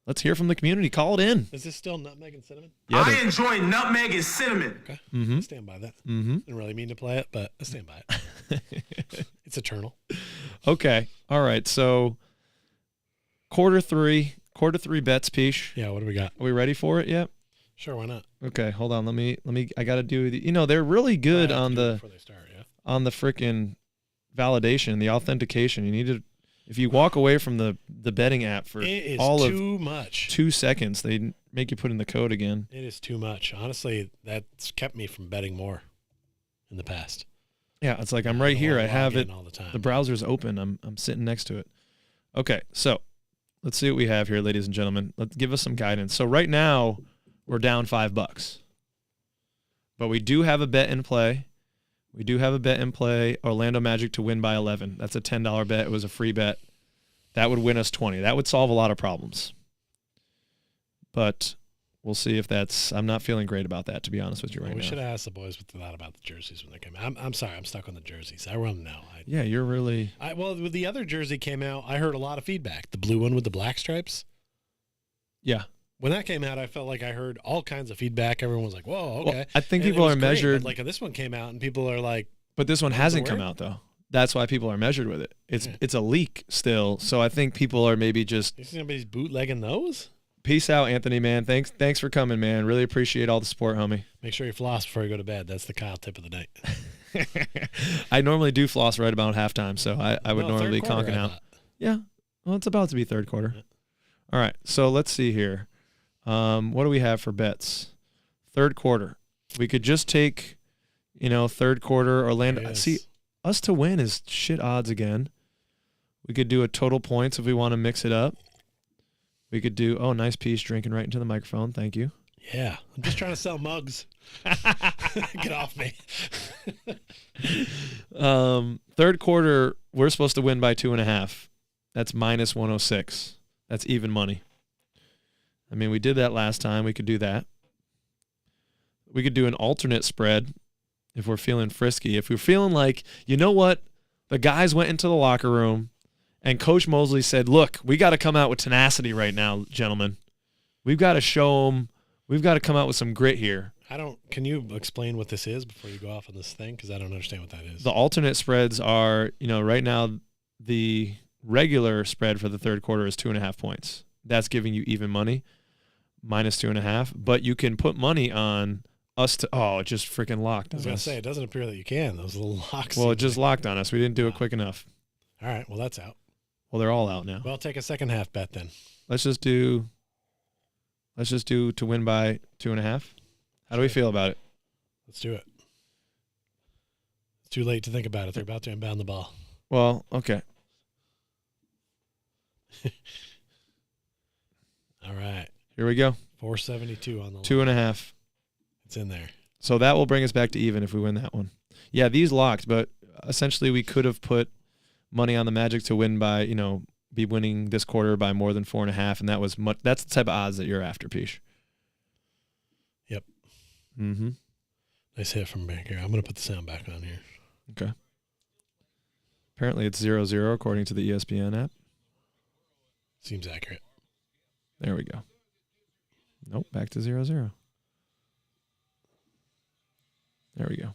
Let's hear from the community. Call it in. Is this still nutmeg and cinnamon? Yeah, I enjoy nutmeg and cinnamon. Okay. Mm-hmm. I stand by that. Mm-hmm. Didn't really mean to play it, but I stand by it. It's eternal. Okay. All right. So quarter three bets, Peach. Yeah. What do we got? Are we ready for it yet? Sure. Why not? Okay. Hold on. Let me. I got to do the. They're really good on the before they start. Yeah. on the freaking validation, the authentication. You need to. If you walk away from the betting app for it is all too of much. 2 seconds, they make you put in the code again. It is too much. Honestly, that's kept me from betting more in the past. Yeah, it's like I'm right here. I have it. All the time. The browser's open. I'm sitting next to it. Okay, so let's see what we have here, ladies and gentlemen. Let's give us some guidance. So right now we're down $5, but we do have a bet in play. We do have a bet in play, Orlando Magic to win by 11. That's a $10 bet. It was a free bet. That would win us 20. That would solve a lot of problems. But we'll see if that's – I'm not feeling great about that, to be honest with you right now. We should have asked the boys what they thought about the jerseys when they came out. I'm sorry. I'm stuck on the jerseys. I run them now. Yeah, you're really – well, when the other jersey came out, I heard a lot of feedback. The blue one with the black stripes. Yeah. When that came out, I felt like I heard all kinds of feedback. Everyone was like, whoa, okay. Well, I think and people it was are great, measured. But like this one came out and people are like. But this one hasn't come word? out, though. That's why people are measured with it. It's a leak still. So I think people are maybe just. You see somebody's bootlegging those? Peace out, Anthony, man. Thanks for coming, man. Really appreciate all the support, homie. Make sure you floss before you go to bed. That's the Kyle tip of the night. I normally do floss right about halftime, so I would normally be conking out. Yeah. Well, it's about to be third quarter. Yeah. All right. So let's see here. What do we have for bets? Third quarter. We could just take, third quarter Orlando. See, us to win is shit odds again. We could do a total points if we want to mix it up. We could do, nice piece, drinking right into the microphone. Thank you. Yeah. I'm just trying to sell mugs. Get off me. Third quarter, we're supposed to win by 2.5. That's minus 106. That's even money. I mean, we did that last time. We could do that. We could do an alternate spread if we're feeling frisky. If we're feeling like, you know what? The guys went into the locker room and Coach Mosley said, look, we got to come out with tenacity right now, gentlemen. We've got to show them. We've got to come out with some grit here. Can you explain what this is before you go off on this thing? Because I don't understand what that is. The alternate spreads are, right now, the regular spread for the third quarter is 2.5 points. That's giving you even money, minus 2.5. But you can put money on us to. Oh, it just freaking locked. I was gonna say it doesn't appear that you can. Those little locks. Well, it just locked on us. We didn't do it quick enough. All right. Well, that's out. Well, they're all out now. Well, take a second half bet then. Let's just do to win by 2.5. How do we feel about it? Let's do it. It's too late to think about it. They're about to inbound the ball. Well, okay. All right. Here we go. 472 on the 2.5. It's in there. So that will bring us back to even if we win that one. Yeah, these locked, but essentially we could have put money on the Magic to win by, be winning this quarter by more than 4.5, and that was much. That's the type of odds that you're after, Peach. Yep. Mm-hmm. Nice hit from back here. I'm going to put the sound back on here. Okay. Apparently it's 0-0 according to the ESPN app. Seems accurate. There we go. Nope, back to 0-0. There we go.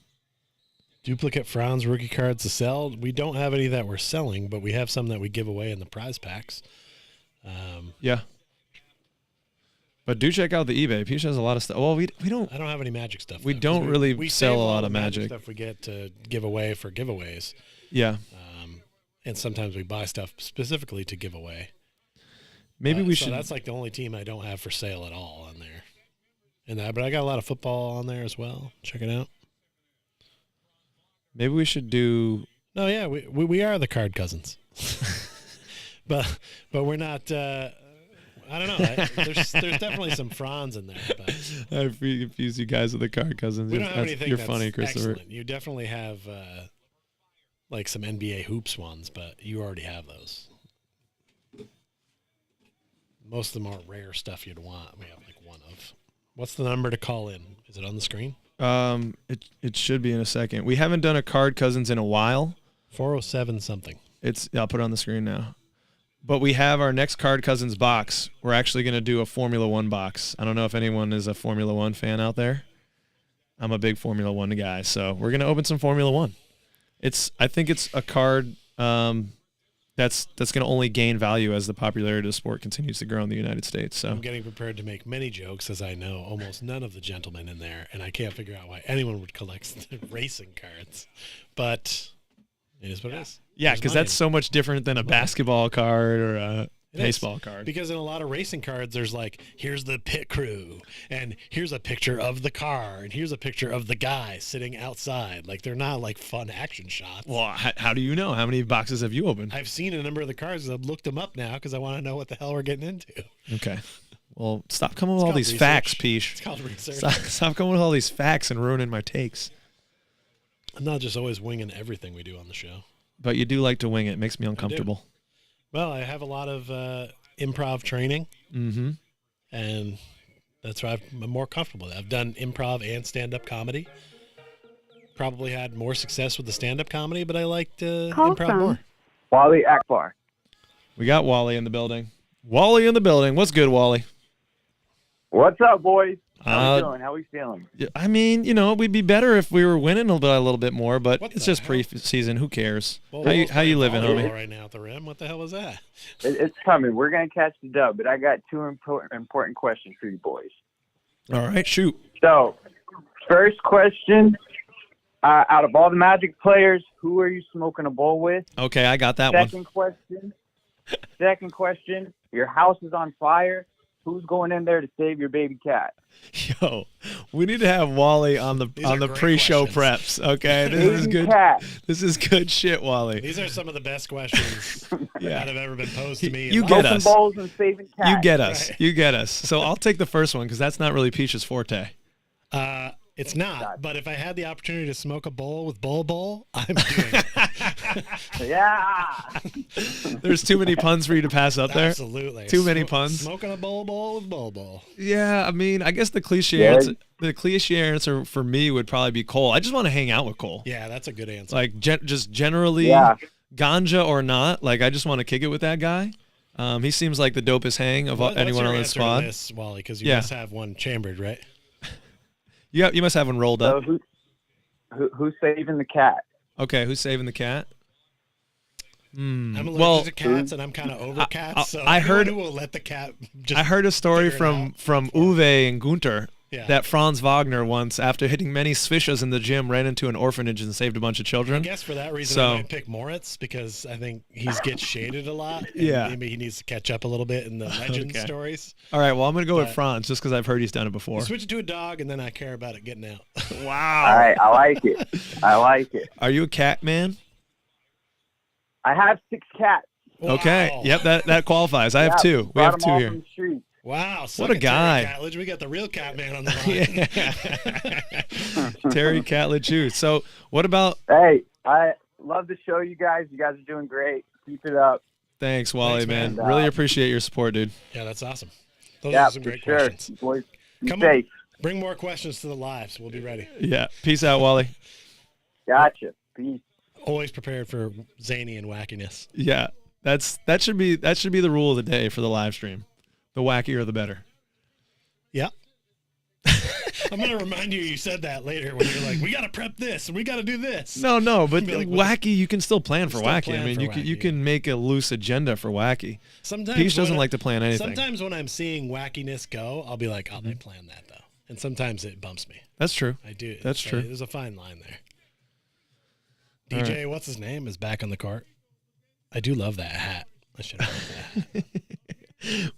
Duplicate Franz rookie cards to sell. We don't have any that we're selling, but we have some that we give away in the prize packs. Yeah. But do check out the eBay. Peach has a lot of stuff. Well, we don't. I don't have any Magic stuff. We though, 'cause don't really we sell save a all lot the of Magic. stuff we get to give away for giveaways. Yeah. And sometimes we buy stuff specifically to give away. Maybe we so should. That's like the only team I don't have for sale at all on there. But I got a lot of football on there as well. Check it out. Maybe we should do. No, yeah, we are the card cousins, but we're not. I don't know. There's definitely some Franz in there, but I confuse you guys with the card cousins. we don't have anything. You're that's funny, Christopher. Excellent. You definitely have like some NBA hoops ones, but you already have those. Most of them are rare stuff you'd want. We have like one of. What's the number to call in? Is it on the screen? It should be in a second. We haven't done a card cousins in a while. 407 something. I'll put it on the screen now. But we have our next card cousins box. We're actually going to do a Formula One box. I don't know if anyone is a Formula One fan out there. I'm a big Formula One guy, so we're going to open some Formula One. I think it's a card that's going to only gain value as the popularity of the sport continues to grow in the United States. So I'm getting prepared to make many jokes, as I know almost none of the gentlemen in there, and I can't figure out why anyone would collect racing cards. But it is what it is. yeah, There's because money that's so much different than a basketball card or a baseball card. Because in a lot of racing cards, there's like, here's the pit crew, and here's a picture of the car, and here's a picture of the guy sitting outside. Like, they're not like fun action shots. Well, how do you know? How many boxes have you opened? I've seen a number of the cards. I've looked them up now because I want to know what the hell we're getting into. Okay. Well, stop coming with It's all called these research. facts, Peach. It's called research. Stop coming with all these facts and ruining my takes. I'm not just always winging everything we do on the show. But you do like to wing it. It makes me uncomfortable. Well, I have a lot of improv training, and that's why I'm more comfortable with it. I've done improv and stand-up comedy. Probably had more success with the stand-up comedy, but I liked Call improv from- more. Wally Akbar. We got Wally in the building. Wally in the building. What's good, Wally? What's up, boys? How we Uh, doing? How we feeling? I mean, we'd be better if we were winning a little bit more, but What it's the just hell? pre-season. Who cares? Well, How you living, volleyball homie? right now at the rim? What the hell was that? It's coming. We're gonna catch the dub, but I got two important questions for you boys. All right, shoot. So, first question: out of all the Magic players, who are you smoking a bowl with? Okay, I got that one. Second question: your house is on fire. Who's going in there to save your baby cat? Yo, we need to have Wally on the These are great pre-show questions. preps. Okay, this is Baby good. cat. This is good shit, Wally. These are some of the best questions Yeah. that have ever been posed to me. in You life. get Smoking us. bowls and saving cats. You get us. Right. You get us. So I'll take the first one because that's not really Peach's forte. It's not, but if I had the opportunity to smoke a bowl with Bowl, I'm doing it. Yeah. There's too many puns for you to pass up there. Absolutely. Too many puns. Smoking a bowl with Bowl. Yeah, I mean, I guess the cliche Yeah. answer, for me would probably be Cole. I just want to hang out with Cole. Yeah, that's a good answer. Like just generally, Yeah. ganja or not. Like I just want to kick it with that guy. He seems like the dopest hang of What's anyone your on the answer squad. to this, Wally? Because you Yeah. must have one chambered, right? You must have one rolled up. So who's saving the cat? Okay, who's saving the cat? I'm allergic well, to cats, and I'm kind of over cats. So I heard- anyone who will let the cat. Just I heard a story figure it from out. Uwe and Gunter Yeah. that Franz Wagner once, after hitting many swishes in the gym, ran into an orphanage and saved a bunch of I children. guess for that reason, So- I might pick Moritz because I think he gets shaded a lot. And Yeah. maybe he needs to catch up a little bit in the legend Okay. stories. All right, well, I'm going to go with But- Franz just because I've heard he's done it before. Switch it to a dog, and then I care about it getting out. Wow. All right, I like it. I like it. Are you a cat man? I have 6 cats. Okay. Wow. Yep, that qualifies. I have Yeah, 2. We brought have 'em 2 all here. from the street. Wow, What a guy. Catledge. We got the real cat man on the line. Terry Catlett Juice. So what about Hey, I love the show, you guys. You guys are doing great. Keep it up. thanks, Wally, Thanks, man. man. Really appreciate your support, dude. Yeah, that's awesome. Those Yeah, are some for great sure. questions. Boys, be Come safe. on, bring more questions to the lives. We'll be ready. Yeah. Peace out, Wally. Gotcha. Peace. Always prepared for zany and wackiness. Yeah. That should be the rule of the day for the live stream. The wackier the better. Yeah. I'm going to remind you said that later when you're like, we got to prep this and we got to do this. No, but Be like, wacky, you can still plan for still wacky. plan I mean, for you wacky, can make a loose agenda for wacky. Sometimes Peach doesn't when like to plan anything. Sometimes when I'm seeing wackiness go, I'll be like, oh, they planned that though. And sometimes it bumps me. That's true. I do. That's It's true. There's a fine line there. All DJ, what's his name, is back on the court. I do love that hat. I should have that hat.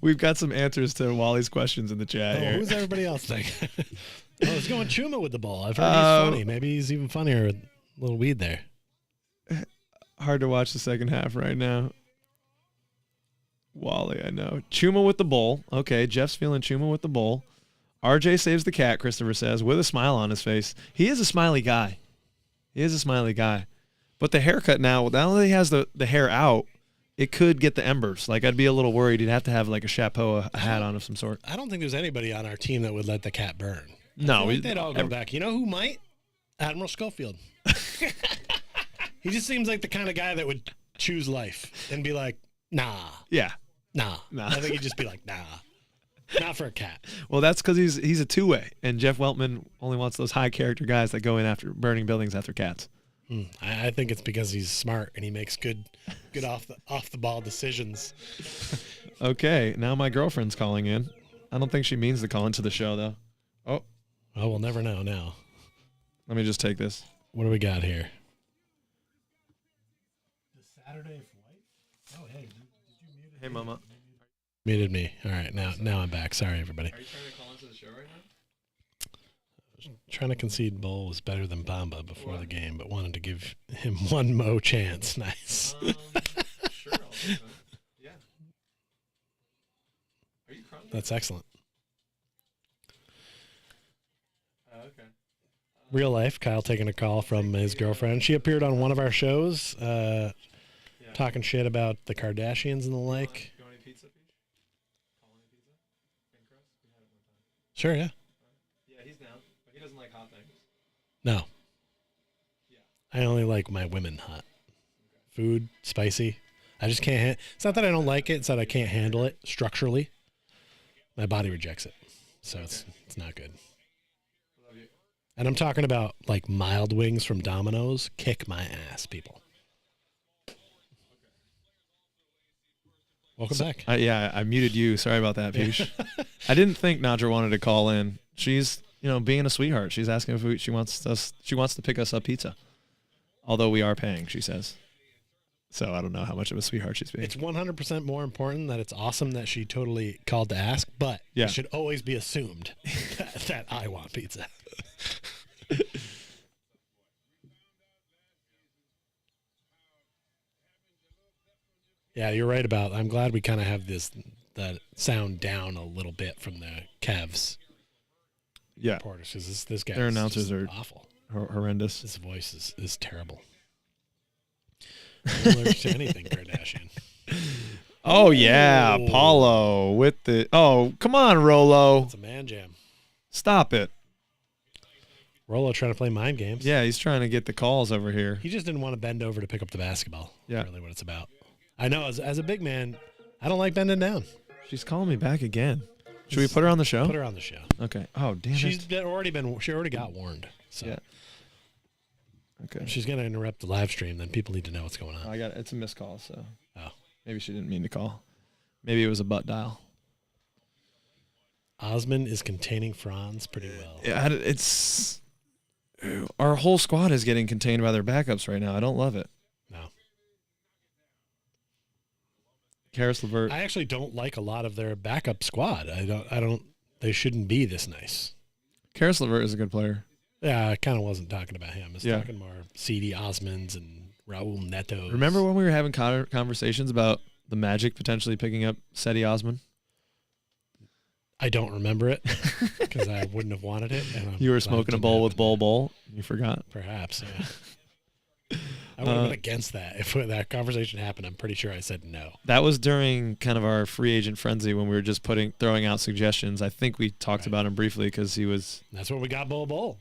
We've got some answers to Wally's questions in the chat Oh, here. who's everybody else think? It's going Chuma with the ball. I've heard he's funny. Maybe he's even funnier with a little weed there. Hard to watch the second half right now. Wally, I know. Chuma with the bowl. Okay, Jeff's feeling Chuma with the bowl. RJ saves the cat, Christopher says, with a smile on his face. He is a smiley guy. But the haircut now that he has the hair out, it could get the embers. Like, I'd be a little worried. He'd have to have like a chapeau, a hat on of some sort. I don't think there's anybody on our team that would let the cat burn. No, They'd all go back. You know who might? Admiral Schofield. He just seems like the kind of guy that would choose life and be like, nah. Nah. I think he'd just be like, nah. Not for a cat. Well, that's because he's a two-way, and Jeff Weltman only wants those high character guys that go in after burning buildings after cats. I think it's because he's smart and he makes good off the ball decisions. Okay, now my girlfriend's calling in. I don't think she means to call into the show though. Oh, we'll never know now. Let me just take this. What do we got here? The Saturday flight? Oh, hey, did you mute it? Hey, Mama. Muted me. All right, now I'm back. Sorry, everybody. Are you trying to call into the show right now? Trying to concede Bull was better than Bamba before the game, but wanted to give him one mo chance. Nice. Sure. Yeah. Are you crying? That's excellent. Okay. Real life, Kyle taking a call from his girlfriend. She appeared on one of our shows, talking shit about the Kardashians and the like. You want any pizza, Peach? Call any pizza? Thin crust? We had it one time. Sure, yeah. Yeah, he's down, but he doesn't like hot things. No. Yeah. I only like my women hot. Food, spicy. I just can't. It's not that I don't like it. It's that I can't handle it structurally. My body rejects it. So it's not good. Love you. And I'm talking about like mild wings from Domino's. Kick my ass, people. Welcome back. Yeah, I muted you. Sorry about that, Peach. I didn't think Nadra wanted to call in. She's, being a sweetheart. She's asking if she wants to pick us up pizza. Although we are paying, she says. So I don't know how much of a sweetheart she's being. It's 100% more important that it's awesome that she totally called to ask, but Yeah. it should always be assumed that I want pizza. Yeah, you're right about. I'm glad we kind of have that sound down a little bit from the Cavs Yeah, reporters because this guy. Their announcers are awful. horrendous. His voice is terrible. I'm allergic to anything Kardashian. Oh yeah, Oh. Paulo with the. Oh, come on, Rolo. It's a man jam. Stop it. Rolo trying to play mind games. Yeah, he's trying to get the calls over here. He just didn't want to bend over to pick up the basketball. Yeah. That's really what it's about. I know, as a big man, I don't like bending down. She's calling me back again. Should we put her on the show? Put her on the show. Okay. Oh, damn She it. already got warned. So Yeah. Okay. if she's going to interrupt the live stream, then people need to know what's going on. It's a missed call, so Oh. maybe she didn't mean to call. Maybe it was a butt dial. Osman is containing Franz pretty well. Yeah, it's our whole squad is getting contained by their backups right now. I don't love it. No. Karis LeVert. I actually don't like a lot of their backup squad. They shouldn't be this nice. Karis LeVert is a good player. Yeah, I kind of wasn't talking about him. I was Yeah. talking more CD Osmonds and Raul Neto. Remember when we were having conversations about the Magic potentially picking up Cedi Osman? I don't remember it because I wouldn't have wanted it. And You were smoking a bowl with Bull. You forgot. Perhaps, yeah. I would have been against that. If that conversation happened, I'm pretty sure I said no. That was during kind of our free agent frenzy when we were just throwing out suggestions. I think we talked about him briefly because he was. That's when we got Bull.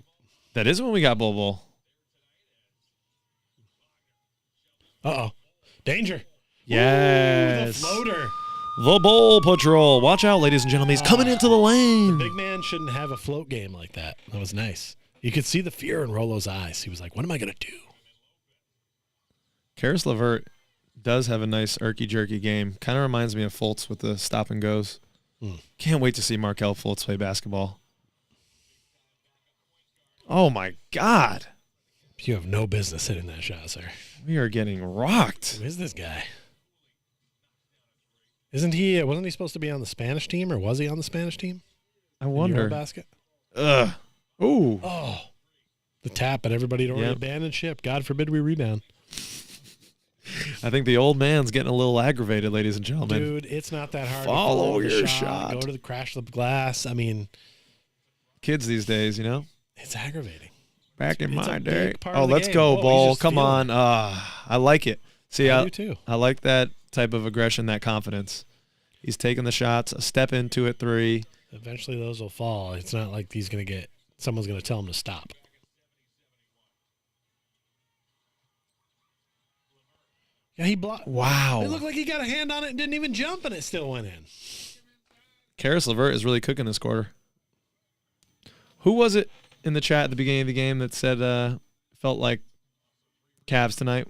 That is when we got Bull. Uh-oh. Danger. Yes. Ooh, the floater. The Bowl Patrol. Watch out, ladies and gentlemen. He's coming into the lane. Big man shouldn't have a float game like that. That was nice. You could see the fear in Rolo's eyes. He was like, what am I going to do? Karis LeVert does have a nice irky-jerky game. Kind of reminds me of Fultz with the stop and goes. Can't wait to see Markelle Fultz play basketball. Oh, my God. You have no business hitting that shot, sir. We are getting rocked. Who is this guy? Wasn't he supposed to be on the Spanish team, or was he on the Spanish team? I wonder. Basket? Ugh. Ooh. Oh. The tap, but everybody had already abandoned ship. God forbid we rebound. I think the old man's getting a little aggravated, ladies and gentlemen. Dude, it's not that hard. Follow to your shot. Go to the crash the glass. I mean, kids these days, you know? it's aggravating. Back in It's my a day. big part Oh, of the let's game. go, He's Ball. just Come feeling on. it. I like it. See, I do too. I like that type of aggression, that confidence. He's taking the shots, a step into it, 3. Eventually those will fall. It's not like someone's going to tell him to stop. Yeah, he blocked. Wow. It looked like he got a hand on it and didn't even jump, and it still went in. Karis LeVert is really cooking this quarter. Who was it in the chat at the beginning of the game that said felt like Cavs tonight?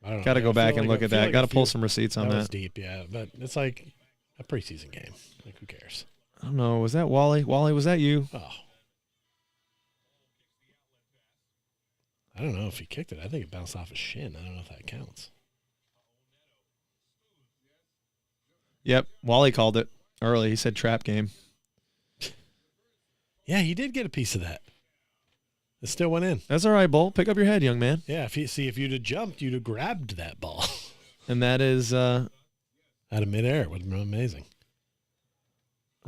I don't know. Got to go back and look at that. Got to pull some receipts on That was that. deep, yeah. But it's like a preseason game. Like, who cares? I don't know. Was that Wally? Wally, was that you? Oh. I don't know if he kicked it. I think it bounced off his shin. I don't know if that counts. Yep. Wally called it early. He said trap game. Yeah, he did get a piece of that. It still went in. That's all right, Bull. Pick up your head, young man. Yeah, if you'd have jumped, you'd have grabbed that ball. And that is Out of midair, it would have been amazing.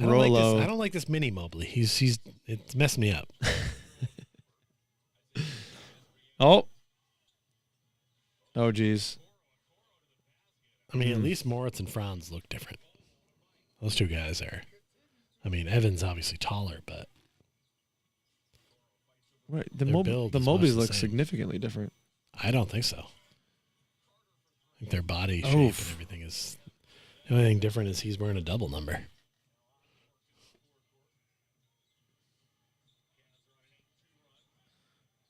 I Rolo. don't like this mini Mobley. It's messed me up. Oh, geez. I mean, at least Moritz and Franz look different. Those two guys are. I mean, Evan's obviously taller, but Right. The Their build is Moblies much the look same. significantly different. I don't think so. I think their body shape Oof. and everything is. The only thing different is he's wearing a double number.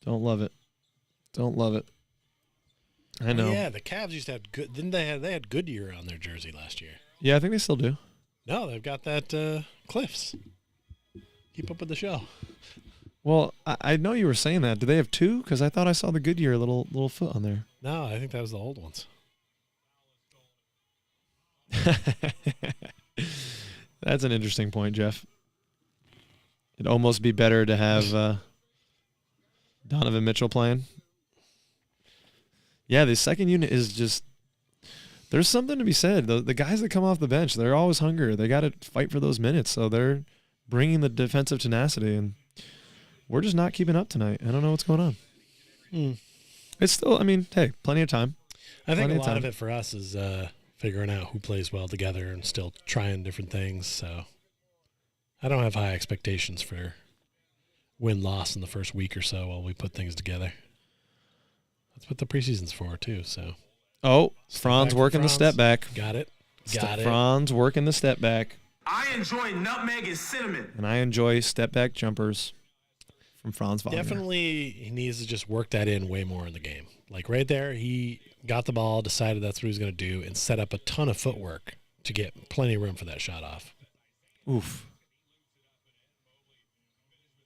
Don't love it. Don't love it. I know. Yeah, the Cavs used to have good. Didn't they had Goodyear on their jersey last year? Yeah, I think they still do. No, they've got that Cliffs. Keep up with the show. Well, I know you were saying that. Do they have 2? Because I thought I saw the Goodyear little foot on there. No, I think that was the old ones. That's an interesting point, Jeff. It'd almost be better to have Donovan Mitchell playing. Yeah, the second unit is just – there's something to be said. The guys that come off the bench, they're always hungry. They got to fight for those minutes, so they're bringing the defensive tenacity, and we're just not keeping up tonight. I don't know what's going on. It's still – I mean, hey, plenty of time. I think Plenty a of lot time. of it for us is figuring out who plays well together and still trying different things. So I don't have high expectations for win-loss in the first week or so while we put things together. That's what the preseason's for, too. So Oh, Step Franz back working from the step Franz. back. Got it. Got it. Franz working the step back. I enjoy nutmeg and cinnamon. And I enjoy step back jumpers from Franz Wagner. Definitely he needs to just work that in way more in the game. Like right there, he got the ball, decided that's what he was going to do, and set up a ton of footwork to get plenty of room for that shot off. Oof.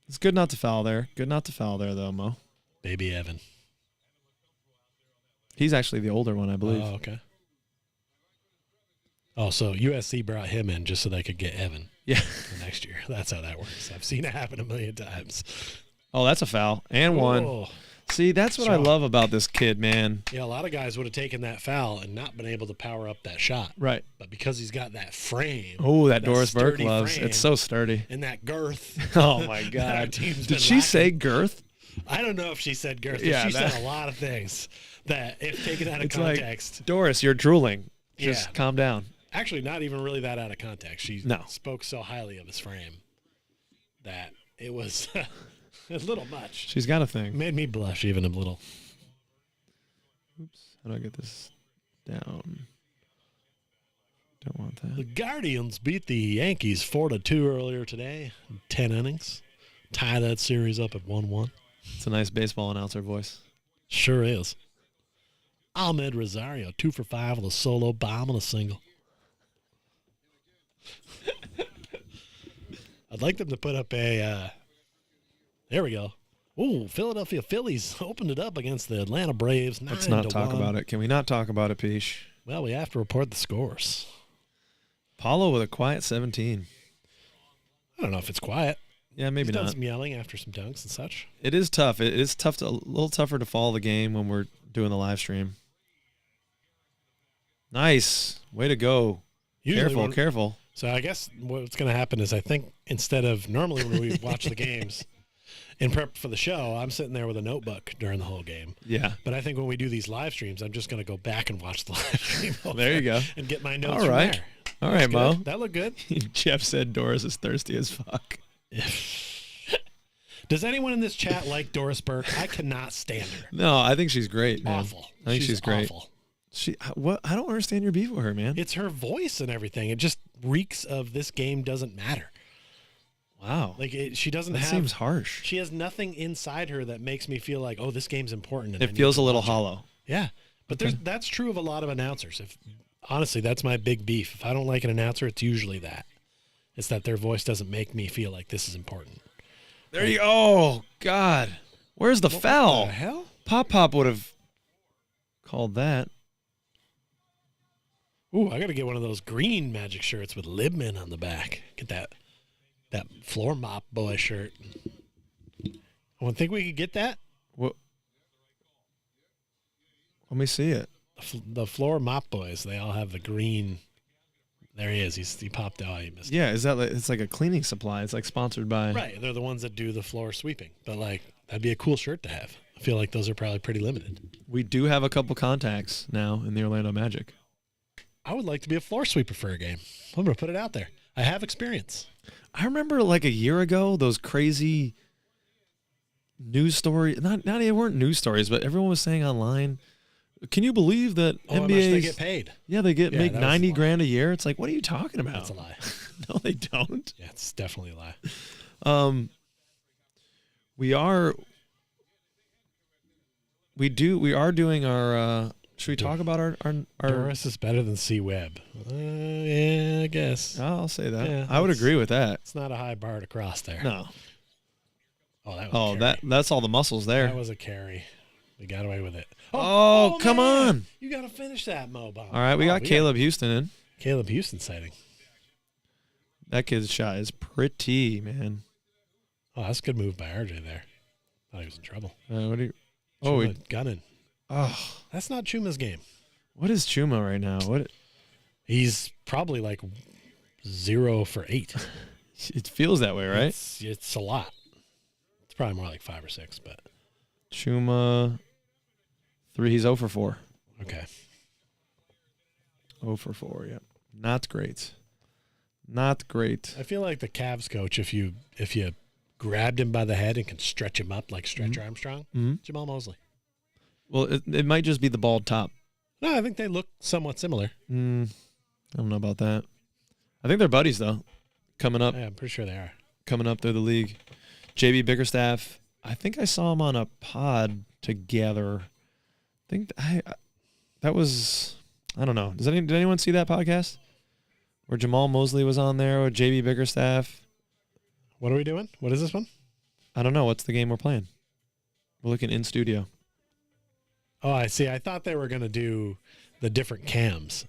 It's good not to foul there. Good not to foul there, though, Mo. Baby Evan. He's actually the older one, I believe. Oh, okay. Oh, so USC brought him in just so they could get Evan Yeah. for next year. That's how that works. I've seen it happen a million times. Oh, that's a foul. And one. Oh. See, that's what I Shot. love about this kid, man. Yeah, a lot of guys would have taken that foul and not been able to power up that shot. Right. But because he's got that frame. Oh, that Doris Burke sturdy loves. frame It's so sturdy. And that girth. Oh, my that our God. team's Did been she lacking. say girth? I don't know if she said girth, but Yeah, she that- said a lot of things that, if taken out of It's like, context, Doris, you're drooling. Just Yeah. calm down. actually not even really that out of context. She No. spoke so highly of his frame that it was a little much. She's got a thing. Made me blush even a little. Oops. How do I get this down? Don't want The that. Guardians beat the Yankees 4-2 earlier today. 10 innings. Tie that series up at 1-1. It's a nice baseball announcer voice. Sure is. Ahmed Rosario, 2 for 5 with a solo bomb and a single. I'd like them to put up a. There we go. Ooh, Philadelphia Phillies opened it up against the Atlanta Braves. Let's not talk about it. Can we not talk about it, Pish? Well, we have to report the scores. Paulo with a quiet 17. I don't know if it's quiet. Yeah, maybe He's done not. some yelling after some dunks and such. It is tough. It is tough a little tougher to follow the game when we're doing the live stream. Nice. Way to go. Usually Careful. So I guess what's going to happen is I think instead of normally when we watch the games in prep for the show, I'm sitting there with a notebook during the whole game. Yeah. But I think when we do these live streams, I'm just going to go back and watch the live stream. There you go. And get my notes All right. from there. All right, Mo. Good. That looked good. Jeff said Doris is thirsty as fuck. Does anyone in this chat like Doris Burke? I cannot stand her. No, I think she's great, man. Awful. I think she's great. Awful. What? I don't understand your beef with her, man. It's her voice and everything. It just reeks of this game doesn't matter. Wow. Like she doesn't That have. seems harsh. She has nothing inside her that makes me feel like, oh, this game's important. And It feels a little hollow. Yeah, but that's true of a lot of announcers. Honestly, that's my big beef. If I don't like an announcer, it's usually that. It's that their voice doesn't make me feel like this is important. There you go. Oh, God. Where's the foul? What the hell? Pop would have called that. Ooh, I got to get one of those green Magic shirts with Libman on the back. Get that floor mop boy shirt. I think we could get that. What? Let me see it. The floor mop boys, they all have the green. There he is. He popped out. He missed it. Yeah, is that it's like a cleaning supply? It's like sponsored by. Right. They're the ones that do the floor sweeping. But that'd be a cool shirt to have. I feel like those are probably pretty limited. We do have a couple contacts now in the Orlando Magic. I would like to be a floor sweeper for a game. I'm going to put it out there. I have experience. I remember like a year ago, those crazy news stories. They weren't news stories, but everyone was saying online. Can you believe that How much NBA they get paid? Yeah, they make that was a $90 lie. grand a year. It's like, what are you talking about? That's a lie. No, they don't. Yeah, it's definitely a lie. We are doing our. Should we talk about our? Doris is better than C Webb. Yeah, I guess. I'll say that. Yeah, I would agree with that. It's not a high bar to cross there. No. Oh, that was a carry. That's all the muscles there. That was a carry. We got away with it. Oh, come man. on. You got to finish that, Mo Bomb. All right, we got Caleb Houston in. Caleb Houston sighting. That kid's shot is pretty, man. Oh, that's a good move by RJ there. Thought he was in trouble. What do you? Chuma gunning. Oh, That's not Chuma's game. what is Chuma right now? What? He's probably like 0 for 8. It feels that way, right? It's a lot. It's probably more like 5 or 6, but Chuma 3. He's 0 for 4. okay. 0 for 4. Yep. Not great. Not great. I feel like the Cavs coach, if you grabbed him by the head and can stretch him up like Stretch Armstrong, Jamal Mosley. Well, it might just be the bald top. No, I think they look somewhat similar. I don't know about that. I think they're buddies though. Coming up Yeah, I'm pretty sure they are. through the league. JB Bickerstaff. I think I saw him on a pod together. That was. I don't know. Did anyone see that podcast where Jamal Mosley was on there with JB Bickerstaff? What are we doing? What is this one? I don't know. What's the game we're playing? We're looking in studio. Oh, I see. I thought they were going to do the different cams.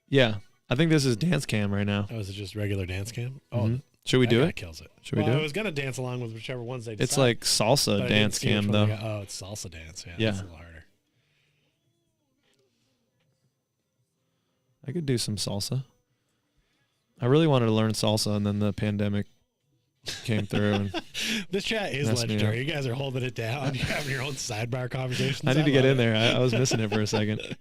Yeah, I think this is dance cam right now. Oh, is it just regular dance cam? Oh, Mhm. Should we do that guy it? kills it. Should we Well, do I it? was going to dance along with whichever ones they decide. It's like salsa but I didn't dance see which cam one though. they got. Oh, it's salsa dance. Yeah, Yeah. that's a little harder. I could do some salsa. I really wanted to learn salsa, and then the pandemic came through. And This chat is Messed me legendary. up. You guys are holding it down. You're having your own sidebar conversations. I need to get love in it. there. I was missing it for a second.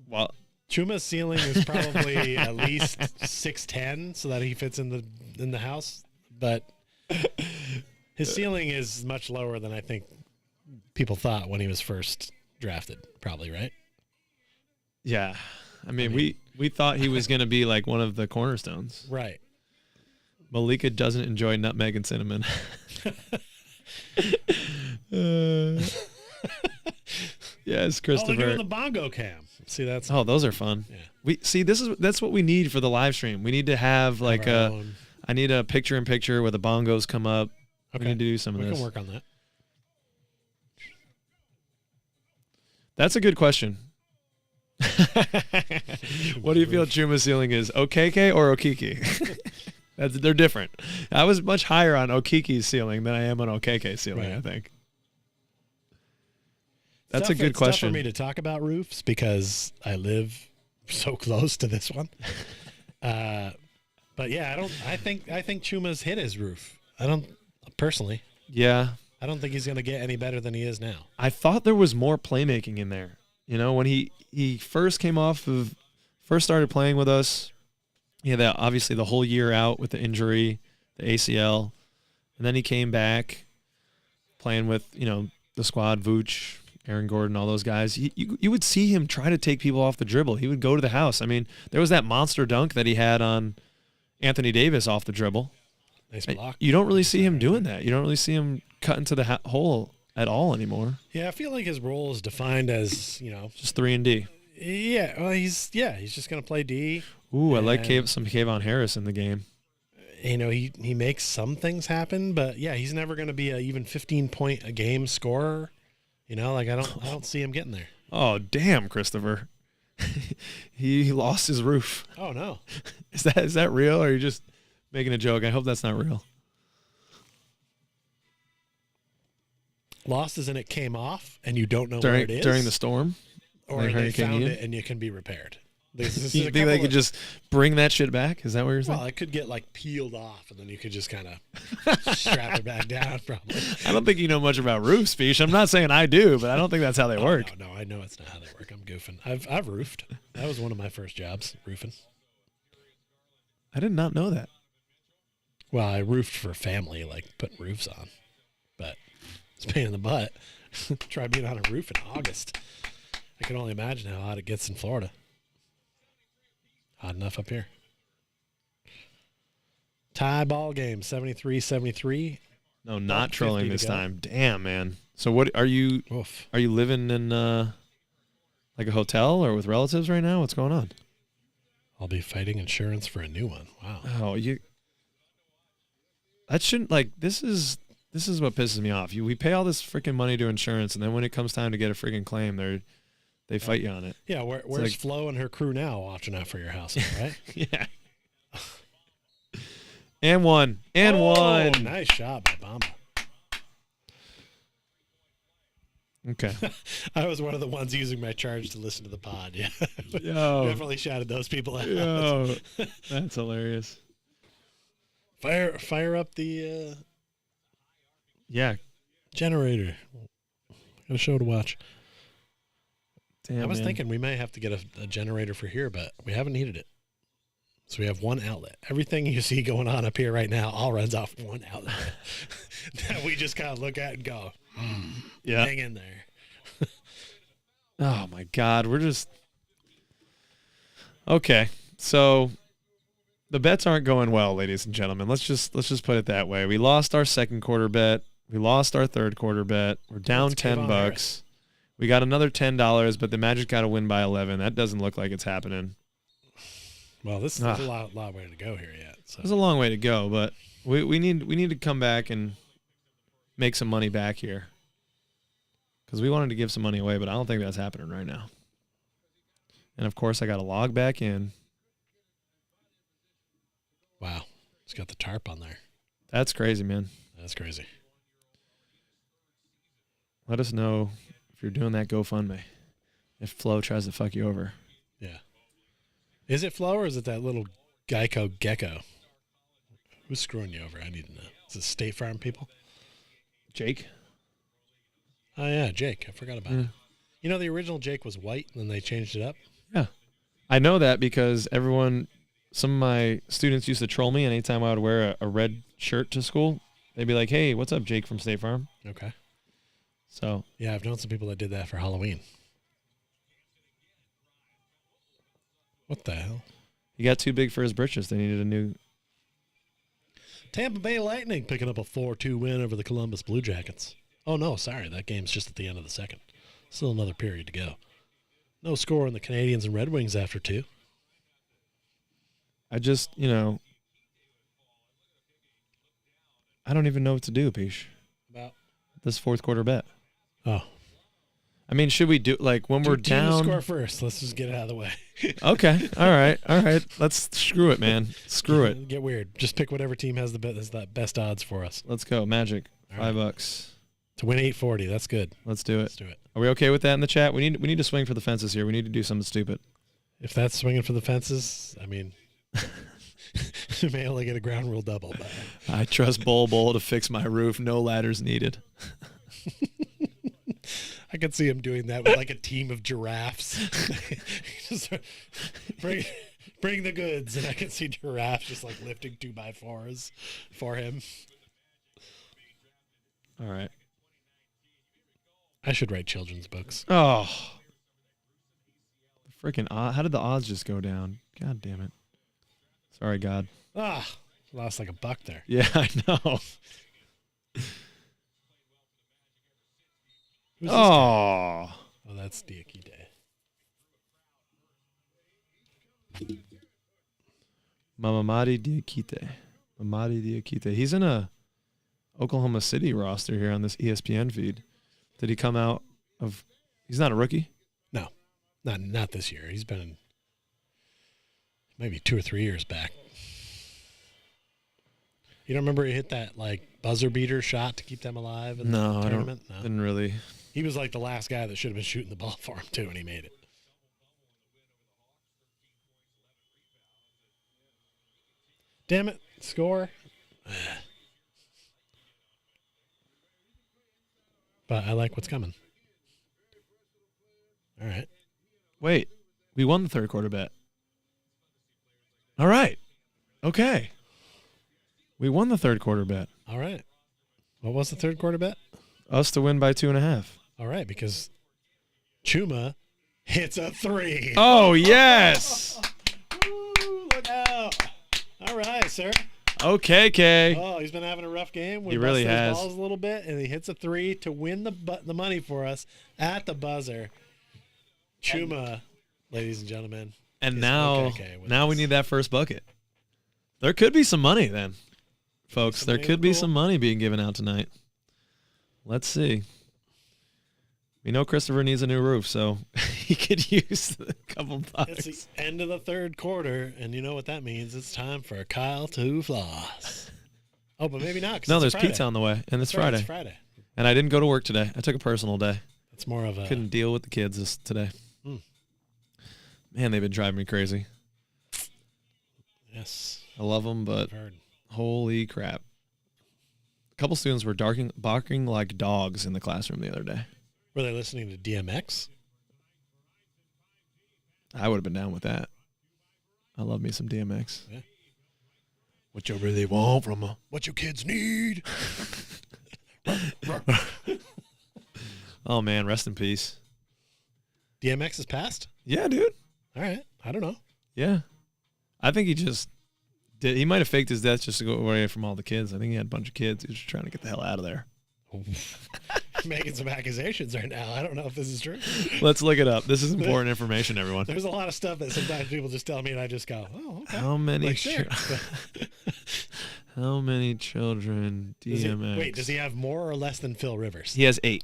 Well, Chuma's ceiling is probably at least 6'10", so that he fits in the house. But his ceiling is much lower than I think people thought when he was first drafted. Probably right. Yeah. I mean, we thought he was going to be like one of the cornerstones. Right. Malika doesn't enjoy nutmeg and cinnamon. Yes, Christopher. Oh, they're doing the bongo cam. See, that's those are fun. Yeah. That's what we need for the live stream. We need to have like our own. I need a picture in picture where the bongos come up. Okay. We need to do some of We this. can work on that. That's a good question. What do you feel Chuma's ceiling is? OKK or Okiki? They're different. I was much higher on Okiki's ceiling than I am on OKK ceiling, Right. I think. That's a good It's tough question. for me to talk about roofs because I live so close to this one. But yeah, I think Chuma's hit his roof. I don't personally. Yeah. I don't think he's going to get any better than he is now. I thought there was more playmaking in there. You know, when he first started playing with us, he had obviously the whole year out with the injury, the ACL, and then he came back playing with, the squad, Vooch, Aaron Gordon, all those guys. You would see him try to take people off the dribble. He would go to the house. I mean, there was that monster dunk that he had on Anthony Davis off the dribble. Nice block. You don't really see him doing that. You don't really see him cut into the hole at all anymore. Yeah, I feel like his role is defined as, Just 3 and D. Yeah, well, he's just going to play D. Ooh, I like And- some Kayvon Harris in the game. He makes some things happen, but yeah, he's never going to be a even 15-point a game scorer. I don't see him getting there. Oh, damn, Christopher. He lost his roof. Oh no. Is that real, or are you just making a joke? I hope that's not real. Lost as in it came off and you don't know where it is. During the storm? or like they Hurricane found Ian? it and you can be repaired. This is You a think they couple could of- just bring that shit back? Is that what you're saying? Well, it could get like peeled off, and then you could just kind of strap it back down. Probably. I don't think you know much about roof speech. I'm not saying I do, but I don't think that's how they work. No, I know it's not how they work. I'm goofing. I've roofed. That was one of my first jobs, roofing. I did not know that. Well, I roofed for family, like putting roofs on, but it's a pain in the butt. Try being on a roof in August. I can only imagine how hot it gets in Florida. Hot enough up here. Tie ball game, 73-73. No, not 50 trolling to this go. time. Damn, man. So what are you Oof. are you living in like a hotel or with relatives right now? What's going on? I'll be fighting insurance for a new one. Wow. Oh, that shouldn't this is what pisses me off. We pay all this freaking money to insurance, and then when it comes time to get a freaking claim, they fight you on it. Yeah, where's like- Flo and her crew now watching out for your house, right? Yeah. And one. Oh, nice shot by Bamba. Okay. I was one of the ones using my charge to listen to the pod. Yeah. Yo. Definitely shouted those people out. Yo. That's hilarious. Fire up the Yeah. generator. Got a show to watch. Damn, I was man. thinking we may have to get a generator for here, but we haven't needed it. So we have one outlet. Everything you see going on up here right now all runs off one outlet that we just kind of look at and go, Yeah. hang in there. Oh my God, we're just okay. So the bets aren't going well, ladies and gentlemen. Let's just put it that way. We lost our second quarter bet. We lost our third quarter bet. We're down Let's give on $10. We got another $10, but the Magic got to win by 11. That doesn't look like it's happening. Well, this is a lot way to go here yet. So There's a long way to go, but we need to come back and make some money back here. Because we wanted to give some money away, but I don't think that's happening right now. And of course, I got to log back in. wow, it's got the tarp on there. That's crazy, man. That's crazy. Let us know if you're doing that GoFundMe. If Flo tries to fuck you over. Yeah. Is it Flo or is it that little Geico gecko? Who's screwing you over? I need to know. Is it State Farm people? Jake? Oh, yeah, Jake. I forgot about Yeah. it. You know, the original Jake was white, and then they changed it up? Yeah. I know that because some of my students used to troll me anytime I would wear a red shirt to school. They'd be like, hey, what's up, Jake from State Farm? Okay. So, Yeah, I've known some people that did that for Halloween. What the hell? He got too big for his britches. They needed a new. Tampa Bay Lightning picking up a 4-2 win over the Columbus Blue Jackets. Oh, no, sorry. That game's just at the end of the second. Still another period to go. No score on the Canadians and Red Wings after 2. I just, I don't even know what to do, Pish. About This fourth quarter bet. Oh. I mean, should we do, like, when we're Do the down? score first. Let's just get it out of the way. Okay. All right. Let's screw it, man. Screw it. Get weird. Just pick whatever team has the best odds for us. Let's go. Magic. All right. $5. To win 840. That's good. Let's do it. Let's do it. Are we okay with that in the chat? We need to swing for the fences here. We need to do something stupid. If that's swinging for the fences, I mean, you may only get a ground rule double. But I trust Bol to fix my roof. No ladders needed. I could see him doing that with like a team of giraffes. Just bring the goods, and I can see giraffes just like lifting 2x4s for him. All right. I should write children's books. Oh. Freaking how did the odds just go down? God damn it. Sorry, God. Lost like $1 there. Yeah, I know. Who's this guy? Oh. Oh, that's Diakite. Mamadi Diakite. He's in a Oklahoma City roster here on this ESPN feed. Did he come out of? He's not a rookie? No, not this year. He's been maybe 2 or 3 years back. You don't remember he hit that like buzzer beater shot to keep them alive in the tournament? I didn't really. He was like the last guy that should have been shooting the ball for him too, and he made it. Damn it! Score. But I like what's coming. All right. Wait, we won the third quarter bet. All right. Okay. We won the third quarter bet. All right. What was the third quarter bet? Us to win by 2.5. All right, because Chuma hits a 3. Oh, yes. Ooh, look out. All right, sir. Okay, Kay. Oh, he's been having a rough game. He really busted his has. balls a little bit, and he hits a 3 to win the money for us at the buzzer. Chuma, ladies and gentlemen. And is now okay with we this. need that first bucket. There could be some money then, folks. There Somebody could in be the some pool? money being given out tonight. Let's see. We know Christopher needs a new roof, so he could use a couple bucks. It's the end of the third quarter, and you know what that means. It's time for Kyle to floss. Oh, but maybe not. 'Cause No, it's there's Friday. pizza on the way, and it's Right, Friday. It's Friday. And I didn't go to work today. I took a personal day. It's more of a... Couldn't deal with the kids today. Man, they've been driving me crazy. Yes, I love them, but I've heard. holy crap. A couple students were barking like dogs in the classroom the other day. Were they listening to DMX? I would have been down with that. I love me some DMX. Yeah. What you really want from a... What you kids need? Oh, man, rest in peace. DMX is passed? Yeah, dude. All right. I don't know. Yeah. I think he just did. He might have faked his death just to go away from all the kids. I think he had a bunch of kids. He was just trying to get the hell out of there. Making some accusations right now. I don't know if this is true. Let's look it up. This is important information, everyone. There's a lot of stuff that sometimes people just tell me and I just go, oh, okay. How many Like, sure. How many children DMX? Does he have more or less than Phil Rivers? He has 8.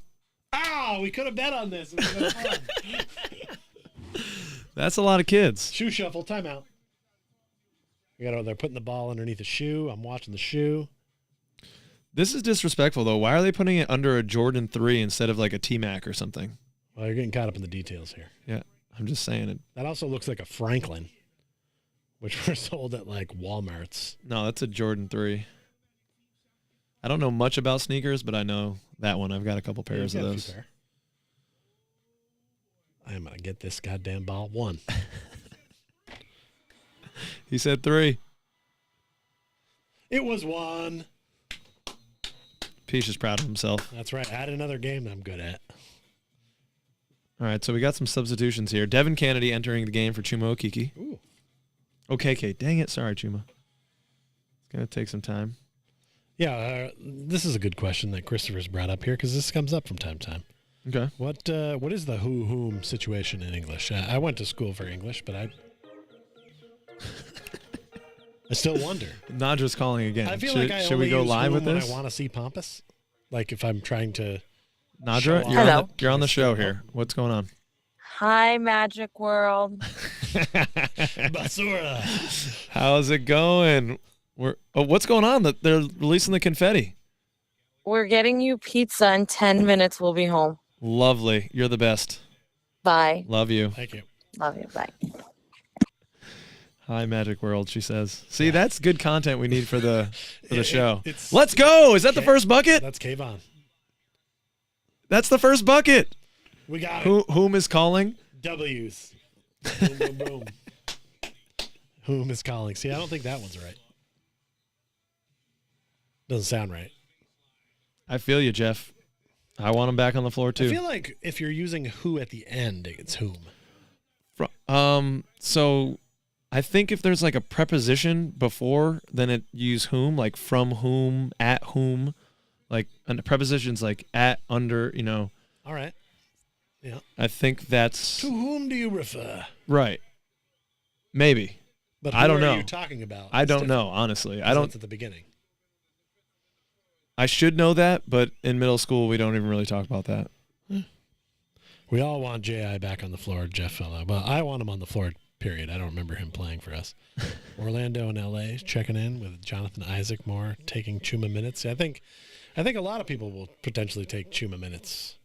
Oh, we could have bet on this. It would have been fun. That's a lot of kids. Shoe shuffle, timeout. They're putting the ball underneath the shoe. I'm watching the shoe. This is disrespectful, though. Why are they putting it under a Jordan 3 instead of like a T-Mac or something? Well, you're getting caught up in the details here. Yeah, I'm just saying it. That also looks like a Franklin, which were sold at like Walmarts. No, that's a Jordan 3. I don't know much about sneakers, but I know that one. I've got a couple pairs Yeah, of you've got a few those. pair. I am going to get this goddamn ball. 1. He said 3. It was 1. Peach is proud of himself. That's right. Add another game that I'm good at. All right, so we got some substitutions here. Devin Kennedy entering the game for Chuma Okeke. Ooh. Okay, Kate. Dang it. Sorry, Chuma. It's going to take some time. Yeah, this is a good question that Christopher's brought up here because this comes up from time to time. Okay. What is the whom situation in English? I went to school for English, but I still wonder. Nadra's calling again. I feel should we go live with when this? I want to see Pompous, like if I'm trying to. Nadra, Hello. you're on the show here. What's going on? Hi, Magic World. Basura. How's it going? What's going on? They're releasing the confetti. We're getting you pizza in 10 minutes. We'll be home. Lovely. You're the best. Bye. Love you. Thank you. Love you. Bye. Hi, Magic World, she says. See, that's good content we need for the show. It's- Let's go. Is that the first bucket? That's Kayvon. That's the first bucket. We got it. Whom is calling? W's. Boom, boom, boom. Whom is calling? See, I don't think that one's right. Doesn't sound right. I feel you, Jeff. I want him back on the floor, too. I feel like if you're using who at the end, it's whom. So I think if there's like a preposition before, then it use whom, like from whom, at whom, like, and the preposition's like at, under, All right. Yeah. I think that's To whom do you refer? right. Maybe. But I don't who are know. you talking about? I It's don't different. know, honestly. I It's don't. at the beginning. I should know that, but in middle school we don't even really talk about that. We all want J.I. back on the floor, Jeff Fellow. Well, I want him on the floor, period. I don't remember him playing for us. Orlando and L.A. checking in with Jonathan Isaac Moore, taking Chuma minutes. I think a lot of people will potentially take Chuma minutes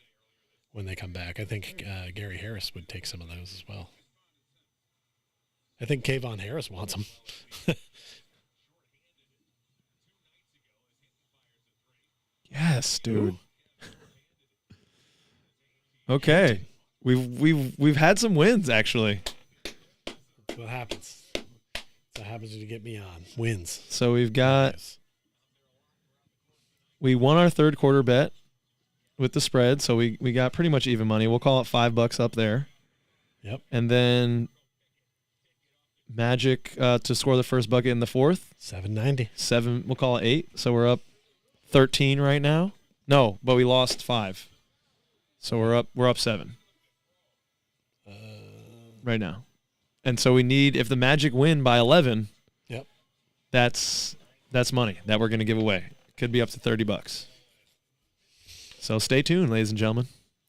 when they come back. I think Gary Harris would take some of those as well. I think Kayvon Harris wants them. Yes, dude. Okay. We've had some wins actually. That's what happens. That's what happens when you get me on. Wins. So we won our third quarter bet with the spread, so we got pretty much even money. We'll call it $5 up there. Yep. And then Magic to score the first bucket in the fourth. $7.90. We'll call it 8. So we're up 13 right now. No, but we lost 5. So we're up 7. Right now. And so we need, if the Magic win by 11, Yep. that's money that we're going to give away. Could be up to $30. So stay tuned, ladies and gentlemen.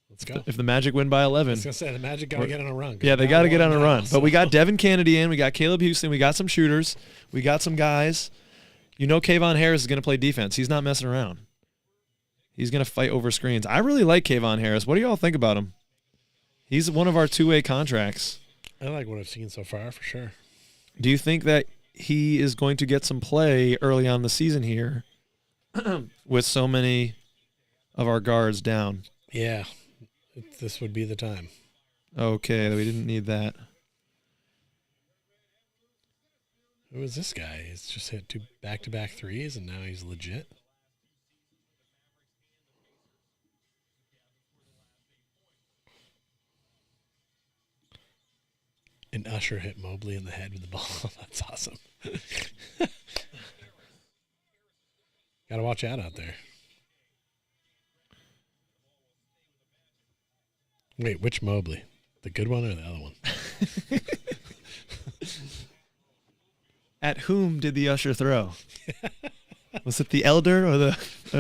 Let's go. If the Magic win by I 11, was going to say, the Magic got to get on a run. yeah, they got to get on a run. So. But we got Devin Kennedy in. We got Caleb Houston. We got some shooters. We got some guys. Kayvon Harris is going to play defense. He's not messing around. He's going to fight over screens. I really like Kayvon Harris. What do y'all think about him? He's one of our two-way contracts. I like what I've seen so far, for sure. Do you think that he is going to get some play early on in the season here with so many of our guards down? Yeah. This would be the time. Okay, we didn't need that. Who is this guy? He's just hit 2 back-to-back threes, and now he's legit. And Usher hit Mobley in the head with the ball. That's awesome. Got to watch out there. Wait, which Mobley? The good one or the other one? At whom did the Usher throw? Was it the elder or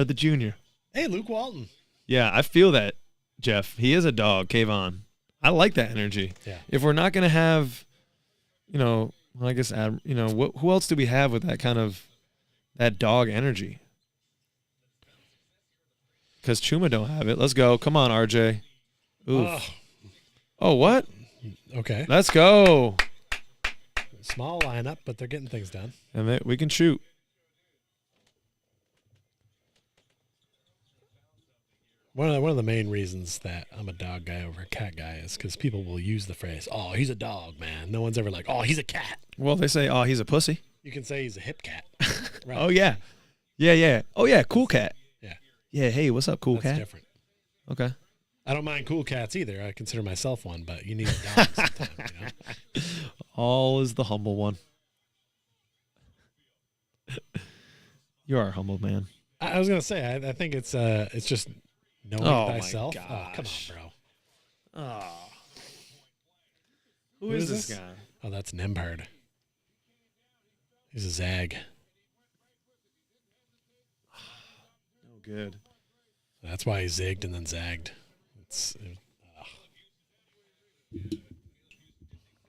the junior? Hey, Luke Walton. Yeah, I feel that, Jeff. He is a dog, Kayvon. I like that energy. Yeah. If we're not going to have, well, I guess, who else do we have with that kind of, that dog energy? Because Chuma don't have it. Let's go. Come on, RJ. Oof. Oh, what? Okay. Let's go. Small lineup, but they're getting things done. And we can shoot. One of the main reasons that I'm a dog guy over a cat guy is because people will use the phrase, "Oh, he's a dog, man." No one's ever like, "Oh, he's a cat." Well, they say, "Oh, he's a pussy." You can say he's a hip cat. Right. Oh yeah, yeah. Oh yeah, cool cat. Yeah. Yeah. Hey, what's up, cool That's cat? different. Okay. I don't mind cool cats either. I consider myself one, but you need a dog sometimes, All is the humble one. You are a humble man. I was gonna say I think it's just knowing Oh, my thyself. Oh, come gosh. on, bro. Oh. Who is this guy? Oh, that's Nembhard. He's a Zag. No good. That's why he zigged and then zagged.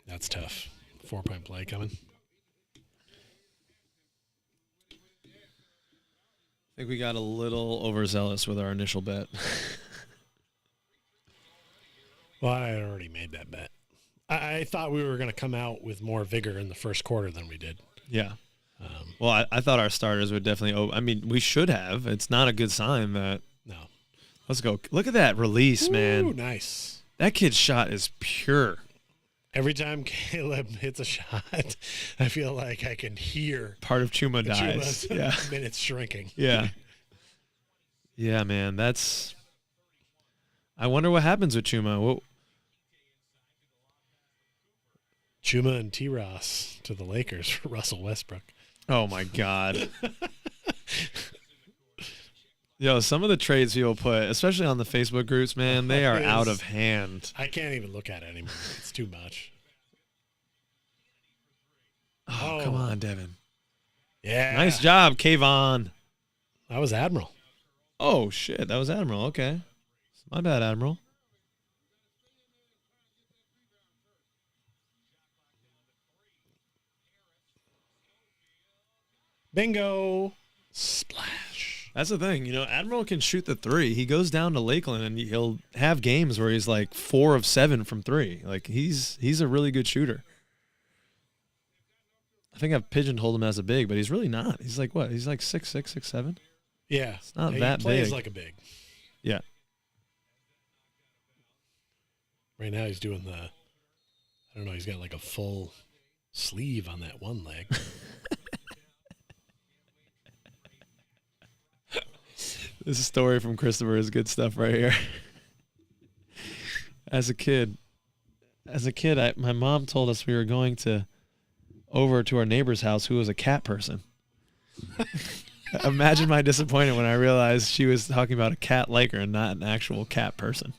That's tough. 4-point play coming. I think we got a little overzealous with our initial bet. Well, I had already made that bet. I thought we were going to come out with more vigor in the first quarter than we did. Yeah. Well, I thought our starters would definitely. I mean, we should have. It's not a good sign that. No. Let's go. Look at that release, man. Ooh, nice. That kid's shot is pure. Every time Caleb hits a shot, I feel like I can hear Part of Chuma dies. Chuma's Yeah. minutes shrinking. Yeah. Yeah, man. That's. I wonder what happens with Chuma. What? Chuma and T-Ross to the Lakers for Russell Westbrook. Oh my God. Yo, some of the trades people put, especially on the Facebook groups, man, they are out of hand. I can't even look at it anymore. It's too much. Oh, come on, Devin. Yeah. Nice job, Kayvon. That was Admiral. Oh, shit. That was Admiral. Okay. My bad, Admiral. Bingo. Splash. That's the thing. You know, Admiral can shoot the three. He goes down to Lakeland and he'll have games where he's like 4 of 7 from 3. Like, he's a really good shooter. I think I've pigeonholed him as a big, but he's really not. He's like, what? He's like 6'6", 6'7"? Yeah. It's not he that plays big. like a big. Yeah. Right now he's doing I don't know, he's got like a full sleeve on that one leg. This is a story from Christopher is good stuff right here. As a kid, my mom told us we were going over to our neighbor's house who was a cat person. Imagine my disappointment when I realized she was talking about a cat liker and not an actual cat person.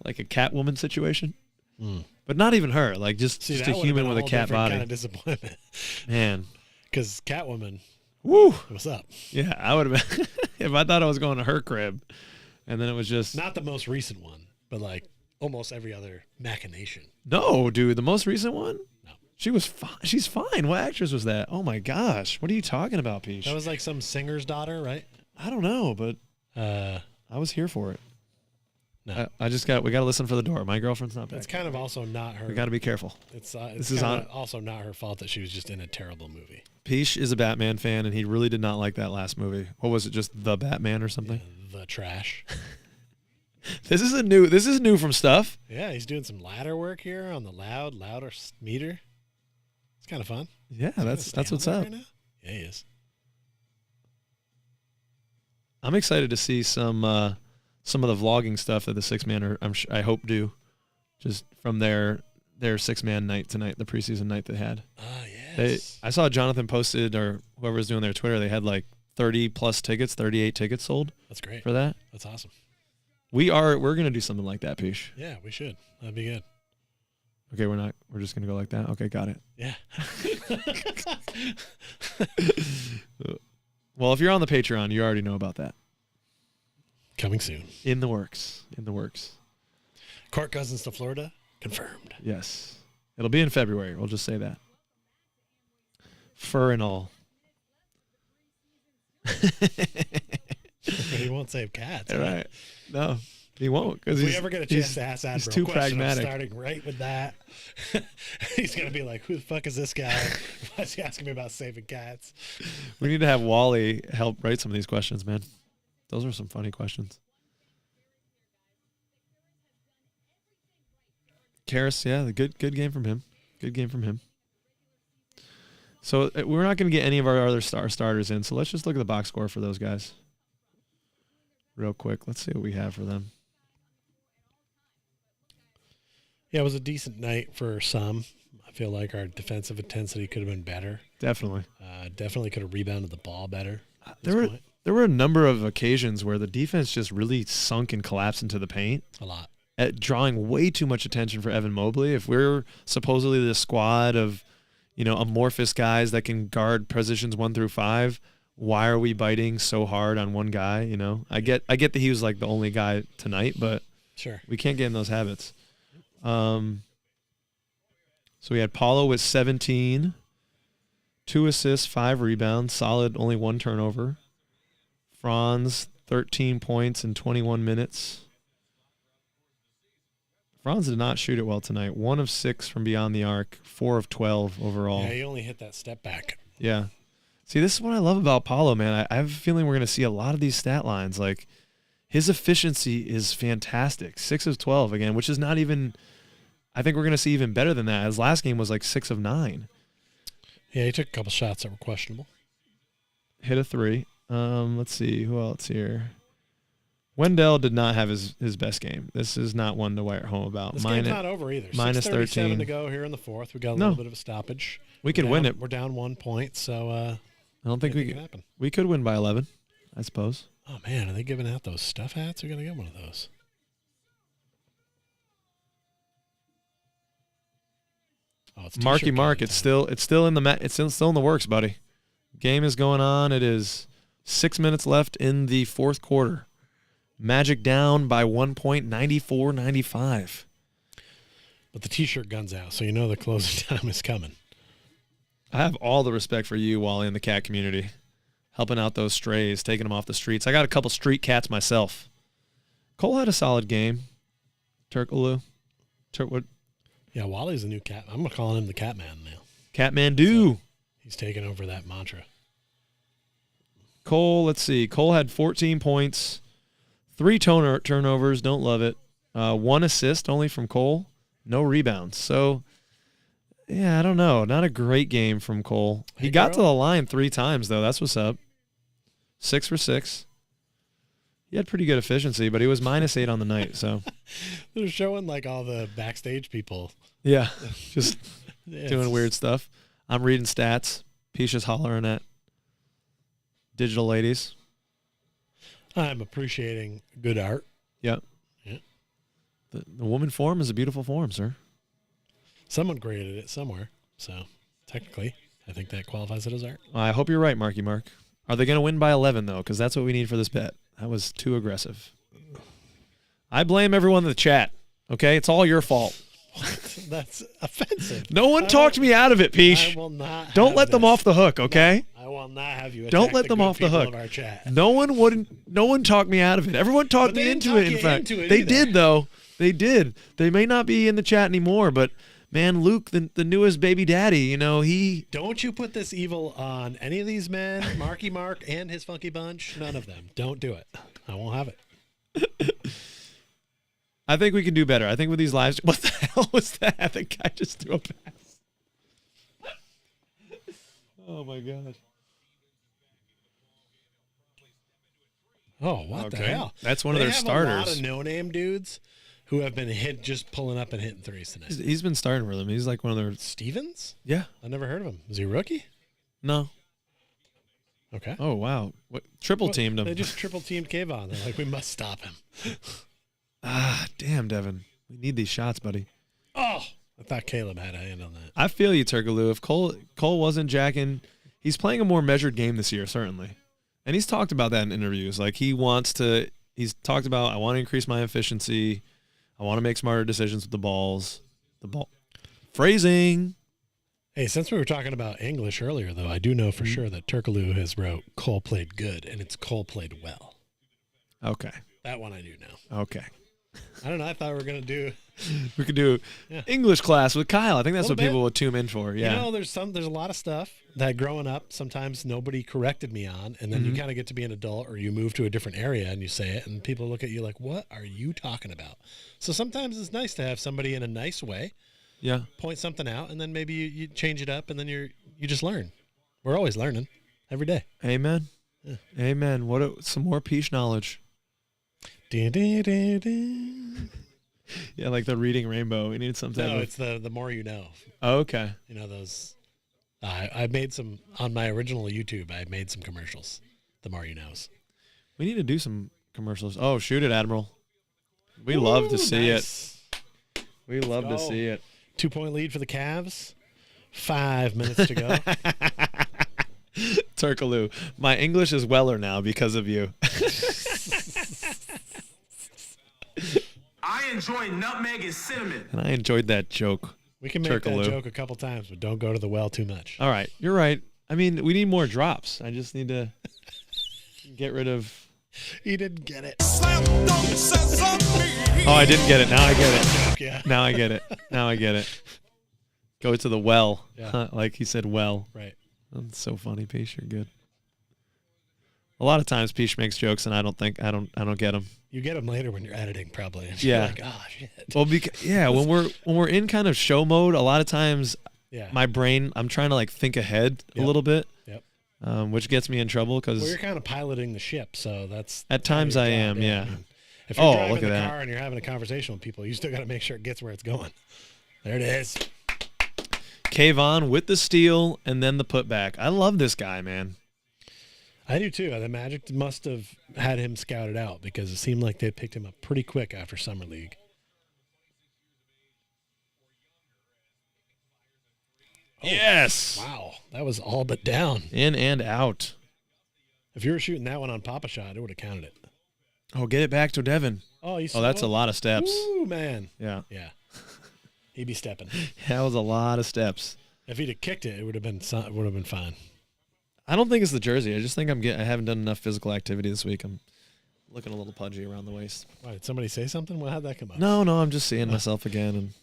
Like a cat woman situation. But not even her, like just a human with a cat body. Kind of disappointment. Man. Because Catwoman, woo, what's up? Yeah, I would have been if I thought I was going to her crib and then it was just Not the most recent one, but like almost every other machination. No, dude, the most recent one? No. She was fine. She's fine. What actress was that? Oh my gosh. What are you talking about, Peach? That was like some singer's daughter, right? I don't know, but I was here for it. No. We got to listen for the door. My girlfriend's not back. It's kind of also not her. We got to be careful. It's This is also not her fault that she was just in a terrible movie. Peach is a Batman fan, and he really did not like that last movie. What was it? Just The Batman or something? The Trash. This is new from Stuff. Yeah, he's doing some ladder work here on the louder meter. It's kind of fun. Yeah, that's what's up. Right now? Yeah, he is. I'm excited to see some of the vlogging stuff that the 6-man are. I hope do, just from their 6-man night tonight, the preseason night they had. Yes. I saw Jonathan posted, or whoever was doing their Twitter, they had like 30 plus tickets, 38 tickets sold. That's great. For that. That's awesome. We're gonna do something like that, Peach. Yeah, we should. That'd be good. Okay, we're just gonna go like that. Okay, got it. Yeah. Well, if you're on the Patreon, you already know about that. Coming soon. In the works. Court Cousins to Florida, confirmed. Yes. It'll be in February. We'll just say that. Fur and all. But he won't save cats. Right? No, he won't. Because if we ever get a chance to ask Admiral he's too a question, pragmatic. I'm starting right with that. He's gonna be like, "Who the fuck is this guy? Why is he asking me about saving cats?" We need to have Wally help write some of these questions, man. Those are some funny questions. Karras, yeah, the good game from him. Good game from him. So we're not going to get any of our other starters in, so let's just look at the box score for those guys real quick. Let's see what we have for them. Yeah, it was a decent night for some. I feel like our defensive intensity could have been better. Definitely. Definitely could have rebounded the ball better. There were a number of occasions where the defense just really sunk and collapsed into the paint. A lot. At drawing way too much attention for Evan Mobley. If we're supposedly the squad of, amorphous guys that can guard positions 1 through 5, why are we biting so hard on one guy? I get that he was like the only guy tonight, but sure, we can't get in those habits. So we had Paulo with 17, 2 assists, 5 rebounds, solid, only 1 turnover. Franz, 13 points in 21 minutes. Franz did not shoot it well tonight. 1 of 6 from beyond the arc, 4 of 12 overall. Yeah, he only hit that step back. Yeah. See, this is what I love about Paulo, man. I have a feeling we're going to see a lot of these stat lines. Like, his efficiency is fantastic. 6 of 12 again, which is not even – I think we're going to see even better than that. His last game was like 6 of 9. Yeah, he took a couple shots that were questionable. Hit a 3. Let's see. Who else here? Wendell did not have his best game. This is not one to write home about. This game's not over either. Minus 6:37 to go here in the fourth. We got a little bit of a stoppage. We could win it. We're down 1 point, so I don't think it can happen. We could win by 11, I suppose. Oh, man, are they giving out those stuff hats? We're going to get one of those. Oh, it's Marky Mark, it's still in the works, buddy. Game is going on. It is 6 minutes left in the fourth quarter. Magic down by 1 point, 94-95. But the T-shirt gun's out, so you know the closing time is coming. I have all the respect for you, Wally, in the cat community. Helping out those strays, taking them off the streets. I got a couple street cats myself. Cole had a solid game. Turkaloo. What? Yeah, Wally's the new cat. I'm calling him the Catman now. Catman do. He's taking over that mantra. Cole, let's see. Cole had 14 points, 3 turnovers. Don't love it. 1 assist only from Cole. No rebounds. So, yeah, I don't know. Not a great game from Cole. He got to the line 3 times, though. That's what's up. 6 for 6. He had pretty good efficiency, but he was -8 on the night. So they're showing like all the backstage people. Yeah, just doing weird stuff. I'm reading stats. Pisha's hollering at digital ladies. I'm appreciating good art. Yep. Yeah. The woman form is a beautiful form, sir. Someone graded it somewhere, so technically, I think that qualifies it as art. I hope you're right, Marky Mark. Are they going to win by 11, though? Because that's what we need for this bet. That was too aggressive. I blame everyone in the chat, okay? It's all your fault. What? That's offensive. No one talked me out of it, Pish. I will not. Don't let them off the hook, okay? No, I will not have you. Don't let them off the hook. Of our chat. No one talked me out of it. Everyone talked me into it. In fact, they did though. They did. They may not be in the chat anymore, but man, Luke, the newest baby daddy, he. Don't you put this evil on any of these men, Marky Mark and his funky bunch. None of them. Don't do it. I won't have it. I think we can do better. I think with these lives. What the hell was that? I think I just threw a pass. Oh my god. Oh, what the hell? That's one of their starters. They have a lot of no-name dudes who have been just pulling up and hitting threes tonight. He's been starting for them. He's like one of their Stevens? Yeah. I never heard of him. Is he a rookie? No. Okay. Oh wow. What triple teamed him. They just triple teamed Kayvon. They're like, we must stop him. Damn, Devin. We need these shots, buddy. Oh, I thought Caleb had a hand on that. I feel you, Turkaloo. If Cole wasn't jacking, he's playing a more measured game this year, certainly. And he's talked about that in interviews. Like he's talked about, I want to increase my efficiency. I want to make smarter decisions with the balls. Phrasing. Hey, since we were talking about English earlier, though, I do know for sure that Turkaloo has wrote Cole played good, and it's Cole played well. Okay. That one I do know. Okay. I don't know. I thought we were going to do. We could do English class with Kyle. I think that's what people would tune in for. Yeah. There's a lot of stuff that growing up, sometimes nobody corrected me on, and then you kind of get to be an adult or you move to a different area and you say it, and people look at you like, what are you talking about? So sometimes it's nice to have somebody in a nice way point something out, and then maybe you change it up, and then you just learn. We're always learning every day. Amen. Yeah. Amen. Some more Pish knowledge. Yeah, like the reading rainbow. We need something. No, it's the more you know. Oh, okay. Those I made some on my original YouTube. I made some commercials. The more you knows. We need to do some commercials. Oh, shoot it, Admiral. We love to see it. We love to see it. 2-point lead for the Cavs. 5 minutes to go. Turkaloo. My English is weller now because of you. I enjoy nutmeg and cinnamon. And I enjoyed that joke. We can make Turkaloo. that joke a couple times, but don't go to the well too much. All right. You're right. I mean, we need more drops. I just need to get rid of... He didn't get it. Slam dunk sesame. Oh, I didn't get it. Now I get it. Yeah. Now I get it. Now I get it. Go to the well. Yeah. Like he said, well. Right. That's so funny, Peach. You're good. A lot of times, Peach makes jokes, and I don't get them. You get them later when you're editing, probably. And Yeah. You're like, oh shit. Well, when we're in kind of show mode, a lot of times, Yeah. my brain, I'm trying to like think ahead a Yep. little bit, Yep. Which gets me in trouble because Well, you're kind of piloting the ship, so that's At part of times your I job, am, yeah. I mean, if you're Oh, driving look at the that. car and you're having a conversation with people, you still got to make sure it gets where it's going. There it is. Kayvon with the steal and then the putback. I love this guy, man. I do too. The Magic must have had him scouted out because it seemed like they picked him up pretty quick after Summer League. Yes. Wow, that was all but down. In and out. If you were shooting that one on Papa Shot, it would have counted it. Oh, get it back to Devin. Oh, Oh, that's a lot of steps. Ooh, man. Yeah. Yeah. He'd be stepping. That was a lot of steps. If he'd have kicked it, it would have been fine. I don't think it's the jersey. I just think I haven't done enough physical activity this week. I'm looking a little pudgy around the waist. Why, did somebody say something? Well, how'd that come up? No, I'm just seeing myself again,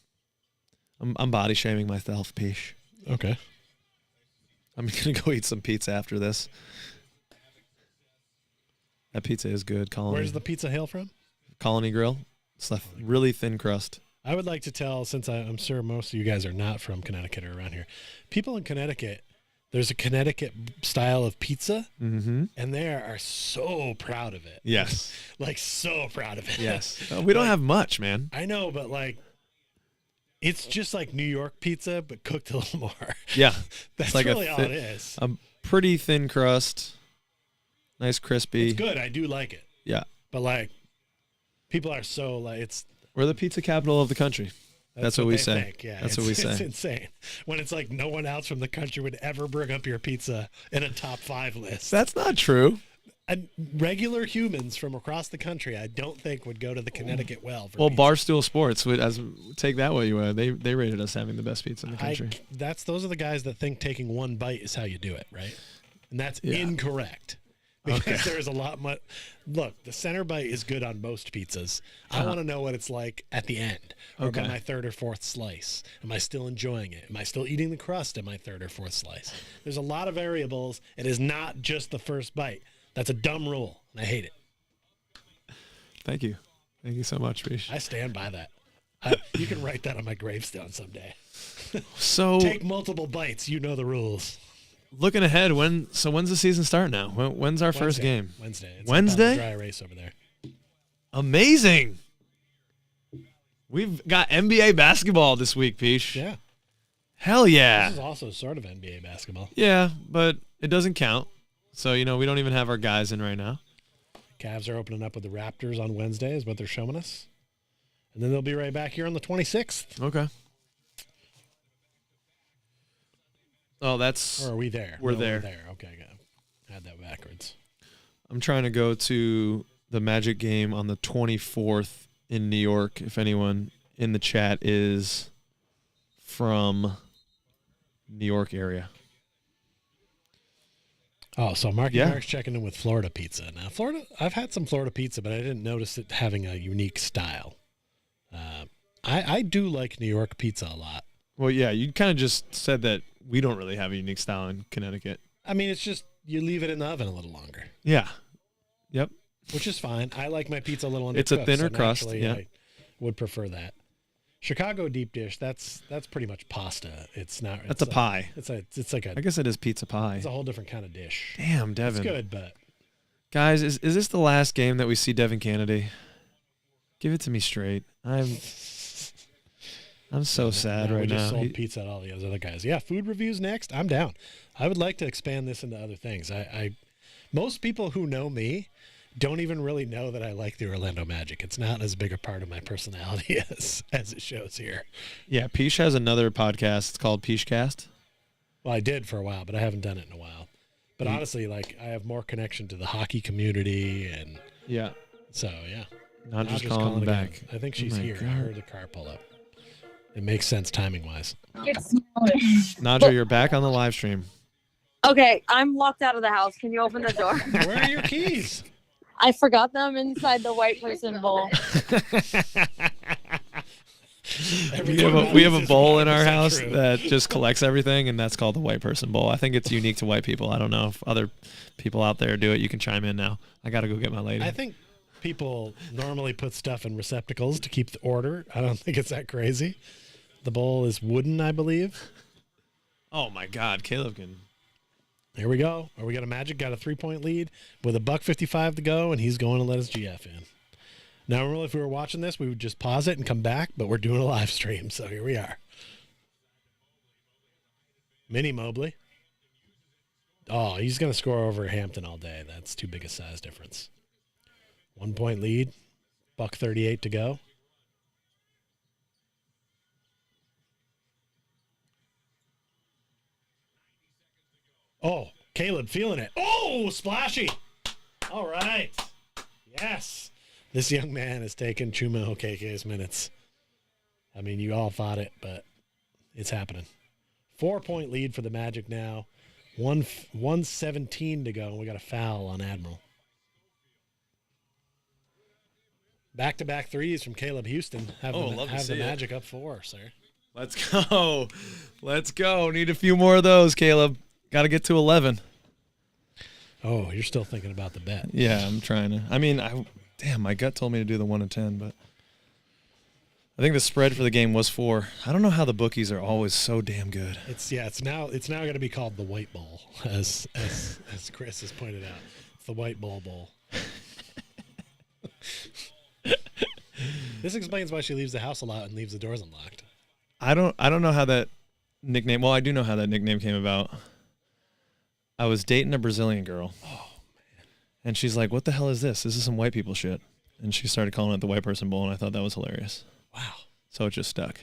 and I'm body shaming myself, Peach. Okay. I'm gonna go eat some pizza after this. That pizza is good. Where's the pizza hail from? Colony Grill. It's a really thin crust. I would like to tell, since I'm sure most of you guys are not from Connecticut or around here, people in Connecticut, there's a Connecticut style of pizza, Mm-hmm. and they are so proud of it. Yes. Like, so proud of it. Yes. We don't have much, man. I know, but like, it's just like New York pizza, but cooked a little more. Yeah. That's like really all it is. A pretty thin crust. Nice crispy. It's good. I do like it. Yeah. But like, people are so like, We're the pizza capital of the country. That's what we they say. think. Yeah, That's what we say. It's insane. When it's like no one else from the country would ever bring up your pizza in a top 5 list. That's not true. And regular humans from across the country, I don't think would go to the Connecticut well. For Well, pizza. Barstool Sports, take that way you would. They rated us having the best pizza in the country. Those are the guys that think taking one bite is how you do it, right? And that's Yeah. incorrect. Because there's a lot much. Look, the center bite is good on most pizzas. I want to know what it's like at the end, or by my 3rd or 4th slice. Am I still enjoying it? Am I still eating the crust at my 3rd or 4th slice? There's a lot of variables. It is not just the first bite. That's a dumb rule, and I hate it. Thank you. Thank you so much, Rish. I stand by that. You can write that on my gravestone someday. So Take multiple bites. You know the rules. looking ahead, when's the season start now? When's our first game? Wednesday. It's Wednesday? a dry erase over there. Amazing. We've got NBA basketball this week, Peach. Yeah. Hell yeah. This is also sort of NBA basketball. Yeah, but it doesn't count. So, we don't even have our guys in right now. Cavs are opening up with the Raptors on Wednesday is what they're showing us. And then they'll be right back here on the 26th. Okay. Oh, that's... Or are we there? We're No, there. We're there. Okay, I had that backwards. I'm trying to go to the Magic game on the 24th in New York. If anyone in the chat is from New York area. Oh, so Marky Yeah. Mark's checking in with Florida pizza. Now, I've had some Florida pizza, but I didn't notice it having a unique style. I do like New York pizza a lot. Well, yeah, you kind of just said that we don't really have a unique style in Connecticut. I mean, it's just you leave it in the oven a little longer, Yeah. Yep. which is fine. I like my pizza a little undercooked. It's a thinner so crust, naturally yeah. I would prefer that. Chicago deep dish, that's pretty much pasta. It's not. That's a pie. It's like I guess it is pizza pie. it's a whole different kind of dish. Damn, It's Devin. good, but Guys, is this the last game that we see Devin Kennedy? Give it to me straight. I'm so sad we right just now. sold pizza at all the other guys. Yeah, food reviews next. I'm down. I would like to expand this into other things. Most people who know me don't even really know that I like the Orlando Magic. It's not as big a part of my personality as it shows here. Yeah, Pish has another podcast. It's called Pishcast. Well, I did for a while, but I haven't done it in a while. But honestly, like, I have more connection to the hockey community, and Yeah. so yeah. Not just calling again. back. I think she's my here. I God. heard the car pull up. It makes sense timing wise. Nadja, you're back on the live stream. Okay, I'm locked out of the house. Can you open the door? Where are your keys? I forgot them inside the white person bowl. We have a bowl in our house that just collects everything, and that's called the white person bowl. I think it's unique to white people. I don't know if other people out there do it. You can chime in now. I got to go get my lady. I think people normally put stuff in receptacles to keep the order. I don't think it's that crazy. The bowl is wooden, I believe. Oh my God, Caleb can. Here we go. We got a Magic, got a 3-point lead with $1:55 to go, and he's going to let his GF in. Now, normally if we were watching this, we would just pause it and come back, but we're doing a live stream, so here we are. Mini Mobley. Oh, he's going to score over Hampton all day. That's too big a size difference. 1-point lead, $1:38 to go. Oh, Caleb feeling it. Oh, splashy. All right. Yes. This young man has taken Chuma Okeke's minutes. I mean, you all thought it, but it's happening. 4-point lead for the Magic now. 1:17 to go, and we got a foul on Admiral. Back-to-back threes from Caleb Houston. Have the Magic up 4, sir. Let's go. Let's go. Need a few more of those, Caleb. Got to get to 11. Oh, you're still thinking about the bet. Yeah, I'm trying to. I mean, my gut told me to do the 1 to 10, but I think the spread for the game was 4. I don't know how the bookies are always so damn good. It's now going to be called the White Bowl, as Chris has pointed out. It's the White Bowl. This explains why she leaves the house a lot and leaves the doors unlocked. I don't know how that nickname. Well, I do know how that nickname came about. I was dating a Brazilian girl. Oh man! And she's like, "What the hell is this? This is some white people shit." And she started calling it the white person bowl, and I thought that was hilarious. Wow! So it just stuck.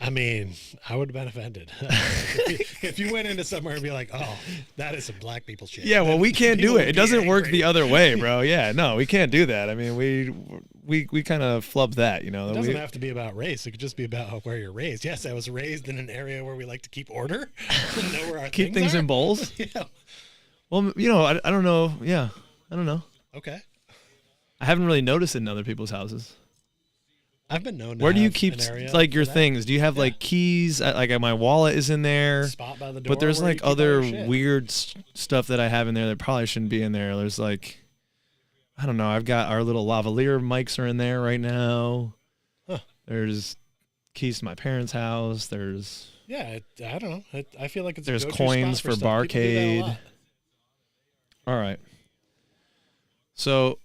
I mean, I would have been offended if you went into somewhere and be like, "Oh, that is some black people shit." Yeah, well, we can't do it. It doesn't work angry. the other way, bro. Yeah, no, we can't do that. I mean, we kind of flub that, you know. It doesn't have to be about race. It could just be about where you're raised. Yes, I was raised in an area where we like to keep order, and know where our keep things are. in bowls. Yeah. Well, you know, I don't know. Yeah, I don't know. Okay. I haven't really noticed it in other people's houses. I've been known. To Where do you have keep an area like your for that. things? Do you have like keys? Like my wallet is in there. Spot by the door, But there's where you like keep all other your shit. weird stuff that I have in there that probably shouldn't be in there. There's like, I don't know. I've got our little lavalier mics are in there right now. Huh. There's keys to my parents' house. There's Yeah, I don't know. I feel like it's There's a go-to coins spot for stuff. People do that a barcade. lot. all right. So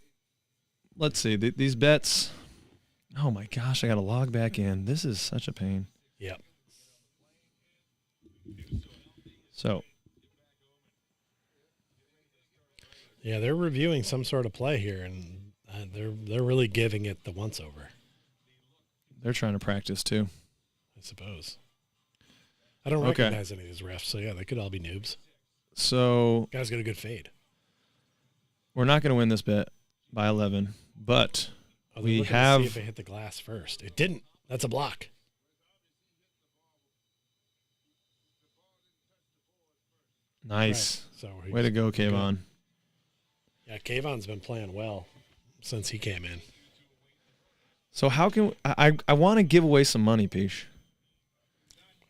let's see these bets. Oh my gosh, I got to log back in. This is such a pain. Yep. So Yeah, they're reviewing some sort of play here, and they're really giving it the once over, they're trying to practice too. I suppose. I don't Okay. recognize any of these refs, so yeah, they could all be noobs. So Guys got a good fade. we're not going to win this bet by 11, but Oh, they're we looking to have see if it hit the glass first. It didn't. That's a block. nice. Right. So Way to go, good. Kayvon. Yeah, Kayvon's been playing well since he came in. So how can I want to give away some money, Pish?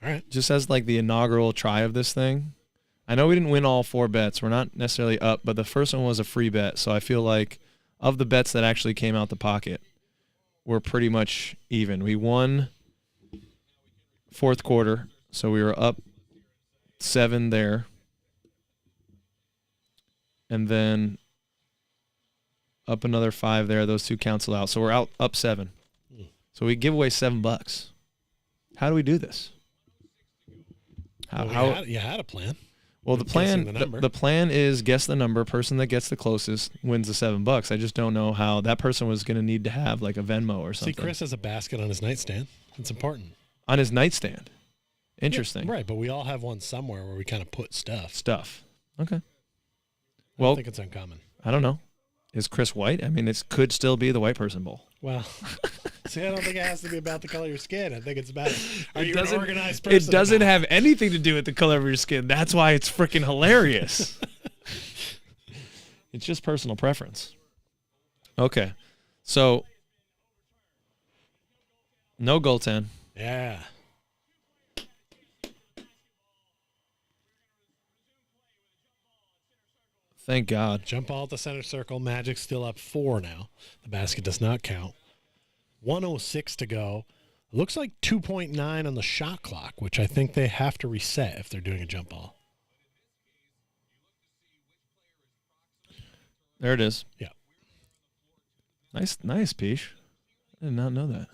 All right. Just as like the inaugural try of this thing. I know we didn't win all 4 bets. We're not necessarily up, but the first one was a free bet. So I feel like of the bets that actually came out the pocket, we're pretty much even. We won fourth quarter, so we were up 7 there. And then up another 5 there. Those two cancel out. So we're up 7. So we give away $7. How do we do this? You had a plan. Well, the plan Guessing the number. the plan is guess the number. Person that gets the closest wins the $7. I just don't know how that person was going to need to have like a Venmo or See, something Chris has a basket on his nightstand. It's important. on his nightstand. Interesting. Yeah, right, but we all have one somewhere where we kind of put stuff. Okay. I Well, don't think it's uncommon. I don't know. Is Chris white? I mean, it could still be the white person bowl. Well, see, I don't think it has to be about the color of your skin. I think it's about are you an doesn't- organized person? It doesn't have anything to do with the color of your skin. That's why it's freaking hilarious. It's just personal preference. Okay. So, no goaltend. Yeah. Thank God. Jump ball at the center circle. Magic still up 4 now. The basket does not count. 1:06 to go. Looks like 2.9 on the shot clock, which I think they have to reset if they're doing a jump ball. There it is. Yeah. Nice, Peach. I did not know that.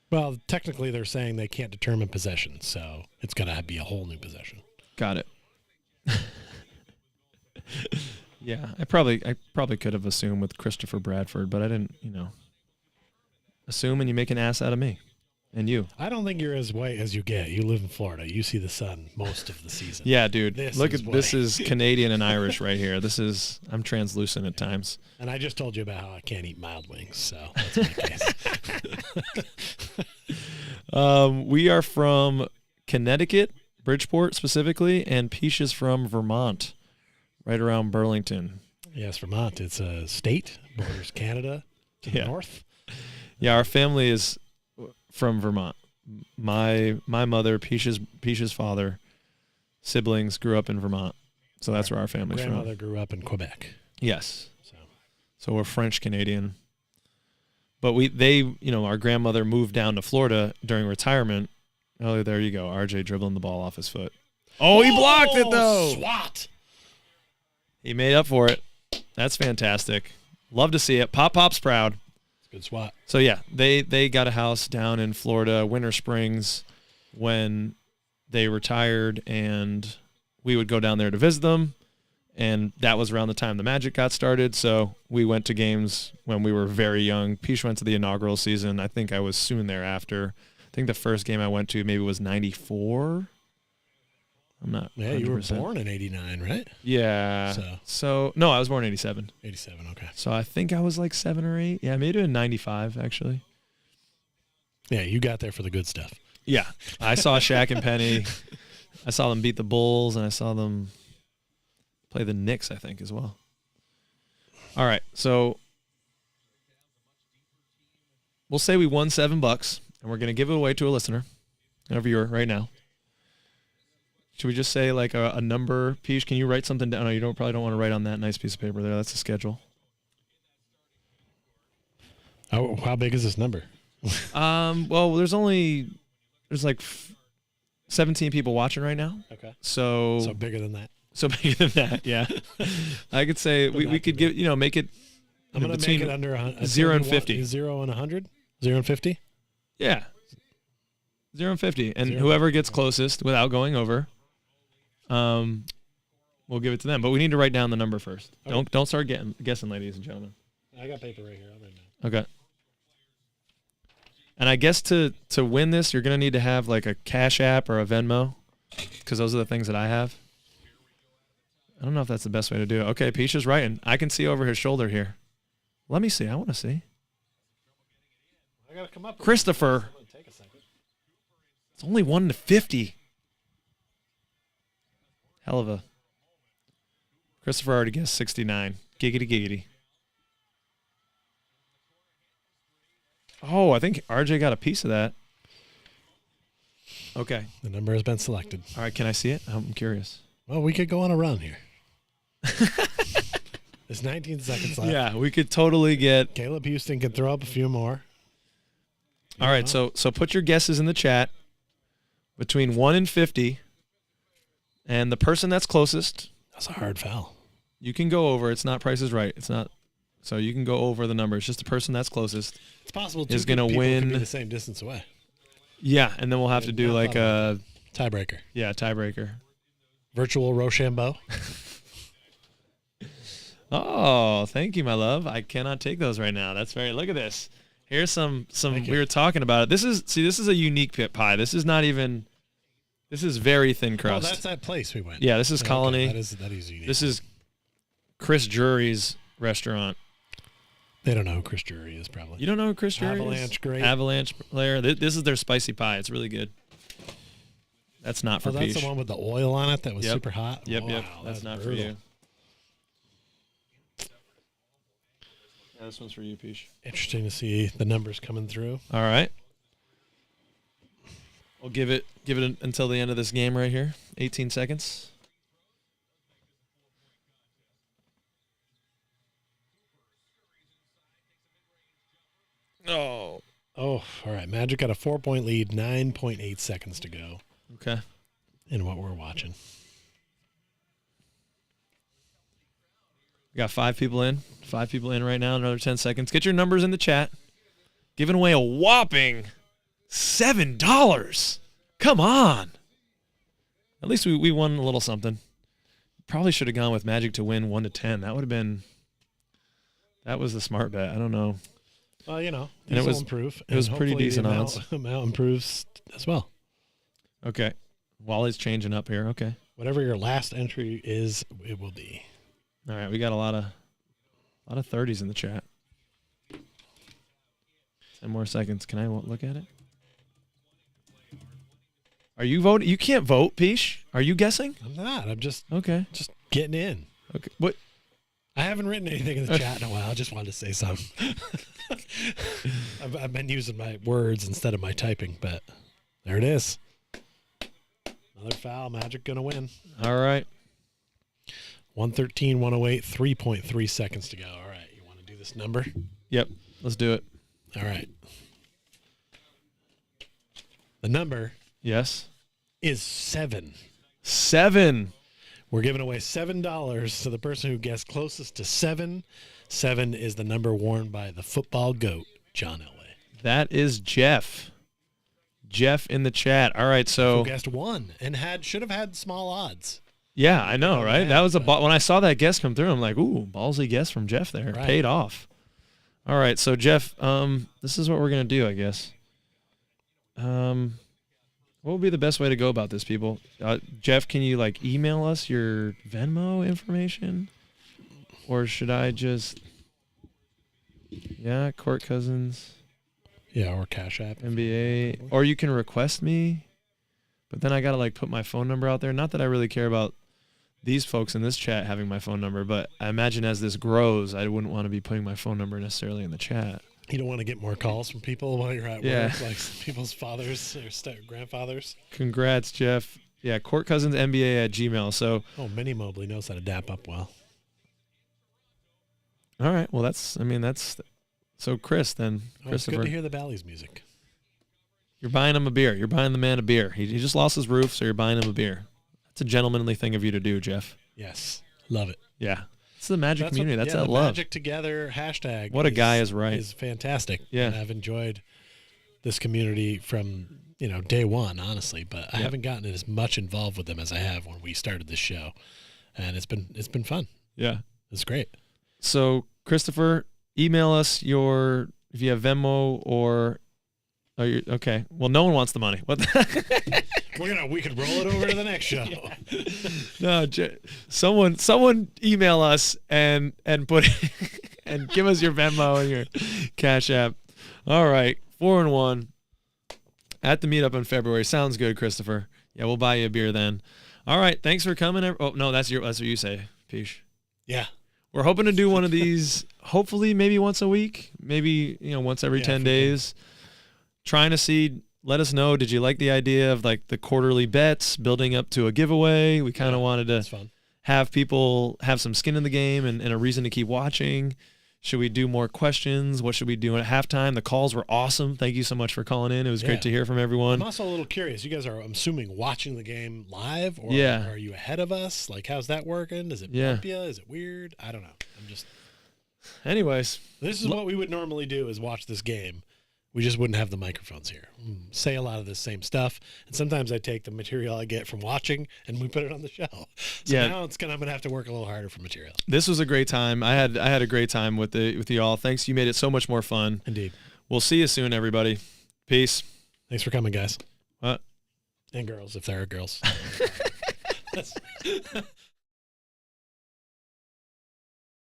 Well, technically they're saying they can't determine possession, so it's going to be a whole new possession. Got it. Yeah, I probably could have assumed with Christopher Bradford, but I didn't, assume and you make an ass out of me and you. I don't think you're as white as you get. You live in Florida. You see the sun most of the season. Yeah, dude. This Look is at this white. is Canadian and Irish right here. I'm translucent at times. And I just told you about how I can't eat mild wings, so that's my case. We are from Connecticut, Bridgeport specifically, and Peach is from Vermont, right around Burlington. Yes, Vermont. It's a state, borders Canada to the Yeah. north. Yeah, our family is from Vermont. My mother, Peach's father, siblings grew up in Vermont, so that's where our family's Grandmother from. grew up in Quebec. Yes, So so we're French Canadian. But our grandmother moved down to Florida during retirement. Oh, there you go, RJ dribbling the ball off his foot. Oh, he blocked it though. Swat. He made up for it. That's fantastic. Love to see it. Pop's proud. Good swat. So yeah, they got a house down in Florida, Winter Springs, when they retired, and we would go down there to visit them. And that was around the time the Magic got started. So we went to games when we were very young. Peach went to the inaugural season. I think I was soon thereafter. I think the first game I went to maybe was 94. I'm not. Yeah, you were 100%. born in 89, right? Yeah. So no, I was born in 87. 87, okay. So I think I was like 7 or 8. Yeah, maybe in 95 actually. Yeah, you got there for the good stuff. Yeah, I saw Shaq and Penny. I saw them beat the Bulls, and I saw them play the Knicks, I think, as well. All right, so we'll say we won $7, and we're going to give it away to a listener, a viewer right now. Should we just say like a number? Peach, can you write something down? No, you probably don't want to write on that nice piece of paper there. That's the schedule. How big is this number? Well, there's like 17 people watching right now. Okay. So bigger than that. So bigger than that, yeah. I could say we could give make it. I'm going to make it under 0 and 50. 0 and 100? 0 and 50? Yeah. 0 and 50, and 0. whoever gets closest without going over, we'll give it to them. But we need to write down the number first. Okay. Don't start guessing, ladies and gentlemen. I got paper right here. I'll write it down. Okay. And I guess to win this, you're gonna need to have like a Cash App or a Venmo, because those are the things that I have. I don't know if that's the best way to do it. Okay, Peach is writing. I can see over his shoulder here. Let me see. I want to see. I got to come up with Christopher. it. Take a second. It's only 1 to 50. Hell of a. Christopher already guessed 69. Giggity giggity. Oh, I think RJ got a piece of that. Okay. The number has been selected. All right, can I see it? I'm curious. Well, we could go on a run here. There's 19 seconds left. Yeah, we could totally get. Caleb Houston can throw up a few more. All right, so put your guesses in the chat between 1 and 50, and the person that's closest. That's a hard foul. You can go over. It's not Price is Right. It's not. So you can go over the number. It's just the person that's closest. It's possible Is two gonna people win. could be the same distance away. Yeah, and then we'll have to do like a tiebreaker. Yeah, tiebreaker. Virtual Rochambeau. Oh, thank you, my love. I cannot take those right now. That's very. Look at this. Here's some. We were talking about it. This is a unique pit pie. This is not even. This is very thin crust. Oh, that's that place we went. Yeah, this is Colony. Okay, that is unique. This is Chris Jury's restaurant. They don't know who Chris Jury is, probably. You don't know who Chris Jury is? Avalanche, great. Avalanche player. This is their spicy pie. It's really good. That's not for that's Peach. the one with the oil on it that was super hot? Yep, wow, That's not brutal. for you. Yeah, this one's for you, Peach. Interesting to see the numbers coming through. All right. We'll give it until the end of this game right here. 18 seconds. Oh. Oh, all right. Magic got a 4-point lead, 9.8 seconds to go. Okay. In what we're watching. We got 5 people in. 5 people in right now. Another 10 seconds. Get your numbers in the chat. Giving away a whopping $7. Come on. At least we won a little something. Probably should have gone with Magic to win 1 to 10. That would have been. That was the smart bet. I don't know. Well, And it was improve. It was pretty hopefully decent the odds. amount improves as well. Okay. Wally's changing up here. Okay. Whatever your last entry is, it will be. All right. We got a lot of 30s in the chat. 10 more seconds. Can I look at it? Are you voting? You can't vote, Peach. Are you guessing? I'm not. I'm just getting in. Okay. What? I haven't written anything in the chat in a while. I just wanted to say something. I've been using my words instead of my typing, but there it is. Another foul. Magic going to win. All right. 113, 108, 3.3 seconds to go. All right. You want to do this number? Yep. Let's do it. All right. The number is 7. 7. We're giving away $7 to the person who guessed closest to 7. 7 is the number worn by the football goat, John Elway. That is Jeff. Jeff in the chat. All right, so who guessed 1 and should have had small odds. Yeah, I know, right? That was when I saw that guess come through, I'm like, ooh, ballsy guess from Jeff there. Right. Paid off. All right, so Jeff, this is what we're gonna do, I guess. What would be the best way to go about this, people? Jeff, can you email us your Venmo information, or should I just? Yeah, Court Cousins. Yeah, or Cash App. NBA, or you can request me, but then I gotta put my phone number out there. Not that I really care about these folks in this chat having my phone number, but I imagine as this grows, I wouldn't want to be putting my phone number necessarily in the chat. You don't want to get more calls from people while you're at work, like people's fathers or grandfathers. Congrats, Jeff. Yeah, Court Cousins NBA at Gmail. So. Oh, Minnie Mobley knows how to dap up well. All right. Well, that's. So Chris, then Christopher. It's good to hear the Bally's music. You're buying him a beer. You're buying the man a beer. He just lost his roof, so you're buying him a beer. That's a gentlemanly thing of you to do, Jeff. Yes, love it. Yeah. It's the Magic community. That's that the love. Magic Together hashtag. What a guy is right. Is fantastic. Yeah. And I've enjoyed this community from day one, honestly. But I haven't gotten as much involved with them as I have when we started this show, and it's been fun. Yeah, it's great. So Christopher, email us if you have Venmo or. Oh, okay. Well, no one wants the money. What? We could roll it over to the next show. No, someone email us and put and give us your Venmo and your Cash App. All right, 4-1 at the meetup in February. Sounds good, Christopher. Yeah, we'll buy you a beer then. All right, thanks for coming. Oh no, that's what you say, Peach. Yeah, we're hoping to do one of these. Hopefully, maybe once a week. Maybe once every 10 days. Trying to see. Let us know. Did you like the idea of the quarterly bets building up to a giveaway? We kind of wanted to have people have some skin in the game and a reason to keep watching. Should we do more questions? What should we do at halftime? The calls were awesome. Thank you so much for calling in. It was great to hear from everyone. I'm also a little curious. You guys are, I'm assuming, watching the game live, or are you ahead of us? How's that working? Does it bump you? Is it weird? I don't know. I'm just. Anyways, this is what we would normally do: is watch this game we just wouldn't have the microphones here. Say a lot of the same stuff, and sometimes I take the material I get from watching and we put it on the show. So now I'm gonna have to work a little harder for material. This was a great time. I had a great time with y'all. Thanks, you made it so much more fun. Indeed. We'll see you soon, everybody. Peace. Thanks for coming, guys. What? And girls, if there are girls.